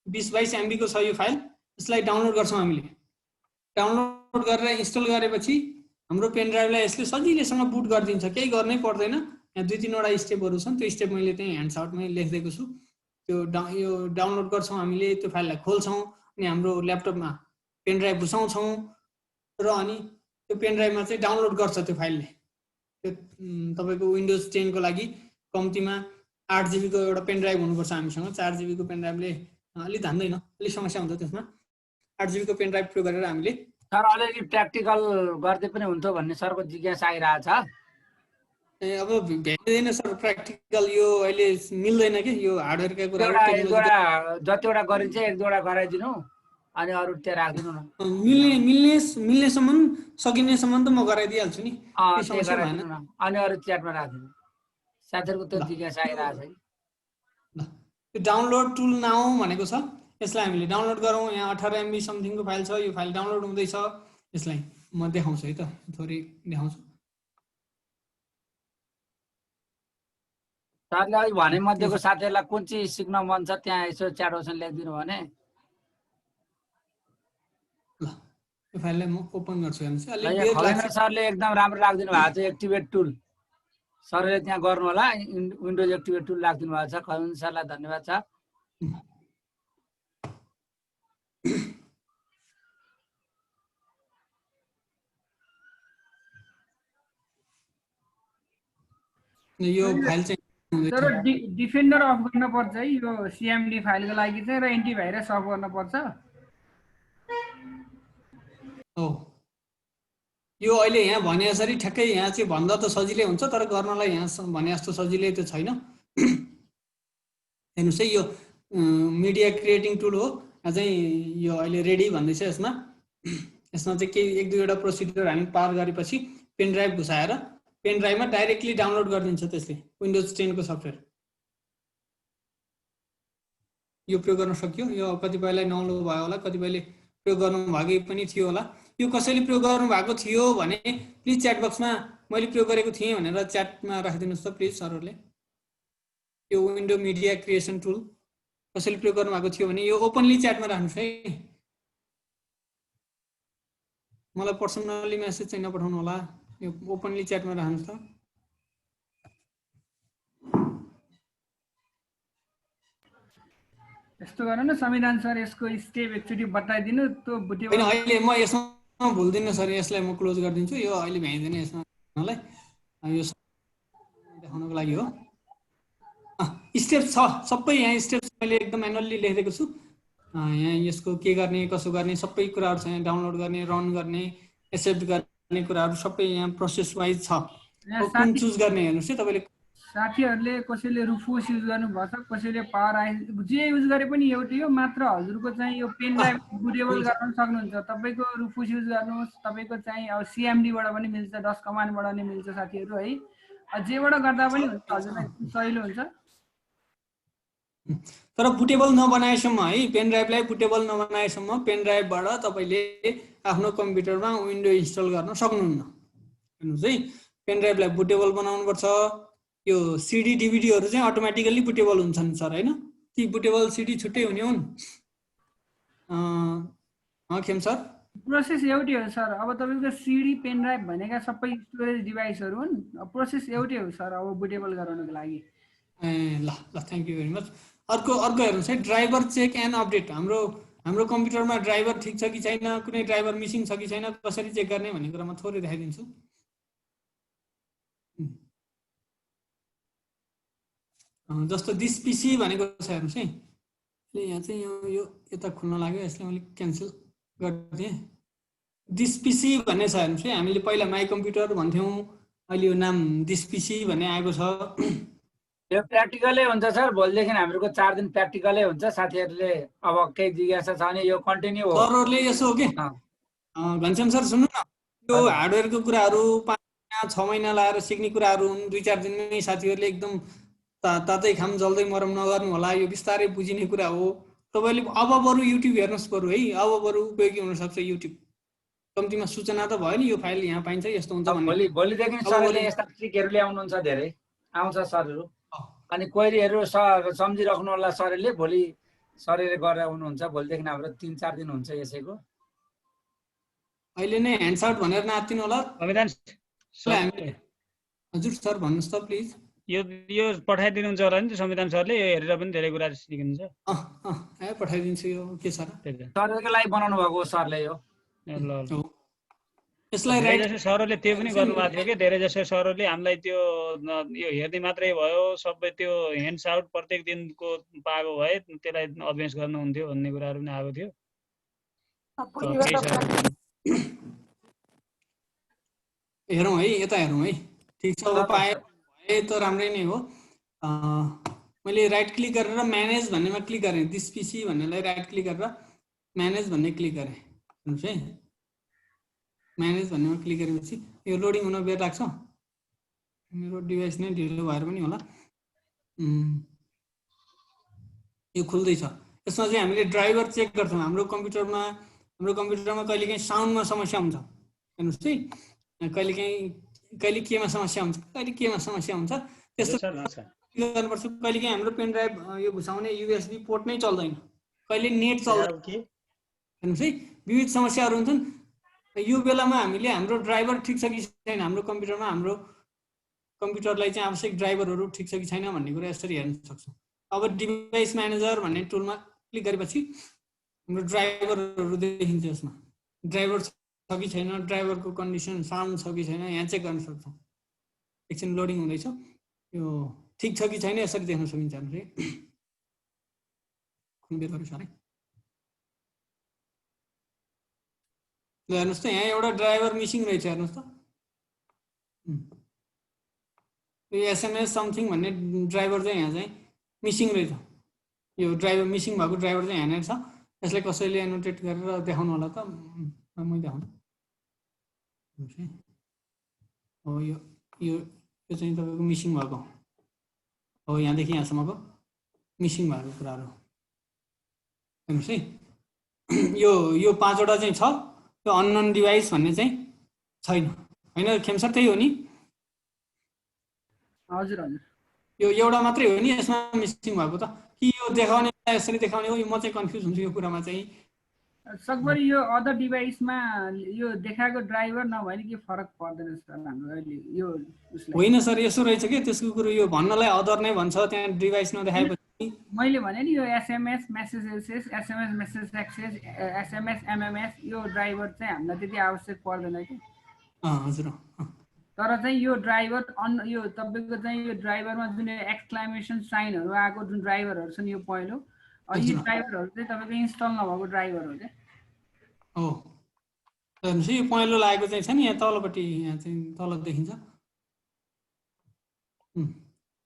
20-22 MB को छ यो फाइल। यसलाई डाउनलोड गर्छौँ हामीले। डाउनलोड गरेर इन्स्टल गरेपछि हाम्रो पेन ड्राइभलाई यसले सजिलैसँग बुट गरिदिन्छ, केही गर्नै पर्दैन। यहाँ 2-3 वटा स्टेपहरू छन्, त्यो स्टेप मैले त्यही ह्यान्डआउटमै लेखिदिएको छु। त्यो यो डाउनलोड गर्छौँ हामीले, त्यो फाइललाई खोल्छौँ, अनि हाम्रो ल्यापटपमा पेन ड्राइभ घुसाउँछौँ र अनि त्यो पेन ड्राइभमा चाहिँ डाउनलोड गर्छ त्यो फाइलले। त्यो तपाईँको विन्डोज 10 को लागि कम्तीमा 8 GB को एउटा पेन ड्राइभ हुनुपर्छ हामीसँग। 4 GB को पेन ड्राइभले अलिक धान्दैन, अलिक समस्या हुन्छ त्यसमा। 8 GB को पेन ड्राइभ प्रयोग गरेर हामीले सर अलिअलि प्र्याक्टिकल गर्दै पनि हुन्थ्यो भन्ने सरको जिज्ञासा आइरहेछ। अब भ्याइँदैन सर प्र्याक्टिकल, यो अहिले मिल्दैन कि यो हार्डवेयरका कुराहरू। जतिवटा गरिन्छ 1-2वटा गराइदिनु, अनि अरू त्यहाँ राखिदिनु न। मिल्नेसम्म सकिनेसम्म त म गराइदिइहाल्छु नि, अनि अरू च्याटमा राखिदिनु। साथीहरूको त्यो जिज्ञासा आइरहेछ कि त्यो डाउनलोड टुल नाउ भनेको छ। यसलाई हामीले डाउनलोड गरौँ। यहाँ 18 MB समथिङको फाइल छ। यो फाइल डाउनलोड हुँदैछ। यसलाई म देखाउँछु है त, थोरै देखाउँछु। सरले अघि भने मध्येको साथीहरूलाई कुन चाहिँ सिक्न मन छ त्यहाँ यसो च्याट अप्सन लेखिदिनु भने। ल यो फाइललाई म ओपन गर्छु। हेर्नुहोस् सरले एकदम राम्रो राखिदिनु भएको छ एक्टिभेट टुल। सरले त्यहाँ गर्नु होला, विन्डोज एक्टिभेट टुल राखिदिनु भएको छ। खलन सरलाई धन्यवाद छ। यो फाइल चाहिँ तर डिफेन्डर अफ गर्न पर्छ है यो सिएमडी फाइलको लागि चाहिँ, र एन्टिभाइरस अफ गर्न पर्छ। हो यो अहिले यहाँ भने जसरी ठ्याक्कै यहाँ चाहिँ भन्दा त सजिलै हुन्छ, तर गर्नलाई यहाँ भने जस्तो सजिलै त छैन। हेर्नुहोस् है, यो मिडिया क्रिएटिङ टुल हो। यहाँ चाहिँ यो अहिले रेडी भन्दैछ। यसमा चाहिँ केही 1-2वटा प्रोसिड्युर हामी पार गरेपछि पेन ड्राइभ घुसाएर पेन ड्राइभमा डाइरेक्टली डाउनलोड गरिदिन्छ त्यसले विन्डोज 10 को सफ्टवेयर। यो प्रयोग गर्न सक्यो। यो कतिपयलाई नौलो भयो होला, कतिपयले प्रयोग गर्नु भएकै पनि थियो होला। यो कसैले प्रयोग गर्नु भएको थियो भने प्लिज च्याट बक्समा मैले प्रयोग गरेको थिएँ भनेर च्याटमा राखिदिनुहोस् त प्लिज सरहरूले। यो विन्डो मिडिया क्रिएसन टुल कसैले प्रयोग गर्नु भएको थियो भने यो ओपनली च्याटमा राख्नुहोस् है। मलाई पर्सनली मेसेज चाहिँ नपठाउनु होला, यो ओपनली च्याटमा राख्नुहोस् त। यस्तो गर न संविधान सर, यसको स्टेप एकचोटि बताइदिनु। त्यो होइन अहिले म यसमा भुल्दिनँ सर, यसलाई म क्लोज गरिदिन्छु। यो अहिले भ्याइँदैन यसमा मलाई, यो देखाउनको लागि हो। स्टेप छ सबै यहाँ, स्टेप मैले एकदम म्यानुअल्ली लेखिदिएको छु। यहाँ यसको के गर्ने कसो गर्ने सबै कुराहरू छ यहाँ। डाउनलोड गर्ने, रन गर्ने, एक्सेप्ट गर्ने कुराहरू सबै यहाँ प्रोसेस वाइज छ। कुन चुज गर्ने हेर्नुहोस् है तपाईँले। साथीहरूले कसैले रुफोस युज गर्नुपर्छ, कसैले पावर आइ जे युज गरे पनि एउटै हो, मात्र हजुरको चाहिँ यो पेन ड्राइभ बुटेबल गर्न सक्नुहुन्छ। तपाईँको रुफोस युज गर्नुहोस्, तपाईँको चाहिँ अब सिएमडीबाट पनि मिल्छ, डस कमान्डबाट पनि मिल्छ साथीहरू है। जेबाट गर्दा पनि हुन्छ, हजुरलाई सजिलो हुन्छ। तर बुटेबल नबनाएसम्म है, पेन ड्राइभलाई बुटेबल नबनाएसम्म पेन ड्राइभबाट तपाईँले आफ्नो कम्प्युटरमा विन्डो इन्स्टल गर्न सक्नुहुन्न। हेर्नुहोस् है, पेन ड्राइभलाई बुटेबल बनाउनुपर्छ। यो सिडी डिभिडीहरू चाहिँ अटोमेटिकल्ली बुटेबल हुन्छन् सर होइन, ती बुटेबल सिडी छुट्टै हुने हुन्। खेम सर प्रोसेस एउटै हो सर। अब तपाईँको सिडी पेन ड्राइभ भनेका सबै स्टोरेज डिभाइसहरू हुन्, प्रोसेस एउटै हो सर अब बुटेबल गराउनको लागि। ल थ्याङ्क यू भेरी मच। अर्को हेर्नुहोस् है, ड्राइभर चेक एन्ड अपडेट। हाम्रो कम्प्युटरमा ड्राइभर ठिक छ कि छैन, कुनै ड्राइभर मिसिङ छ कि छैन, कसरी चेक गर्ने भन्ने कुरा म थोरै देखाइदिन्छु। जस्तो दिस पिसी भनेको छ हेर्नुहोस् है, यहाँ चाहिँ यो यता खुल्न लाग्यो, यसलाई मैले क्यान्सल गरिदिएँ। दिस पिसी भन्ने छ हेर्नुहोस् है। हामीले पहिला माई कम्प्युटर भन्थ्यौँ, अहिले यो नाम दिस पिसी भन्ने आएको छ। यो प्र्याक्टिकलै हुन्छ सर, भोलिदेखि हामीहरूको 4 दिन प्र्याक्टिकलै हुन्छ। साथीहरूले अब केही जिज्ञासा छ भने यो कन्टिन्यू हो। सरहरूले यसो हो कि घनश्याम सर सुन्नु न, यो हार्डवेयरको कुराहरू 5 महिना 6 महिना लगाएर सिक्ने कुराहरू हुन्। 2-4 दिनमै साथीहरूले एकदम तातै खाम जल्दै मरम नगर्नु होला, यो बिस्तारै बुझिने कुरा हो। तपाईँले अब बरु युट्युब हेर्नुहोस् बरु है, अब बरु उपयोगी हुनसक्छ युट्युब। कम्तीमा सूचना त भयो नि, यो फाइल यहाँ पाइन्छ यस्तो हुन्छ भन्ने। भोलिदेखि सरले यस्ता ट्रिकहरू ल्याउनुहुन्छ, धेरै आउँछ सरहरू। अनि क्वेरीहरू सम्झिराख्नु होला सरले, भोलि सरले गरेर आउनुहुन्छ। भोलिदेखि हाम्रो 3-4 दिन हुन्छ यसैको। अहिले नै ह्यान्ड्स आउट भनेर नआत्तिनु होला। हजुर सर भन्नुहोस् त प्लिज। यो पठाइदिनुहुन्छ होला नि संविधान सरले, यो हेरेर पनि धेरै कुरा सिकिन्छ। पठाइदिन्छु। यो के छ र, सरको लागि बनाउनु भएको सरले यो। यसलाई राइट सरहरूले त्यो पनि गर्नुभएको थियो कि, धेरै जसो सरहरूले हामीलाई त्यो यो हेर्ने मात्रै भयो, सबै त्यो ह्यान्ड्स आउट प्रत्येक दिनको पाएको भए त्यसलाई अभ्यास गर्नुहुन्थ्यो भन्ने कुराहरू पनि आएको थियो। हेरौँ है, यता हेरौँ है। ठिक छ, पाए त राम्रै नै हो। मैले राइट क्लिक गरेर म्यानेज भन्नेमा क्लिक गरेँ। दिस पिसी भन्नेलाई राइट क्लिक गरेर म्यानेज भन्ने क्लिक गरेँ। हेर्नुहोस् है, म्यानेज भन्नेमा क्लिक गरेपछि यो लोडिङ हुन बेर लाग्छ। मेरो डिभाइस नै ढिलो भएर पनि होला। यो खुल्दैछ। यसमा चाहिँ हामीले ड्राइभर चेक गर्छौँ। हाम्रो कम्प्युटरमा कहिलेकाहीँ साउन्डमा समस्या हुन्छ। हेर्नुहोस् है, कहिले केमा समस्या हुन्छ, कहिले केमा समस्या हुन्छ, त्यस्तो गर्नुपर्छ। कहिलेकाहीँ हाम्रो पेन ड्राइभ यो घुसाउने युएसबी पोर्ट नै चल्दैन, कहिले नेट चल्दैन। हेर्नुहोस् है, विविध समस्याहरू हुन्छन्। यो बेलामा हामीले हाम्रो ड्राइभर ठिक छ कि छैन, हाम्रो कम्प्युटरमा हाम्रो कम्प्युटरलाई चाहिँ आवश्यक ड्राइभरहरू ठिक छ कि छैन भन्ने कुरा यसरी हेर्न सक्छौँ। अब डिभाइस म्यानेजर भन्ने टुलमा क्लिक गरेपछि हाम्रो ड्राइभरहरू देखिन्छ। यसमा ड्राइभर छ कि छैन, ड्राइभरको कन्डिसन साउन्ड छ कि छैन, यहाँ चेक गर्न सक्छौँ। एकछिन लोडिङ हुँदैछ। यो ठिक छ कि छैन यसरी देख्न सकिन्छ हेर्नुहोस् है। बेर सर हेर्नुहोस् त यहाँ एउटा ड्राइभर मिसिङ रहेछ हेर्नुहोस् त। यो एसएमएस समथिङ भन्ने ड्राइभर चाहिँ यहाँ चाहिँ मिसिङ रहेछ। यो ड्राइभर मिसिङ भएको ड्राइभर चाहिँ यहाँनिर छ। यसलाई कसैले एनोटेट गरेर देखाउनु होला त, मैले देखाउनु। हो यो यो यो चाहिँ तपाईँको मिसिङ भएको हो, यहाँदेखि यहाँसम्मको मिसिङ भएको कुराहरू हेर्नुहोस् है। यो 5वटा चाहिँ छ, यो अननोन डिभाइस भन्ने चाहिँ छैन होइन खेमसर, त्यही हो नि? हजुर हजुर यो एउटा मात्रै हो नि यसमा मिसिङ भएको त, कि यो देखाउने यसरी देखाउने हो? म चाहिँ कन्फ्युज हुन्छु यो कुरामा चाहिँ। सकभरी यो अदर डिभाइसमा यो देखाएको ड्राइभर नभए नि के फरक पर्दैन सर हाम्रो अहिले यो उसलाई। होइन सर यस्तो रहेछ कि त्यसको कुरो यो भन्नलाई अदर नै भन्छ, त्यहाँ डिभाइस नदेखाएपछि। मैले भने नि यो SMS message SMS message access SMS MMS यो ड्राइभर चाहिँ हामीलाई त्यति आवश्यक पर्दैन कि। हजुर तर चाहिँ यो ड्राइभर यो तपाईँको चाहिँ यो ड्राइभरमा जुन एक्सक्लामेसन साइनहरू आएको जुन ड्राइभरहरू छन् यो पहिलो, यी ड्राइभरहरू चाहिँ तपाईँको इन्स्टल नभएको ड्राइभर हो क्या। हो हेर्नुहोस् यो पहेँलो लागेको चाहिँ छ नि यहाँ तलपट्टि, यहाँ चाहिँ तल देखिन्छ।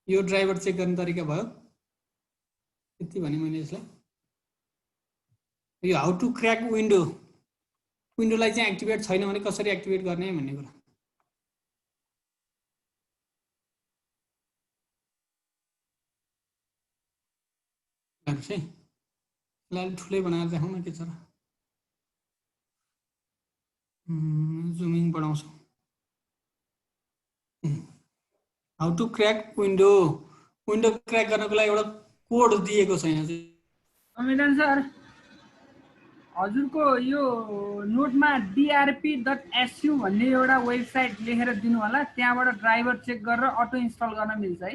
यो ड्राइभर चेक गर्ने तरिका भयो यति भने मैले यसलाई। यो हाउ टु क्र्याक विन्डोलाई चाहिँ एक्टिभेट छैन भने कसरी एक्टिभेट गर्ने भन्ने कुरा। हेर्नुहोस् है, यसलाई अलिक ठुलै बनाएर देखाउन के छ र। जुमिङ बढाउँछु। How to crack window crack गर्नको लागि एउटा कोड दिएको छ यहाँ चाहिँ। संविधान सर हजुरको यो नोटमा drp.su भन्ने एउटा वेबसाइट लेखेर दिनु होला, त्यहाँबाट ड्राइभर चेक गरेर अटो इन्स्टल गर्न मिल्छ है।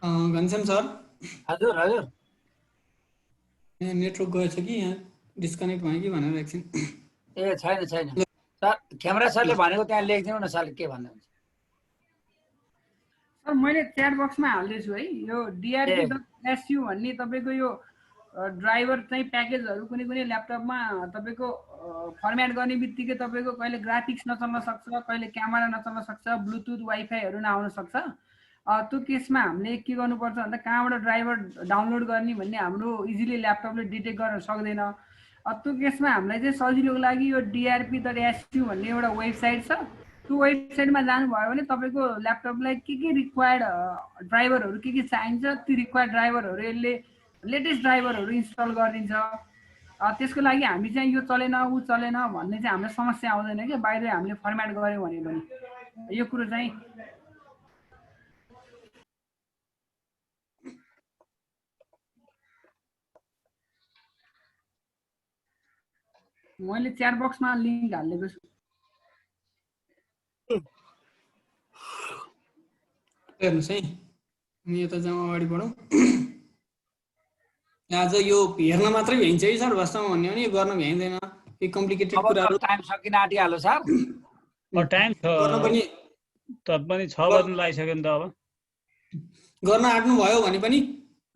घनश्याम सर। हजुर हजुर यहाँ नेटवर्क गएछ कि यहाँ डिस्कनेक्ट भयो कि भनेर एकछिन। ए छैन छैन सर, क्यामेरा सरले भनेको त्यहाँ लेखिदिनु न सरले के भन्नुहुन्छ। सर मैले च्याट बक्समा हाल्दैछु है, यो drp.su भन्ने तपाईँको यो ड्राइभर चाहिँ प्याकेजहरू कुनै कुनै ल्यापटपमा तपाईँको फर्मेट गर्ने बित्तिकै तपाईँको कहिले ग्राफिक्स नचल्न सक्छ, कहिले क्यामेरा नचल्न सक्छ, ब्लुटुथ वाइफाईहरू नआउन सक्छ। त्यो केसमा हामीले के गर्नुपर्छ भन्दा कहाँबाट ड्राइभर डाउनलोड गर्ने भन्ने हाम्रो इजिली ल्यापटपले डिटेक्ट गर्न सक्दैन। त्यो केसमा हामीलाई चाहिँ सजिलोको लागि यो drp.su भन्ने एउटा वेबसाइट छ, त्यो वेबसाइटमा जानुभयो भने तपाईँको ल्यापटपलाई के रिक्वायर्ड ड्राइभरहरू के चाहिन्छ त्यो रिक्वायर्ड ड्राइभरहरू यसले लेटेस्ट ड्राइभरहरू इन्स्टल गरिदिन्छ। त्यसको लागि हामी चाहिँ यो चलेन ऊ चलेन भन्ने चाहिँ हामीलाई समस्या आउँदैन कि बाहिर हामीले फर्मेट गऱ्यौँ भने पनि। यो कुरो चाहिँ मैले च्याट बक्समा लिङ्क हालेको छु। हेर्नुहोस् है, अनि यता जाउँ अगाडि बढौँ। आज यो हेर्न मात्रै भ्याइन्छ है सर, वास्तवमा भन्यो भने यो गर्न भ्याइँदैन, केही कम्प्लिकेटेड कुराहरू। टाइम सकिन आँटिहाल्यो सर। टाइम छ पनि 6 बज्नु लागिसक्यो नि त। अब गर्न आँट्नु भयो भने पनि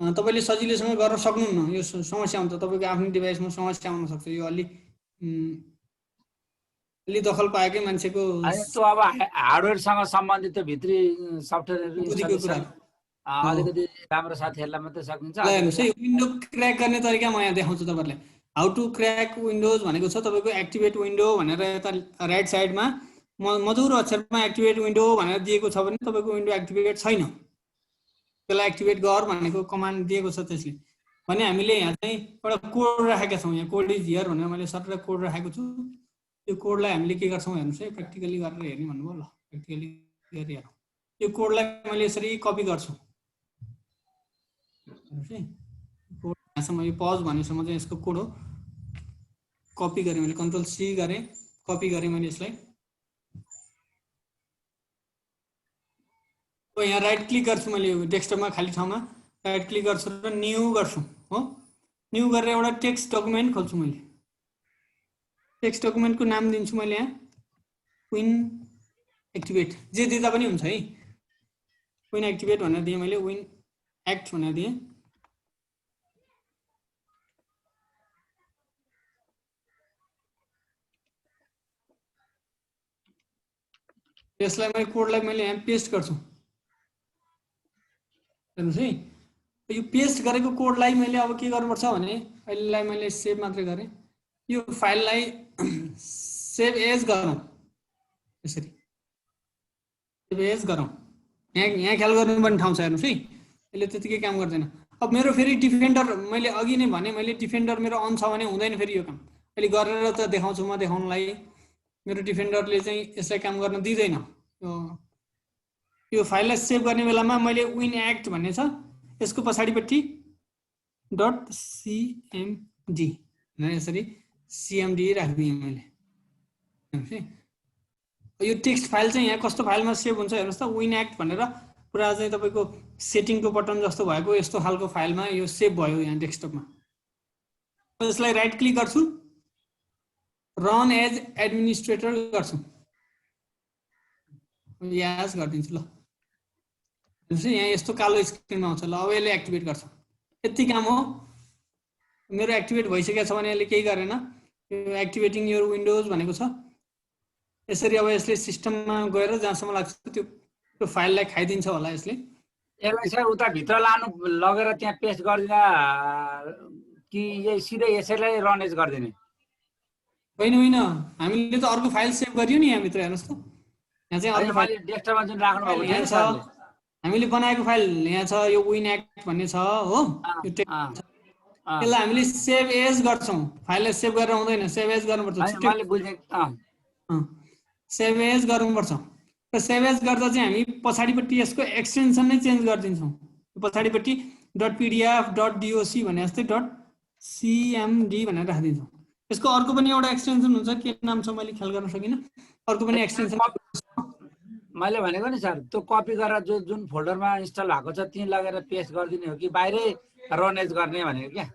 तपाईँले सजिलैसँग गर्न सक्नुहुन्न। यो समस्या हुन्छ, तपाईँको आफ्नो डिभाइसमा समस्या आउन सक्छ। यो अलि दखल पाएकै मान्छेको त्यो अब हार्डवेयरसँग सम्बन्धित त्यो भित्री सफ्टवेयर अलिकति राम्रो साथीहरूलाई मात्रै सकिन्छ। हेर्नुहोस् है, विन्डो क्र्याक गर्ने तरिका म यहाँ देखाउँछु तपाईँलाई। हाउ टु क्र्याक विन्डोज भनेको छ तपाईँको एक्टिभेट विन्डो भनेर यता राइट साइडमा मधुरो अक्षरमा एक्टिभेट विन्डो भनेर दिएको छ भने तपाईँको विन्डो एक्टिभेट छैन, त्यसलाई एक्टिभेट गर भनेको कमान्ड दिएको छ त्यसले। भने हामीले यहाँ चाहिँ एउटा कोड राखेका छौँ, यहाँ कोड इज हियर भनेर मैले सर कोड राखेको छु। यो कोडलाई हामीले के गर्छौँ हेर्नुहोस् है, प्र्याक्टिकली गरेर हेर्ने भन्नुभयो। ल प्र्याक्टिकली गरेर हेरौँ। यो कोडलाई मैले यसरी कपी गर्छु हेर्नुहोस् है, कोड यहाँसम्म यो पज भनेसम्म चाहिँ यसको कोड हो। कपी गरेँ मैले, कन्ट्रोल सी गरेँ, कपी गरेँ मैले यसलाई। यहाँ राइट क्लिक गर्छु मैले, डेस्कटपमा खाली ठाउँमा राइट क्लिक गर्छु र न्यू गर्छु हो। न्यू गरेर एउटा टेक्स्ट डकुमेन्ट खोल्छु मैले। टेक्स्ट डकुमेन्टको नाम दिन्छु मैले यहाँ विन एक्टिभेट जे दिँदा पनि हुन्छ है विन एक्टिभेट भनेर दिएँ मैले विन एक्ट भनेर दिएँ यसलाई मैले कोडलाई मैले यहाँ पेस्ट गर्छु हेर्नुहोस् है यो पेस्ट गरेको कोडलाई मैले अब के गर्नुपर्छ भने अहिलेलाई मैले सेभ मात्रै गरेँ यो फाइललाई सेभ एज गरौँ यसरी सेभ एज गरौँ यहाँ ख्याल गर्नुपर्ने ठाउँ छ हेर्नुहोस् है यसले त्यतिकै काम गर्दैन अब मेरो फेरि डिफेन्डर मैले अघि नै भने मैले डिफेन्डर मेरो अन छ भने हुँदैन फेरि यो काम अहिले गरेर त देखाउँछु म देखाउनलाई मेरो डिफेन्डरले चाहिँ यसलाई काम गर्न दिँदैन यो फाइललाई सेभ गर्ने बेलामा मैले विन एक्ट भन्ने छ यसको पछाडिपट्टि डट सिएमडी भनेर यसरी सिएमडी राखिदिएँ मैले यो टेक्स्ट फाइल चाहिँ यहाँ कस्तो फाइलमा सेभ हुन्छ हेर्नुहोस् त विन एक्ट भनेर पुरा चाहिँ तपाईँको सेटिङको बटन जस्तो भएको यस्तो खालको फाइलमा यो सेभ भयो यहाँ डेस्कटपमा यसलाई राइट क्लिक गर्छु रन एज एडमिनिस्ट्रेटर गर्छु याज गरिदिन्छु ल यहाँ यस्तो कालो स्क्रिनमा आउँछ ल अब यसले एक्टिभेट गर्छ यति काम हो मेरो एक्टिभेट भइसकेको छ भने यसले केही गरेन यो एक्टिभेटिङ योर विन्डोज भनेको छ यसरी अब यसले सिस्टममा गएर जहाँसम्म लाग्छ त्यो फाइललाई खाइदिन्छ होला यसले यसलाई चाहिँ उता भित्र लानु लगेर त्यहाँ पेस्ट गरिदिँदा कि यही सिधै यसैलाई रनेज गरिदिने होइन होइन हामीले त अर्को फाइल सेभ गरियो नि यहाँभित्र हेर्नुहोस् त यहाँ चाहिँ अर्को फाइल डेस्कटपमा जुन राख्नु भएको यहाँ छ हामीले बनाएको फाइल यहाँ छ यो विन एक्ट भन्ने छ हो यो यसलाई हामीले सेभ एज गर्छौँ फाइललाई सेभ गरेर हुँदैन सेभ एज गर्नुपर्छ सेभ एज गर्नुपर्छ र सेभ एज गर्दा चाहिँ हामी पछाडिपट्टि यसको एक्सटेन्सन नै चेन्ज गरिदिन्छौँ पछाडिपट्टि डट पिडिएफ डट डिओसी भने जस्तै डट सिएमडी भनेर राखिदिन्छौँ यसको अर्को पनि एउटा एक्सटेन्सन हुन्छ के नाम छ मैले ख्याल गर्न सकिनँ अर्को पनि एक्सटेन्सन मैले भनेको नि सर त्यो कपी गरेर जुन फोल्डरमा इन्स्टल भएको छ त्यहीँ लगेर पेस्ट गरिदिने हो कि बाहिरै रनेज गर्ने भनेको क्या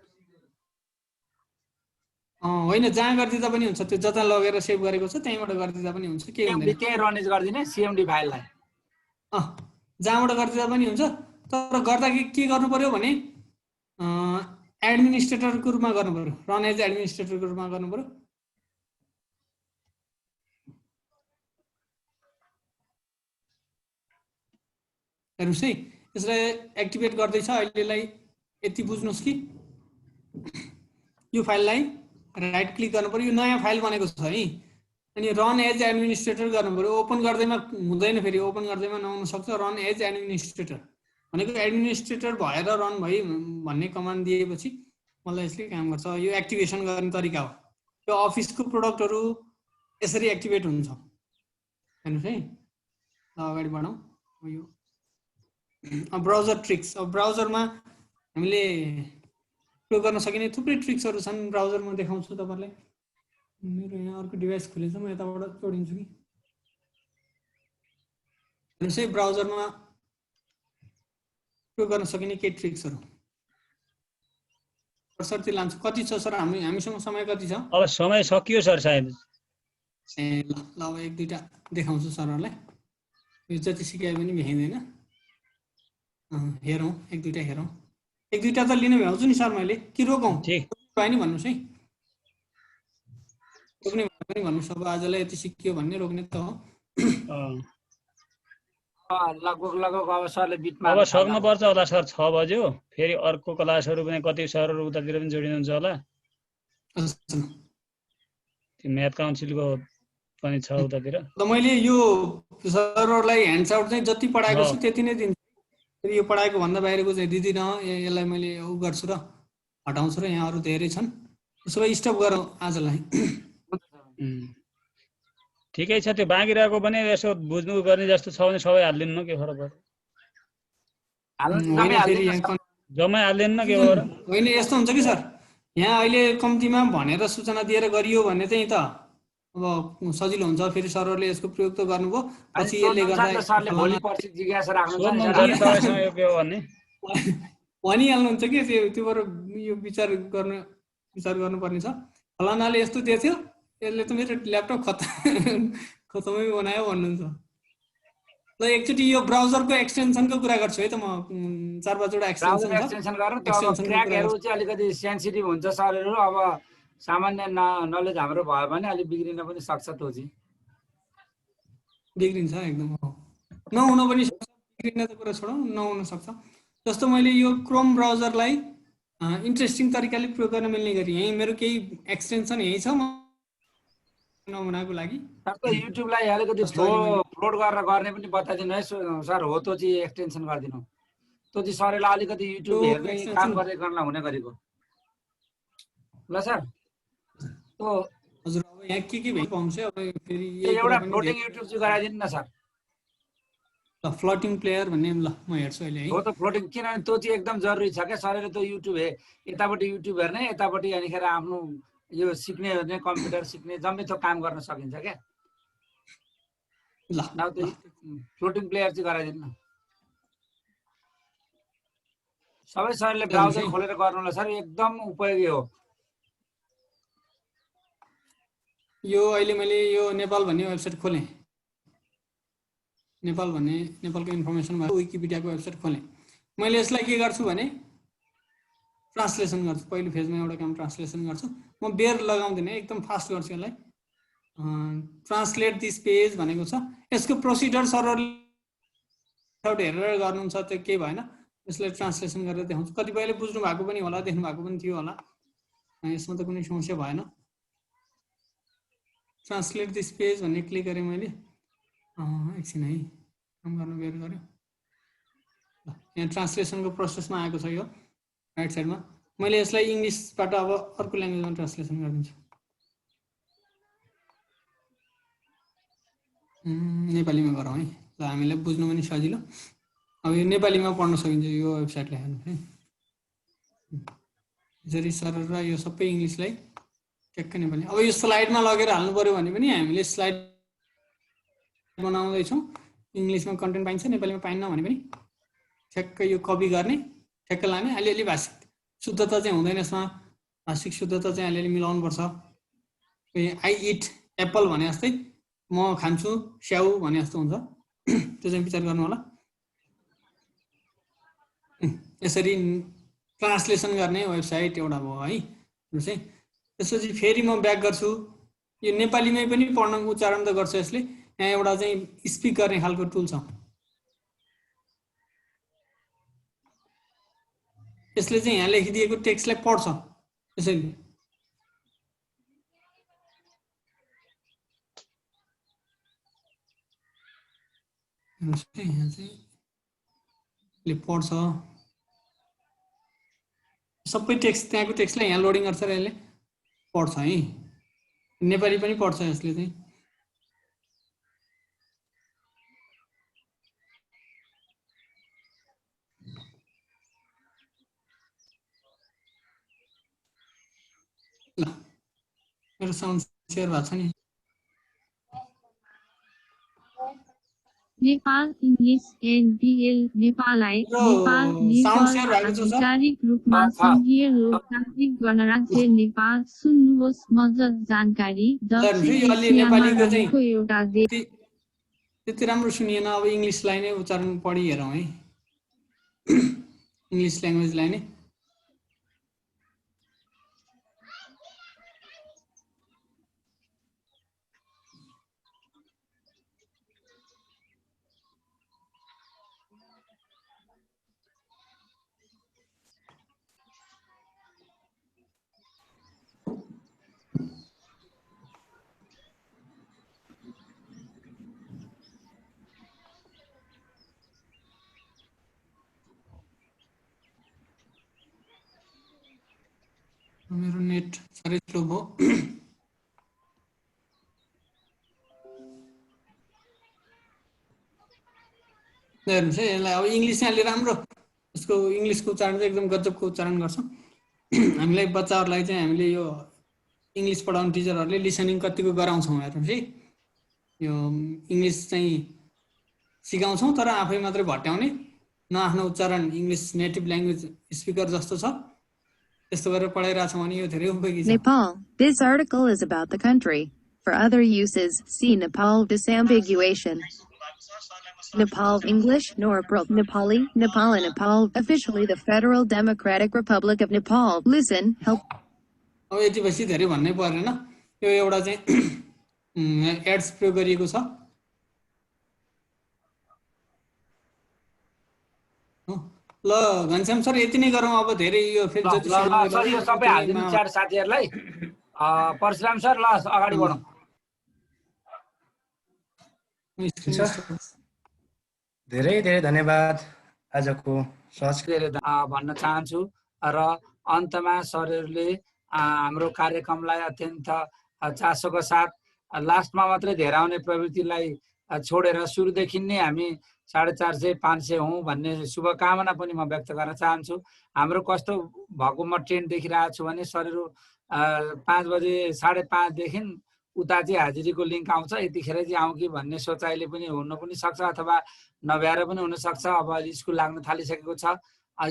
होइन जहाँ गरिदिँदा पनि हुन्छ त्यो जता लगेर सेभ गरेको छ त्यहीँबाट गरिदिँदा पनि हुन्छ के हुँदैन त्यही रनेज गरिदिने सिएमडी फाइललाई जहाँबाट गरिदिँदा पनि हुन्छ तर गर्दा के गर्नु पर्यो भने एडमिनिस्ट्रेटरको रूपमा गर्नु पर्यो रन एज एडमिनिस्ट्रेटरको रूपमा गर्नु पर्यो हेर्नुहोस् है यसलाई एक्टिभेट गर्दैछ अहिलेलाई यति बुझ्नुहोस् कि यो फाइललाई राइट क्लिक गर्नु पर्यो यो नयाँ फाइल बनेको छ है अनि रन एज एडमिनिस्ट्रेटर गर्नु पर्यो ओपन गर्दैमा हुँदैन फेरि ओपन गर्दैमा नआउन सक्छ रन एज एडमिनिस्ट्रेटर भनेको एडमिनिस्ट्रेटर भएर रन भई भन्ने कमान्ड दिएपछि मलाई यसले काम गर्छ यो एक्टिभेसन गर्ने तरिका हो यो अफिसको प्रोडक्टहरू यसरी एक्टिभेट हुन्छ हेर्नुहोस् है ल अगाडि बढौँ यो ब्राउजर ट्रिक्स अब ब्राउजरमा हामीले प्रयोग गर्न सकिने थुप्रै ट्रिक्सहरू छन् ब्राउजरमा देखाउँछु तपाईँलाई मेरो यहाँ अर्को डिभाइस खुलेछ म यताबाट जोडिन्छु कि हेर्नुहोस् है ब्राउजरमा प्रयोग गर्न सकिने के ट्रिक्सहरू सर्ती लान्छु कति छ सर हामीसँग समय कति छ अब समय सकियो सर सायद ए ल अब एक दुईटा देखाउँछु सरहरूलाई यो जति सिकाए पनि भ्याइँदैन हेरौँ एक दुईटा त लिन भ्याउँछु नि सर मैले कि रोकौँ भयो नि भन्नुहोस् है रोक्ने भयो पनि भन्नुहोस् अब आजलाई यति सिकियो भन्ने रोक्ने त हो लगभग अब सरले बिटमा अब सक्नुपर्छ होला सर 6 बज्यो फेरि अर्को क्लासहरू पनि कति सरहरू उतातिर पनि जोडिनुहुन्छ होला त्यो म्याथ काउन्सिलको पनि छ उतातिर मैले यो सरहरूलाई ह्यान्डआउट चाहिँ जति पढाएको छु त्यति नै दिन्छु फेरि यो पढाएको भन्दा बाहिरको चाहिँ दिदिनँ यसलाई मैले उ गर्छु र हटाउँछु र यहाँ अरू धेरै छन् त्यसो भए स्टप गरौँ आजलाई ठिकै छ त्यो बाँकी रहेको पनि यसो बुझ्नु गर्ने जस्तो छ भने सबै हालिदिनु न के फरक पर्छ जम्मै हालिदिनु न के हो होइन यस्तो हुन्छ कि सर यहाँ अहिले कम्तीमा भनेर सूचना दिएर गरियो भने चाहिँ त अब सजिलो हुन्छ फेरि सरहरूले यसको प्रयोग त गर्नुभयो पछि यसले भनिहाल्नुहुन्छ कि त्यो यो विचार गर्नुपर्ने छ फलानाले यस्तो दिएको थियो यसले त मेरो ल्यापटप खतमै बनायो भन्नुहुन्छ। ल एकचोटि यो ब्राउजरको एक्सटेन्सनको कुरा गर्छु है त म 4-5 वटा ब्राउजर एक्सटेन्सन छ। एक्सटेन्सन गरेर त्यो अब एक्सटेन्सनको कुरा क्र्याकहरू गर्छु। चाहिँ अलिकति सेन्सिटिभ हुन्छ सरहरू। अब सामान्य नलेज हाम्रो भयो भने अलिक बिग्रिन पनि सक्छ त्यो चाहिँ। बिग्रिन्छ एकदम। नहुन पनि सक्छ, बिग्रिन त कुरा छोडौँ, नहुन सक्छ। जस्तो मैले यो क्रोम ब्राउजरलाई इन्ट्रेस्टिङ तरिकाले प्रयोग गर्न मिल्ने गरी यहीँ मेरो केही एक्सटेन्सन यहीँ छ नमुनाको लागि। सर युट्युबलाई अलिकति फ्लोट गरेर गर्ने पनि बताइदिनु है सर। हो त्यो चाहिँ एक्सटेन्सन गरिदिनु। त्यो चाहिँ सरलाई अलिकति युट्युब हेर्ने काम गर्दै गर्न हुने गरेको ल सर। त्यो हजुर अब यहाँ के भइ पाउँछ अब फेरि एउटा फ्लोटिङ युट्युब चाहिँ गराइदिनु न सर। ल फ्लोटिङ प्लेयर भन्ने ल म हेर्छु अहिले है। हो त फ्लोटिङ, किनभने त्यो चाहिँ एकदम जरुरी छ क्या। सरले त्यो युट्युब यतापट्टि युट्युब हेर्ने, यतापट्टि अनिखेर आफ्नो यो सिक्ने हेर्ने, कम्प्युटर सिक्ने, जम्मै त्यो काम गर्न सकिन्छ क्या। ल त्यो फ्लोटिङ प्लेयर चाहिँ गराइदिनु न। सबै सरले ब्राउजर खोलेर गर्नुलाई सर एकदम उपयोगी हो। यो अहिले मैले यो नेपाल भन्ने वेबसाइट खोलेँ। नेपाल भन्ने नेपालको इन्फर्मेसन भएको विकिपिडियाको वेबसाइट खोलेँ। मैले यसलाई के गर्छु भने ट्रान्सलेसन गर्छु। पहिलो फेजमा एउटा काम ट्रान्सलेसन गर्छु। म बेर लगाउँदिनँ, एकदम फास्ट गर्छु यसलाई। ट्रान्सलेट दिस पेज भनेको छ। यसको प्रोसिडर सरहरूले हेरेर गर्नुहुन्छ त्यो केही भएन। यसलाई ट्रान्सलेसन गरेर देखाउँछु। कतिपयले बुझ्नु भएको पनि होला, देख्नु भएको पनि थियो होला। यसमा त कुनै समस्या भएन। ट्रान्सलेट दिस पेज भन्ने क्लिक गरेँ मैले। एकछिन है, काम गर्नु बेर गऱ्यो। ल यहाँ ट्रान्सलेसनको प्रोसेसमा आएको छ यो राइट साइडमा। मैले यसलाई इङ्ग्लिसबाट अब अर्को ल्याङ्ग्वेजमा ट्रान्सलेसन गरिदिन्छु। नेपालीमा गरौँ है। ल हामीलाई बुझ्नु पनि सजिलो। अब यो नेपालीमा पढ्न सकिन्छ यो वेबसाइटलाई हेर्नु है। यसरी सर र यो सबै इङ्ग्लिसलाई ट्याक्कै नेपाली। अब यो स्लाइडमा लगेर हाल्नु पऱ्यो भने पनि हामीले स्लाइड बनाउँदैछौँ। इङ्ग्लिसमा कन्टेन्ट पाइन्छ, नेपालीमा पाइन्न भने पनि ठ्याक्कै यो कपी गर्ने, ठ्याक्कै लाने। अलिअलि भाषिक शुद्धता चाहिँ हुँदैन यसमा। भाषिक शुद्धता चाहिँ अलिअलि मिलाउनुपर्छ। आई इट एप्पल भने जस्तै म खान्छु स्याउ भने जस्तो हुन्छ। त्यो चाहिँ विचार गर्नु होला। यसरी ट्रान्सलेसन गर्ने वेबसाइट एउटा भयो है। चाहिँ त्यसपछि फेरि म ब्याक गर्छु। यो नेपालीमै पनि पढ्न उच्चारण त गर्छ यसले। यहाँ एउटा चाहिँ स्पिक गर्ने खालको टुल छ। यसले चाहिँ यहाँ लेखिदिएको टेक्स्टलाई पढ्छ यसरी। यहाँ चाहिँ पढ्छ सबै टेक्स्ट, त्यहाँको टेक्स्टलाई यहाँ लोडिङ गर्छ र यसले पढ्छ है। नेपाली पनि पढ्छ यसले चाहिँ। ल मेरो साउन्ड सेयर भएको छ नि। नेपाल इङ्ग्लिस एनबिएल नेपाललाई नेपाल आधिकारिक रूपमा सङ्घीय लोकतान्त्रिक गणराज्य नेपाल सुन्नुहोस् मद्दत जानकारी दक्षिण एसियामा रहेको एउटा देश। त्यति राम्रो सुनिएन। अब इङ्ग्लिसलाई नै उच्चारण पढी हेरौँ है। इङ्ग्लिस ल्याङ्ग्वेजलाई नै। मेरो नेट साह्रै स्लो भयो। हेर्नुहोस् है यसलाई। अब इङ्ग्लिस यहाँले राम्रो, यसको इङ्ग्लिसको उच्चारण चाहिँ एकदम गजबको उच्चारण गर्छ। हामीलाई बच्चाहरूलाई चाहिँ हामीले यो इङ्ग्लिस पढाउने टिचरहरूले लिसनिङ कतिको गराउँछौँ हेर्नुहोस् है। यो इङ्ग्लिस चाहिँ सिकाउँछौँ तर आफै मात्रै भट्याउने, न आफ्नो उच्चारण इङ्ग्लिस नेटिभ ल्याङ्ग्वेज स्पिकर जस्तो छ त्यस्तो गरेर पढाइरहेको छौँ भने यो धेरै उपयोगी छ। Nepal. This article is about the country. For other uses, see Nepal disambiguation. Nepal English, Norpal Nepali, Nepal and Nepal, officially the Federal Democratic Republic of Nepal. Listen, help. अब यति पछि धेरै भन्नै परेन, यो एउटा चाहिँ एड्स प्रयोग गरिएको छ। ल घनश्याम सर यति नै गरौँ, अब धेरै यो फेरि जति सर यो सबै हालिदिनु च्याट साथीहरूलाई। परशुराम सर ल अगाडि बढौँ। धेरै धेरै धन्यवाद आजको भन्न चाहन्छु र अन्तमा सरहरूले हाम्रो कार्यक्रमलाई अत्यन्त चासोको साथ लास्टमा मात्रै धेरै आउने प्रवृत्तिलाई छोडेर सुरुदेखि नै हामी 450 500 हौँ भन्ने शुभकामना पनि म व्यक्त गर्न चाहन्छु। हाम्रो कस्तो भएको म ट्रेन्ड देखिरहेको छु भने सरहरू 5 बजे 5:30 देखि उता चाहिँ हाजिरीको लिङ्क आउँछ, यतिखेर चाहिँ आउँ कि भन्ने सोचाइले पनि हुन पनि सक्छ अथवा नभ्याएर पनि हुनसक्छ। अब स्कुल लाग्न थालिसकेको छ,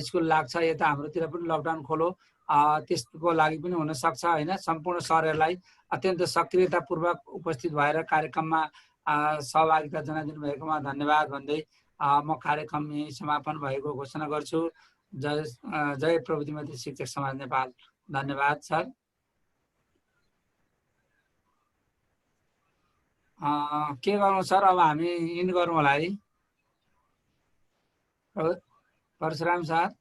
स्कुल लाग्छ, यता हाम्रोतिर पनि लकडाउन खोलो, त्यसको लागि पनि हुनसक्छ होइन। सम्पूर्ण सरहरूलाई अत्यन्त सक्रियतापूर्वक उपस्थित भएर कार्यक्रममा सहभागिता जनाइदिनु भएकोमा धन्यवाद भन्दै म कार्यक्रम यही समापन भएको घोषणा गर्छु। जय प्रविधिमती शिक्षक समाज नेपाल। धन्यवाद सर। के गरौँ सर, अब हामी इन गरौँ होला है परशुराम सर?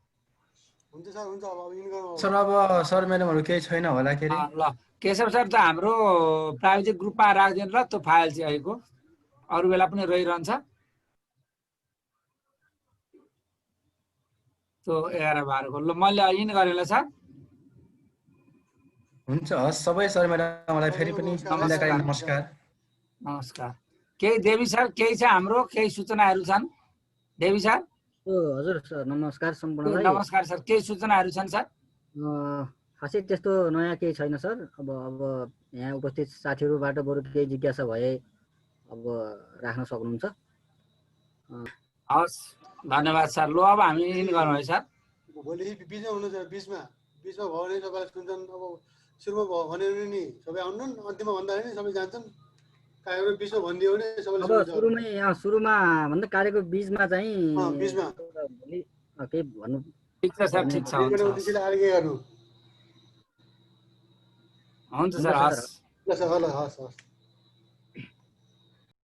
हुन्छ सर, हुन्छ। अब इन गरौँ सर। अब सर म्याडमहरू केही छैन होला के अरे? ल केशव सर त हाम्रो प्राविधिक ग्रुपमा राखिदिनु ल त्यो फाइल चाहिँ अहिलेको, अरू बेला पनि रहिरहन्छ त्यो 11-12 को। ल मैले इन गरेँ ल सर। हुन्छ, हस् सबै सर म्याडमलाई फेरि पनि नमस्कार। नमस्कार। केही देवी सर केही छ हाम्रो, केही सूचनाहरू छन्? देवी सर? हजुर सर नमस्कार सम्पूर्णलाई। नमस्कार सर, केही सूचनाहरू छन् सर? खासै त्यस्तो नयाँ केही छैन सर। अब यहाँ उपस्थित साथीहरूबाट बरु केही जिज्ञासा भए अब राख्न सक्नुहुन्छ। हस् धन्यवाद सर। ल अब हामी इन गरौँ है सर। भोलि बिचमा हुनुहुन्छ, बिचमा भयो भने सबैलाई सुन्छन्। अब सुरुमा भयो भने नि सबै आउनुहुन्, अन्तिममा भन्दाखेरि नि सबै जान्छन्। कार्यको बिचमा भनिदियो भने सबैले सुन्छ। सुरुमा भन्दा कार्यको बिचमा चाहिँ बिचमा भोलि केही भन्नु। ठिक छ सर, ठिक छ, हुन्छ सर। हस्। ल सर, हस् हस्।